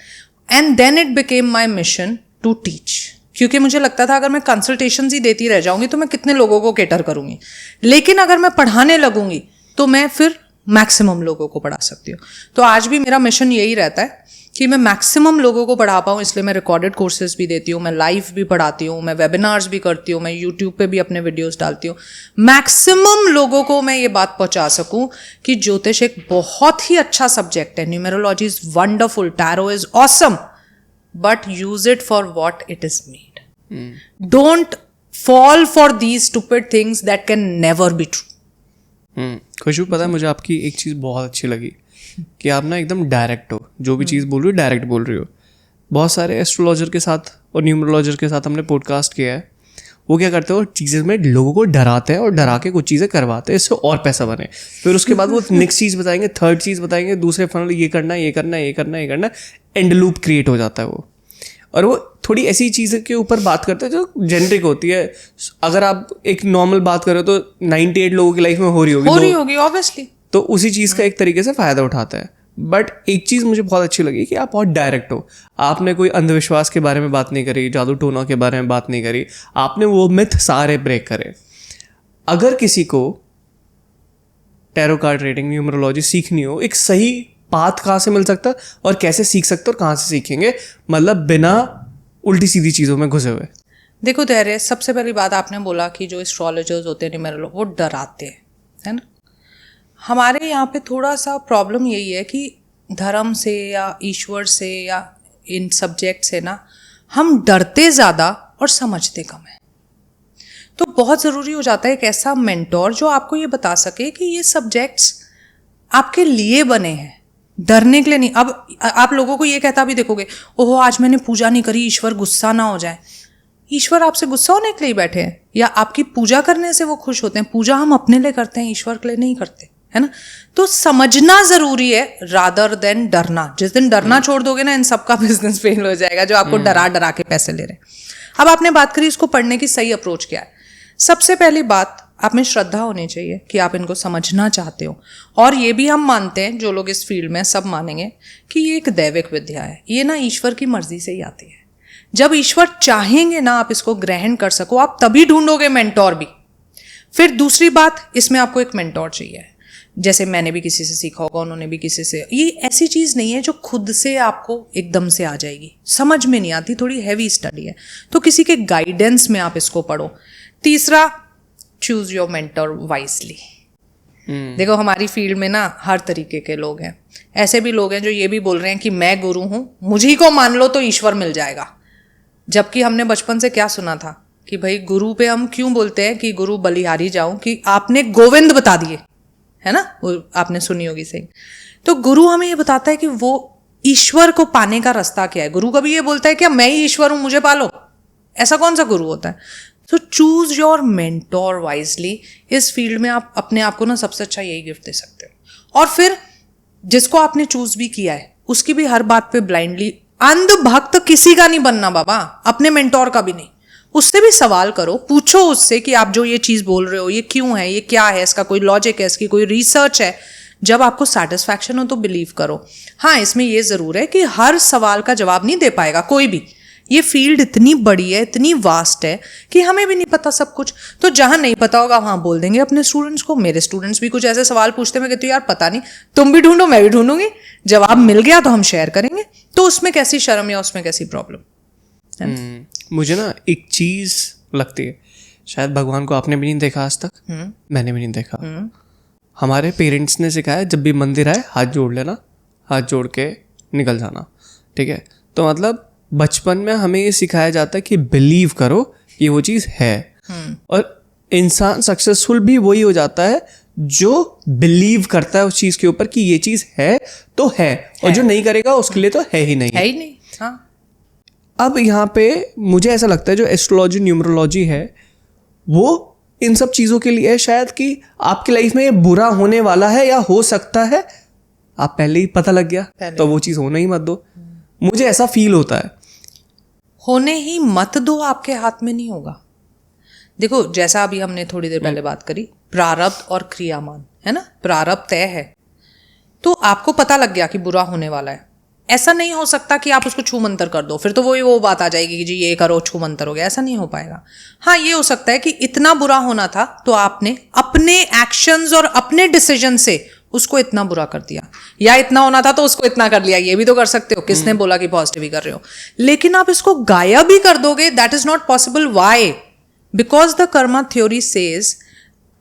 And then it became my mission to teach, क्योंकि मुझे लगता था अगर मैं कंसल्टेशंस ही देती रह जाऊंगी तो मैं कितने लोगों को केटर करूंगी, लेकिन अगर मैं पढ़ाने लगूंगी तो मैं फिर मैक्सिमम लोगों को पढ़ा सकती हूँ। तो आज भी मेरा मिशन यही रहता है कि मैं मैक्सिमम लोगों को पढ़ा पाऊँ, इसलिए मैं रिकॉर्डेड कोर्सेज भी देती हूँ, मैं लाइव भी पढ़ाती हूँ, मैं वेबिनार्स भी करती हूँ, मैं यूट्यूब पे भी अपने वीडियोस डालती हूँ। मैक्सिमम लोगों को मैं ये बात पहुँचा सकूँ कि ज्योतिष एक बहुत ही अच्छा सब्जेक्ट है, numerology is wonderful, tarot is awesome, but use it for what it is made. Don't fall for these stupid things that can never be true. Khushboo, पता है मुझे आपकी एक चीज़ बहुत अच्छी लगी कि आप ना एकदम डायरेक्ट हो, जो भी चीज़ बोल रही हो डायरेक्ट बोल रही हो। बहुत सारे एस्ट्रोलॉजर के साथ और न्यूमरोलॉजर के साथ हमने पॉडकास्ट किया है, वो क्या करते हो चीज़ें में लोगों को डराते हैं और डरा के कुछ चीज़ें करवाते हैं इससे और पैसा बने। फिर उसके बाद वो नेक्स्ट चीज़ बताएंगे, थर्ड चीज़ बताएंगे, दूसरे फनल ये करना है, ये करना है, ये करना है, ये करना है, एंड लूप क्रिएट हो जाता है वो। और वो थोड़ी ऐसी चीज़ के ऊपर बात करते हैं जो जेनरिक होती है। अगर आप एक नॉर्मल बात करो तो 98 लोगों की लाइफ में हो रही होगी ऑब्वियसली, तो उसी चीज़ का एक तरीके से फ़ायदा उठाता है। बट एक चीज़ मुझे बहुत अच्छी लगी कि आप बहुत डायरेक्ट हो। आपने कोई अंधविश्वास के बारे में बात नहीं करी, जादू टोना के बारे में बात नहीं करी, आपने वो मिथ सारे ब्रेक करे। अगर किसी को टैरो कार्ड रीडिंग, न्यूमरोलॉजी सीखनी हो, एक सही पाथ कहाँ से मिल सकता और कैसे सीख सकते और कहाँ से सीखेंगे, मतलब बिना उल्टी सीधी चीज़ों में घुसे हुए? देखो धैर्य, सबसे पहली बात आपने बोला कि जो एस्ट्रोलॉजर्स होते हैं, न्यूमेरोलॉजर, वो डराते हैं, है ना। हमारे यहाँ पे थोड़ा सा प्रॉब्लम यही है कि धर्म से या ईश्वर से या इन सब्जेक्ट से ना हम डरते ज़्यादा और समझते कम है। तो बहुत ज़रूरी हो जाता है एक ऐसा मेंटोर जो आपको ये बता सके कि ये सब्जेक्ट्स आपके लिए बने हैं, डरने के लिए नहीं। अब आप लोगों को ये कहता भी देखोगे, ओहो आज मैंने पूजा नहीं करी, ईश्वर गुस्सा ना हो जाए। ईश्वर आपसे गुस्सा होने के लिए बैठे हैं या आपकी पूजा करने से वो खुश होते हैं? पूजा हम अपने लिए करते हैं, ईश्वर के लिए नहीं करते, है ना। तो समझना जरूरी है रादर देन डरना। जिस दिन डरना छोड़ दोगे ना, इन सबका बिजनेस फेल हो जाएगा जो आपको डरा डरा के पैसे ले रहे हैं। अब आपने बात करी इसको पढ़ने की सही अप्रोच क्या है। सबसे पहली बात, आप में श्रद्धा होनी चाहिए कि आप इनको समझना चाहते हो। और ये भी हम मानते हैं, जो लोग इस फील्ड में सब मानेंगे कि ये एक दैविक विद्या है, ये ना ईश्वर की मर्जी से ही आती है। जब ईश्वर चाहेंगे ना आप इसको ग्रहण कर सको, आप तभी ढूंढोगे मेंटोर भी। फिर दूसरी बात, इसमें आपको एक मेंटोर चाहिए। जैसे मैंने भी किसी से सीखा होगा, उन्होंने भी किसी से। ये ऐसी चीज़ नहीं है जो खुद से आपको एकदम से आ जाएगी, समझ में नहीं आती, थोड़ी हैवी स्टडी है। तो किसी के गाइडेंस में आप इसको पढ़ो। तीसरा, चूज योर मेंटर वाइजली। देखो हमारी फील्ड में ना हर तरीके के लोग हैं। ऐसे भी लोग हैं जो ये भी बोल रहे हैं कि मैं गुरु हूँ, मुझी को मान लो तो ईश्वर मिल जाएगा। जबकि हमने बचपन से क्या सुना था कि भाई गुरु पे हम क्यों बोलते हैं कि गुरु बलिहारी जाऊं, कि आपने गोविंद बता दिए, है ना, वो आपने सुनी होगी सही। तो गुरु हमें ये बताता है कि वो ईश्वर को पाने का रास्ता क्या है। गुरु कभी ये बोलता है क्या मैं ही ईश्वर हूं, मुझे पालो? ऐसा कौन सा गुरु होता है? तो चूज योर मेंटोर वाइजली। इस फील्ड में आप अपने आप को ना सबसे अच्छा यही गिफ्ट दे सकते हो। और फिर जिसको आपने चूज भी किया है उसकी भी हर बात पे ब्लाइंडली, अंध भक्त किसी का नहीं बनना बाबा, अपने मेंटोर का भी नहीं। उससे भी सवाल करो, पूछो उससे कि आप जो ये चीज़ बोल रहे हो ये क्यों है, ये क्या है, इसका कोई लॉजिक है, इसकी कोई रिसर्च है। जब आपको सेटिस्फैक्शन हो तो बिलीव करो। हाँ, इसमें ये ज़रूर है कि हर सवाल का जवाब नहीं दे पाएगा कोई भी। ये फील्ड इतनी बड़ी है, इतनी वास्ट है कि हमें भी नहीं पता सब कुछ। तो जहाँ नहीं पता होगा वहाँ बोल देंगे अपने स्टूडेंट्स को। मेरे स्टूडेंट्स भी कुछ ऐसे सवाल पूछते, मैं कहती हूँ यार पता नहीं, तुम भी ढूंढो मैं भी ढूंढूंगी, जवाब मिल गया तो हम शेयर करेंगे। तो उसमें कैसी शर्म या उसमें कैसी प्रॉब्लम? मुझे ना एक चीज़ लगती है, शायद भगवान को आपने भी नहीं देखा आज तक, मैंने भी नहीं देखा। हमारे पेरेंट्स ने सिखाया जब भी मंदिर आए हाथ जोड़ लेना, हाथ जोड़ के निकल जाना, ठीक है। तो मतलब बचपन में हमें ये सिखाया जाता है कि बिलीव करो कि वो चीज़ है, और इंसान सक्सेसफुल भी वही हो जाता है जो बिलीव करता है उस चीज़ के ऊपर कि ये चीज़ है तो है, और जो नहीं करेगा उसके लिए तो है ही नहीं। हाँ। अब यहाँ पे मुझे ऐसा लगता है जो एस्ट्रोलॉजी न्यूमरोलॉजी है वो इन सब चीज़ों के लिए है शायद कि आपकी लाइफ में ये बुरा होने वाला है या हो सकता है, आप पहले ही पता लग गया तो वो चीज़ होना ही मत दो। मुझे ऐसा फील होता है। होने ही मत दो, आपके हाथ में नहीं होगा। देखो जैसा अभी हमने थोड़ी देर पहले बात करी, प्रारब्ध और क्रियामान, है ना। प्रारब्ध तय है तो आपको पता लग गया कि बुरा होने वाला है। ऐसा नहीं हो सकता कि आप उसको छू मंतर कर दो, फिर तो वो बात आ जाएगी कि जी ये करो छू मंतर हो गया। ऐसा नहीं हो पाएगा। हाँ, ये हो सकता है कि इतना बुरा होना था तो आपने अपने एक्शंस और अपने डिसीजन से उसको इतना बुरा कर दिया, या इतना होना था तो उसको इतना कर लिया। ये भी तो कर सकते हो। किसने बोला कि पॉजिटिव ही कर रहे हो? लेकिन आप इसको गायब भी कर दोगे, that is not possible. Why? Because the karma theory says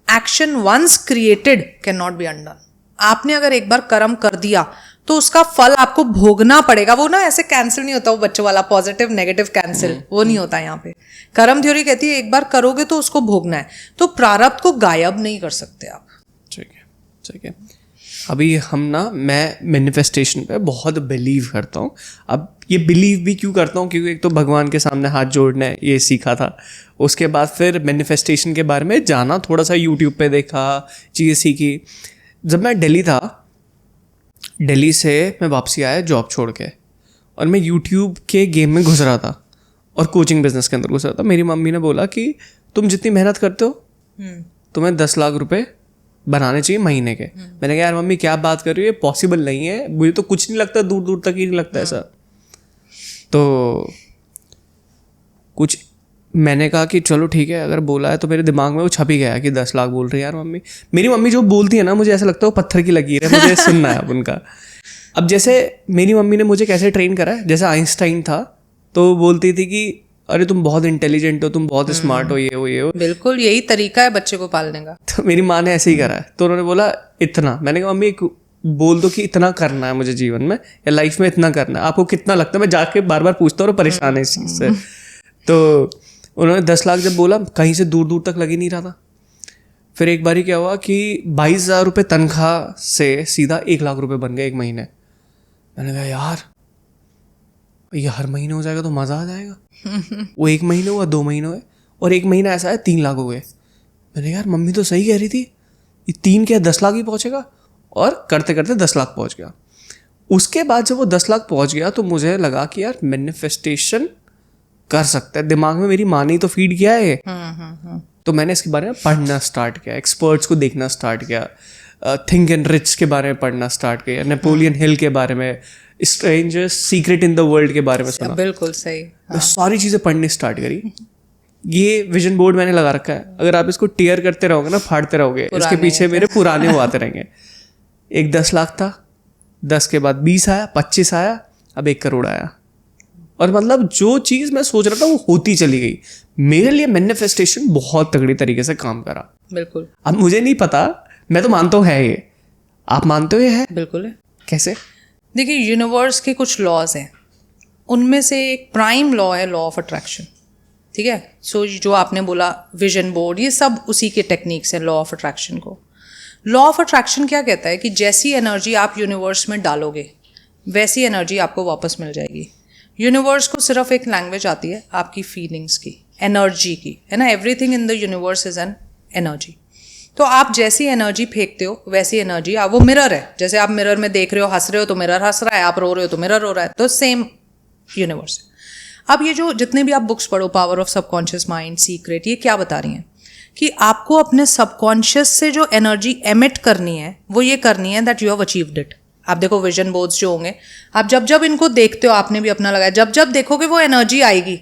action once created can not be undone. आपने अगर एक बार कर्म कर दिया तो उसका फल आपको भोगना पड़ेगा। वो ना ऐसे कैंसिल नहीं होता, वो बच्चों वाला पॉजिटिव नेगेटिव कैंसिल, वो नहीं होता यहाँ पे। कर्म थ्योरी कहती है एक बार करोगे तो उसको भोगना है। तो प्रारब्ध को गायब नहीं कर सकते आप। ठीक है, ठीक है। अभी मैं मैनिफेस्टेशन पे बहुत बिलीव करता हूँ। अब ये बिलीव भी क्यों करता हूँ, क्योंकि एक तो भगवान के सामने हाथ जोड़ना है, ये सीखा था। उसके बाद फिर मैनिफेस्टेशन के बारे में जाना, थोड़ा सा यूट्यूब पे देखा, चीज़ें सीखी। जब मैं दिल्ली से मैं वापसी आया जॉब छोड़ के, और मैं यूट्यूब के गेम में घुस रहा था और कोचिंग बिजनेस के अंदर घुस रहा था। मेरी मम्मी ने बोला कि तुम जितनी मेहनत करते हो तुम्हें 10 लाख रुपए बनाने चाहिए महीने के। मैंने कहा यार मम्मी क्या बात कर रही है, पॉसिबल नहीं है, मुझे तो कुछ नहीं लगता, दूर दूर तक ही नहीं लगता ऐसा। तो कुछ मैंने कहा कि चलो ठीक है, अगर बोला है तो मेरे दिमाग में वो छप ही गया कि 10 लाख बोल रही है यार मम्मी। मेरी मम्मी जो बोलती है ना, मुझे ऐसा लगता है वो पत्थर की लकीर है, मुझे सुनना है अब उनका। अब जैसे मेरी मम्मी ने मुझे कैसे ट्रेन करा है, जैसे आइंस्टाइन था तो वो बोलती थी कि अरे तुम बहुत इंटेलिजेंट हो, तुम बहुत स्मार्ट हो, ये हो। बिल्कुल यही तरीका है बच्चे को पालने का। तो मेरी माँ ने ऐसे ही करा है। तो उन्होंने बोला इतना। मैंने कहा मम्मी बोल दो कि इतना करना है मुझे जीवन में या लाइफ में, इतना करना है, आपको कितना लगता है? मैं जाके बार बार पूछता हूँ और परेशान है इस चीज़ से। तो उन्होंने 10 लाख जब बोला, कहीं से दूर दूर तक लग ही नहीं रहा था। फिर एक बार क्या हुआ कि 22,000 रुपये तनख्वाह से सीधा 1 लाख रुपये बन गए एक महीने। मैंने कहा यार ये हर महीने हो जाएगा तो मज़ा आ जाएगा। वो 1 महीने हुआ, 2 महीने हुए, और 1 महीना ऐसा है 3 लाख हो गए। मैंने कहा यार मम्मी तो सही कह रही थी, ये 3 क्या 10 लाख ही पहुँचेगा। और करते करते 10 लाख पहुँच गया। उसके बाद जब वो 10 लाख पहुँच गया तो मुझे लगा कि यार मैनिफेस्टेशन कर सकता है। दिमाग में मेरी माँ ने तो फीड किया है। तो मैंने इसके बारे में पढ़ना स्टार्ट किया, एक्सपर्ट्स को देखना स्टार्ट किया, थिंक एंड रिच के बारे में पढ़ना स्टार्ट किया, नेपोलियन हिल के बारे में, strangers secret in the world के बारे में सुना। बिल्कुल सही। मैं सारी चीज़ें पढ़नी स्टार्ट करी। ये विजन बोर्ड मैंने लगा रखा है, अगर आप इसको टीयर करते रहोगे ना, फाड़ते रहोगे, इसके पीछे मेरे पुराने वो आते रहेंगे। एक 10 लाख था, 10 के बाद 20 आया, 25 आया, अब 1 करोड़ आया। और मतलब जो चीज़ मैं सोच रहा था वो होती चली गई। मेरे लिए मैनिफेस्टेशन बहुत तगड़ी तरीके से काम करा। बिल्कुल। अब मुझे नहीं पता, मैं तो मानता हूँ है ये। आप मानते हो ये है? बिल्कुल है। कैसे? देखिए यूनिवर्स के कुछ लॉज हैं, उनमें से एक प्राइम लॉ है लॉ ऑफ अट्रैक्शन। ठीक है। सो जो आपने बोला विजन बोर्ड, ये सब उसी के टेक्निक्स हैं लॉ ऑफ अट्रैक्शन को। लॉ ऑफ अट्रैक्शन क्या कहता है कि जैसी एनर्जी आप यूनिवर्स में डालोगे वैसी एनर्जी आपको वापस मिल जाएगी। यूनिवर्स को सिर्फ एक लैंग्वेज आती है आपकी फीलिंग्स की, एनर्जी की, है ना। Everything in the universe is an energy. तो आप जैसी एनर्जी फेंकते हो वैसी एनर्जी, वो मिरर है। जैसे आप मिरर में देख रहे हो, हंस रहे हो तो मिरर हंस रहा है, आप रो रहे हो तो मिरर रो रहा है, तो सेम यूनिवर्स। अब ये जो जितने भी आप बुक्स पढ़ो, power of subconscious mind, secret, ये क्या बता रही हैं कि आपको अपने सबकॉन्शियस से जो एनर्जी एमिट करनी है वो ये करनी है that you have achieved it. आप देखो विजन बोर्ड्स जो होंगे, आप जब जब इनको देखते हो, आपने भी अपना लगाया, जब जब देखोगे वो एनर्जी आएगी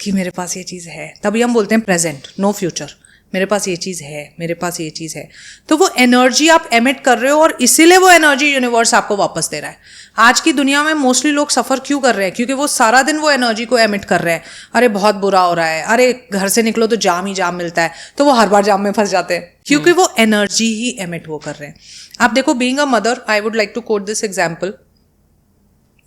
कि मेरे पास ये चीज़ है, तभी हम बोलते हैं प्रेजेंट, नो फ्यूचर। मेरे पास ये चीज़ है, मेरे पास ये चीज़ है, तो वो एनर्जी आप एमिट कर रहे हो और इसीलिए वो एनर्जी यूनिवर्स आपको वापस दे रहा है। आज की दुनिया में मोस्टली लोग सफ़र क्यों कर रहे हैं? क्योंकि वो सारा दिन वो एनर्जी को एमिट कर रहे हैं। अरे बहुत बुरा हो रहा है, अरे घर से निकलो तो जाम ही जाम मिलता है, तो वो हर बार जाम में फंस जाते हैं क्योंकि वो एनर्जी ही एमिट वो कर रहे हैं। आप देखो, being a mother, I would like to quote this example.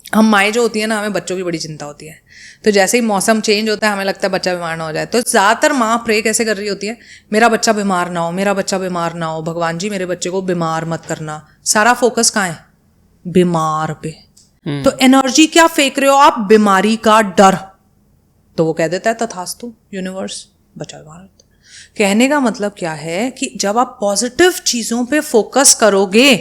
हम माएँ जो होती है ना, हमें बच्चों की बड़ी चिंता होती है। तो जैसे ही मौसम चेंज होता है हमें लगता है बच्चा बीमार ना हो जाए, तो ज़्यादातर माँ प्रे कैसे कर रही होती है, मेरा बच्चा बीमार ना हो, मेरा बच्चा बीमार ना हो, भगवान जी मेरे बच्चे को बीमार मत करना। सारा फोकस कहाँ है? बीमार पे। तो एनर्जी क्या फेंक रहे हो आप? बीमारी का डर। तो वो कह देता है तथास्तु यूनिवर्स, बचा बीमार। कहने का मतलब क्या है कि जब आप पॉजिटिव चीज़ों पे फोकस करोगे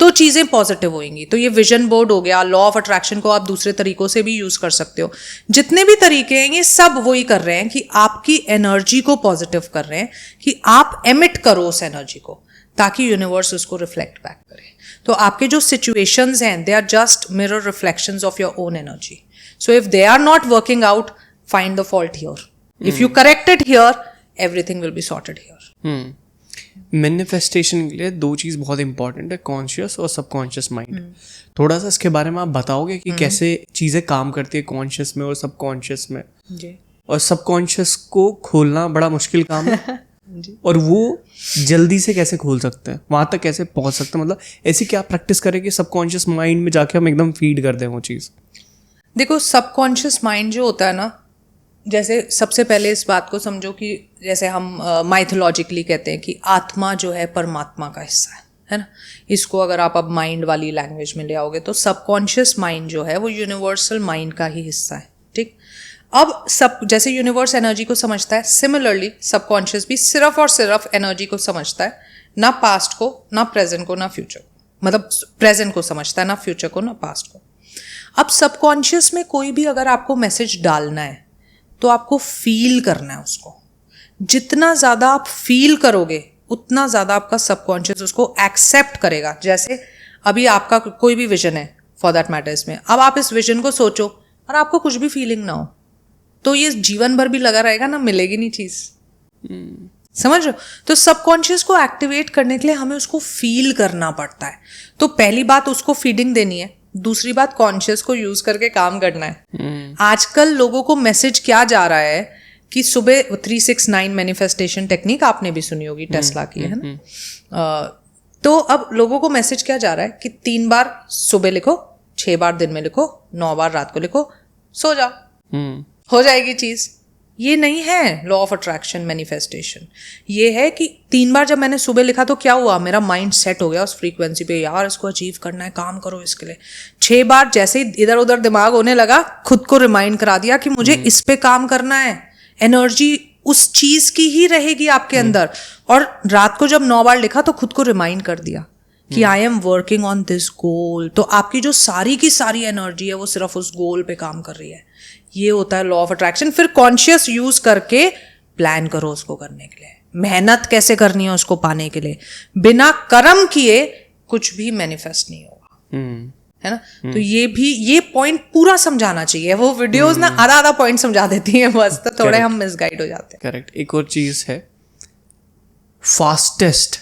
तो चीज़ें पॉजिटिव होंगी। तो ये विजन बोर्ड हो गया, लॉ ऑफ अट्रैक्शन को आप दूसरे तरीकों से भी यूज़ कर सकते हो। जितने भी तरीके हैं ये सब वही कर रहे हैं कि आपकी एनर्जी को पॉजिटिव कर रहे हैं, कि आप एमिट करो उस एनर्जी को, ताकि यूनिवर्स उसको रिफ्लेक्ट बैक करे। तो आपके जो सिचुएशंस हैं they are just mirror reflections of your own energy. So if they are not working out, find the fault here. If you correct it here, everything will be sorted here. Manifestation के लिए दो चीज़ बहुत important है, conscious और subconscious mind. थोड़ा सा इसके बारे में आप बताओगे कि कैसे चीज़ें काम करती है कॉन्शियस में और सबकॉन्शियस में? जी। और सबकॉन्शियस को खोलना बड़ा मुश्किल काम है और वो जल्दी से कैसे खोल सकते हैं, वहाँ तक कैसे पहुँच सकते हैं? मतलब ऐसी क्या प्रैक्टिस करें कि सबकॉन्शियस माइंड में जाके हम एकदम फीड कर दें वो चीज़? देखो, सबकॉन्शियस माइंड जो होता है ना, जैसे सबसे पहले इस बात को समझो कि जैसे हम माइथोलॉजिकली कहते हैं कि आत्मा जो है परमात्मा का हिस्सा है ना। इसको अगर आप अब माइंड वाली लैंग्वेज में ले आओगे तो सबकॉन्शियस माइंड जो है वो यूनिवर्सल माइंड का ही हिस्सा है, ठीक। अब सब जैसे यूनिवर्स एनर्जी को समझता है, सिमिलरली सबकॉन्शियस भी सिर्फ और सिर्फ एनर्जी को समझता है, ना पास्ट को, ना प्रेजेंट को, ना फ्यूचर को। मतलब प्रेजेंट को समझता है, ना फ्यूचर को, ना पास्ट को। अब सबकॉन्शियस में कोई भी अगर आपको मैसेज डालना है तो आपको फील करना है उसको। जितना ज़्यादा आप फील करोगे उतना ज़्यादा आपका सबकॉन्शियस उसको एक्सेप्ट करेगा। जैसे अभी आपका कोई भी विजन है फॉर दैट मैटर, इसमें अब आप इस विजन को सोचो और आपको कुछ भी फीलिंग ना हो तो ये जीवन भर भी लगा रहेगा ना, मिलेगी नहीं चीज़। समझ रहे हो? तो सबकॉन्शियस को एक्टिवेट करने के लिए हमें उसको फील करना पड़ता है। तो पहली बात उसको फीडिंग देनी है, दूसरी बात कॉन्शियस को यूज करके काम करना है। आजकल लोगों को मैसेज क्या जा रहा है कि सुबह 369 मैनिफेस्टेशन टेक्निक आपने भी सुनी होगी, टेस्ला की, है ना। तो अब लोगों को मैसेज क्या जा रहा है कि 3 बार सुबह लिखो, 6 बार दिन में लिखो, 9 बार रात को लिखो, सो जाओ, हो जाएगी चीज। ये नहीं है लॉ ऑफ अट्रैक्शन मैनिफेस्टेशन। ये है कि 3 बार जब मैंने सुबह लिखा तो क्या हुआ, मेरा माइंड सेट हो गया उस फ्रीक्वेंसी पे, यार इसको अचीव करना है, काम करो इसके लिए। 6 बार जैसे ही इधर उधर दिमाग होने लगा, खुद को रिमाइंड करा दिया कि मुझे इस पे काम करना है। एनर्जी उस चीज की ही रहेगी आपके अंदर। और रात को जब 9 बार लिखा तो खुद को रिमाइंड कर दिया कि I am working on this goal. तो आपकी जो सारी की सारी एनर्जी है वो सिर्फ उस गोल पे काम कर रही है। ये होता है लॉ ऑफ अट्रैक्शन। फिर कॉन्शियस यूज करके प्लान करो उसको करने के लिए, मेहनत कैसे करनी है उसको पाने के लिए। बिना कर्म किए कुछ भी मैनिफेस्ट नहीं होगा, है ना। तो ये पॉइंट पूरा समझाना चाहिए। वो वीडियोस ना आधा पॉइंट समझा देती हैं बस, तो थोड़े हम मिसगाइड हो जाते हैं। करेक्ट। एक और चीज है, फास्टेस्ट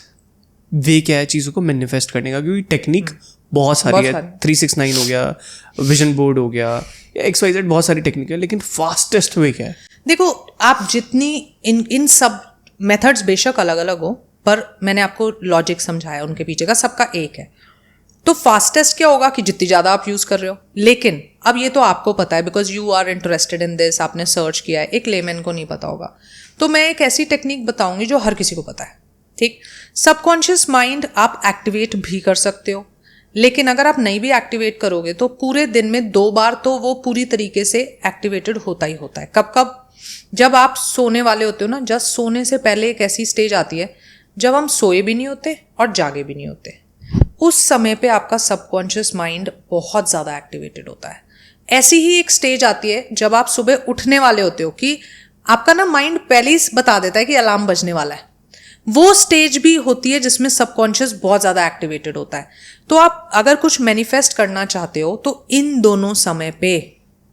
वे क्या है चीज़ों को मैनिफेस्ट करने का? क्योंकि टेक्निक बहुत सारी है, 369 हो गया, विजन बोर्ड हो गया, XYZ बहुत सारी टेक्निक है, लेकिन फास्टेस्ट वे क्या है? देखो, आप जितनी इन सब मेथड्स बेशक अलग अलग हो, पर मैंने आपको लॉजिक समझाया उनके पीछे का, सबका एक है। तो फास्टेस्ट क्या होगा कि जितनी ज़्यादा आप यूज़ कर रहे हो। लेकिन अब ये तो आपको पता है because you are interested in this, आपने सर्च किया है, एक लेमैन को नहीं पता होगा। तो मैं एक ऐसी टेक्निक बताऊंगी जो हर किसी को पता है, ठीक। सबकॉन्शियस माइंड आप एक्टिवेट भी कर सकते हो, लेकिन अगर आप नहीं भी एक्टिवेट करोगे तो पूरे दिन में 2 बार तो वो पूरी तरीके से एक्टिवेटेड होता ही होता है। कब कब? जब आप सोने वाले होते हो ना, जस्ट सोने से पहले एक ऐसी स्टेज आती है जब हम सोए भी नहीं होते और जागे भी नहीं होते। उस समय पे आपका सबकॉन्शियस माइंड बहुत ज़्यादा एक्टिवेटेड होता है। ऐसी ही एक स्टेज आती है जब आप सुबह उठने वाले होते हो कि आपका ना माइंड पहले ही बता देता है कि अलार्म बजने वाला है। वो स्टेज भी होती है जिसमें सबकॉन्शियस बहुत ज़्यादा एक्टिवेटेड होता है। तो आप अगर कुछ मैनिफेस्ट करना चाहते हो तो इन दोनों समय पे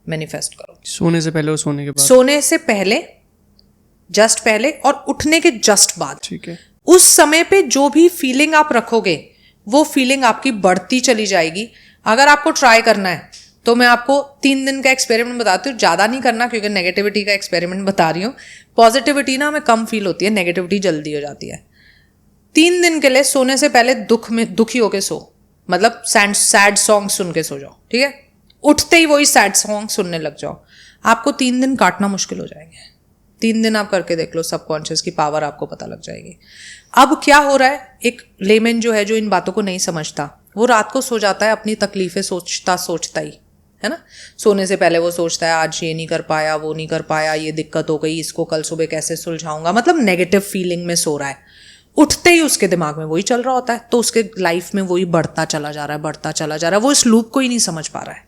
मैनिफेस्ट करो। सोने से पहले और सोने के बाद? सोने से पहले, जस्ट पहले, और उठने के जस्ट बाद। ठीक है। उस समय पे जो भी फीलिंग आप रखोगे वो फीलिंग आपकी बढ़ती चली जाएगी। अगर आपको ट्राई करना है तो मैं आपको 3 दिन का एक्सपेरिमेंट बताती हूँ, ज़्यादा नहीं करना क्योंकि नेगेटिविटी का एक्सपेरिमेंट बता रही हूँ। पॉजिटिविटी ना हमें कम फील होती है, नेगेटिविटी जल्दी हो जाती है। 3 दिन के लिए सोने से पहले दुखी होके सो, मतलब सैड सॉन्ग सुन के सो जाओ, ठीक है। उठते ही वही सैड सॉन्ग सुनने लग जाओ, आपको 3 दिन काटना मुश्किल हो जाएंगे। 3 दिन आप करके देख लो, सबकॉन्शियस की पावर आपको पता लग जाएगी। अब क्या हो रहा है, एक लेमैन जो है, जो इन बातों को नहीं समझता, वो रात को सो जाता है अपनी तकलीफें सोचता ही, है ना। सोने से पहले वो सोचता है आज ये नहीं कर पाया, वो नहीं कर पाया, ये दिक्कत हो गई, इसको कल सुबह कैसे सुलझाऊंगा, मतलब नेगेटिव फीलिंग में सो रहा है। उठते ही उसके दिमाग में वही चल रहा होता है, तो उसके लाइफ में वही बढ़ता चला जा रहा है, वो इस लूप को ही नहीं समझ पा रहा है।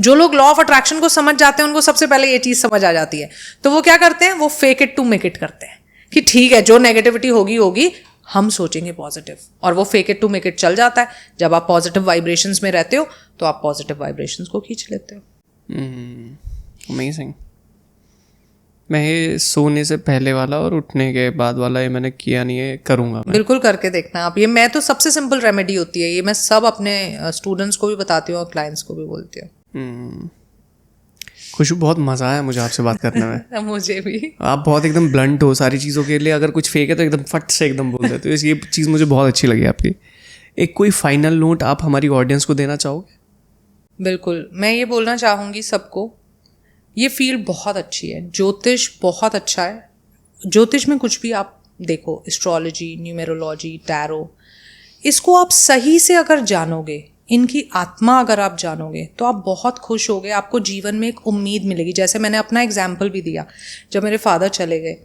जो लोग लॉ ऑफ अट्रैक्शन को समझ जाते हैं उनको सबसे पहले ये चीज समझ आ जाती है, तो वो क्या करते हैं, वो fake it to make it करते हैं कि ठीक है जो नेगेटिविटी होगी हम सोचेंगे पॉजिटिव, और वो fake it to make it चल जाता है। जब आप पॉजिटिव वाइब्रेशंस में रहते हो तो आप पॉजिटिव वाइब्रेशंस को खींच लेते हो। अमेजिंग। मैं ये सोने से पहले वाला और उठने के बाद वाला ये मैंने किया नहीं है, करूँगा मैं। बिल्कुल करके देखना आप। ये मैं तो सबसे सिंपल रेमेडी होती है ये, मैं सब अपने स्टूडेंट्स को भी बताती हूँ और क्लाइंट्स को भी बोलती हूँ। खुशबू, बहुत मज़ा आया मुझे आपसे बात करने में। मुझे भी। आप बहुत एकदम ब्लंट हो सारी चीज़ों के लिए, अगर कुछ फेक है तो एकदम फट से एकदम बोल देते हो। ये चीज़ मुझे बहुत अच्छी लगी आपकी। एक कोई फाइनल नोट आप हमारी ऑडियंस को देना चाहोगे? बिल्कुल, मैं ये बोलना चाहूँगी सबको, ये फील्ड बहुत अच्छी है, ज्योतिष बहुत अच्छा है। ज्योतिष में कुछ भी आप देखो, एस्ट्रोलॉजी, न्यूमेरोलॉजी, टैरो, इसको आप सही से अगर जानोगे, इनकी आत्मा अगर आप जानोगे, तो आप बहुत खुश होगे, आपको जीवन में एक उम्मीद मिलेगी। जैसे मैंने अपना एग्जाम्पल भी दिया, जब मेरे फादर चले गए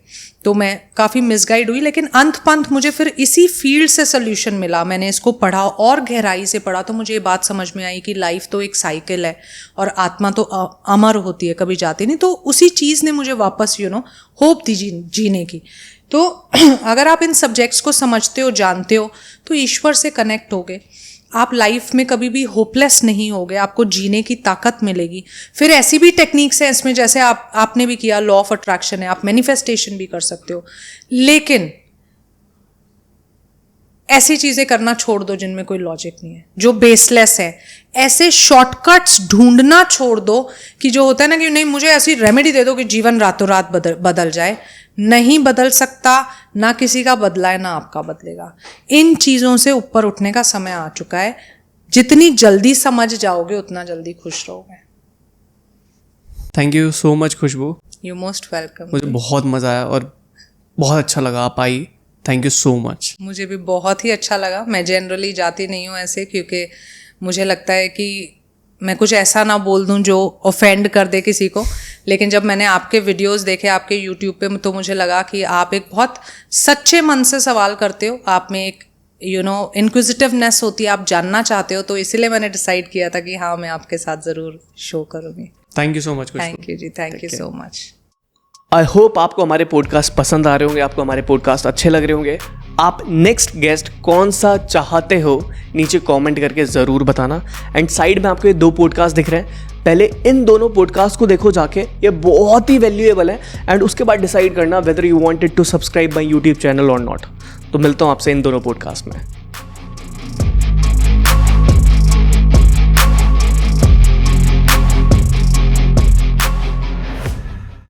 तो मैं काफ़ी मिसगाइड हुई, लेकिन अंत पंथ मुझे फिर इसी फील्ड से सोल्यूशन मिला। मैंने इसको पढ़ा और गहराई से पढ़ा, तो मुझे ये बात समझ में आई कि लाइफ तो एक साइकिल है और आत्मा तो अमर होती है, कभी जाती नहीं। तो उसी चीज़ ने मुझे वापस होप दी जीने की। तो अगर आप इन सब्जेक्ट्स को समझते हो, जानते हो, तो ईश्वर से कनेक्ट होगे, आप लाइफ में कभी भी होपलेस नहीं होगे, आपको जीने की ताकत मिलेगी। फिर ऐसी भी टेक्निक्स हैं इसमें, जैसे आपने भी किया, लॉ ऑफ अट्रैक्शन है, आप मैनिफेस्टेशन भी कर सकते हो। लेकिन ऐसी चीज़ें करना छोड़ दो जिनमें कोई लॉजिक नहीं है, जो बेसलेस है। ऐसे शॉर्टकट्स ढूंढना छोड़ दो कि जो होता है ना कि नहीं मुझे ऐसी रेमेडी दे दो कि जीवन रातों रात बदल जाए। नहीं बदल सकता, ना किसी का बदला है, ना आपका बदलेगा। इन चीज़ों से ऊपर उठने का समय आ चुका है। जितनी जल्दी समझ जाओगे उतना जल्दी खुश रहोगे। Thank you so much Khushboo. You most welcome. मुझे बहुत मज़ा आया और बहुत अच्छा लगा आप आई। Thank you so much. मुझे भी बहुत ही अच्छा लगा। मैं जनरली जाती नहीं हूँ ऐसे, क्योंकि मुझे लगता है कि मैं कुछ ऐसा ना बोल दूं जो ऑफेंड कर दे किसी को। लेकिन जब मैंने आपके वीडियोस देखे आपके यूट्यूब पे, तो मुझे लगा कि आप एक बहुत सच्चे मन से सवाल करते हो, आप में एक इंक्विजिटिवनेस होती है, आप जानना चाहते हो। तो इसीलिए मैंने डिसाइड किया था कि हाँ, मैं आपके साथ ज़रूर शो करूँगी। Thank you so much. Thank you ji, thank you so much. I hope आपको हमारे पॉडकास्ट पसंद आ रहे होंगे, आपको हमारे पॉडकास्ट अच्छे लग रहे होंगे। आप नेक्स्ट गेस्ट कौन सा चाहते हो नीचे कमेंट करके ज़रूर बताना। एंड साइड में आपको ये 2 पॉडकास्ट दिख रहे हैं, पहले इन दोनों पॉडकास्ट को देखो जाके, ये बहुत ही वैल्यूएबल है। एंड उसके बाद डिसाइड करना whether you wanted to subscribe my YouTube channel और नॉट। तो मिलता हूँ आपसे इन दोनों पॉडकास्ट में।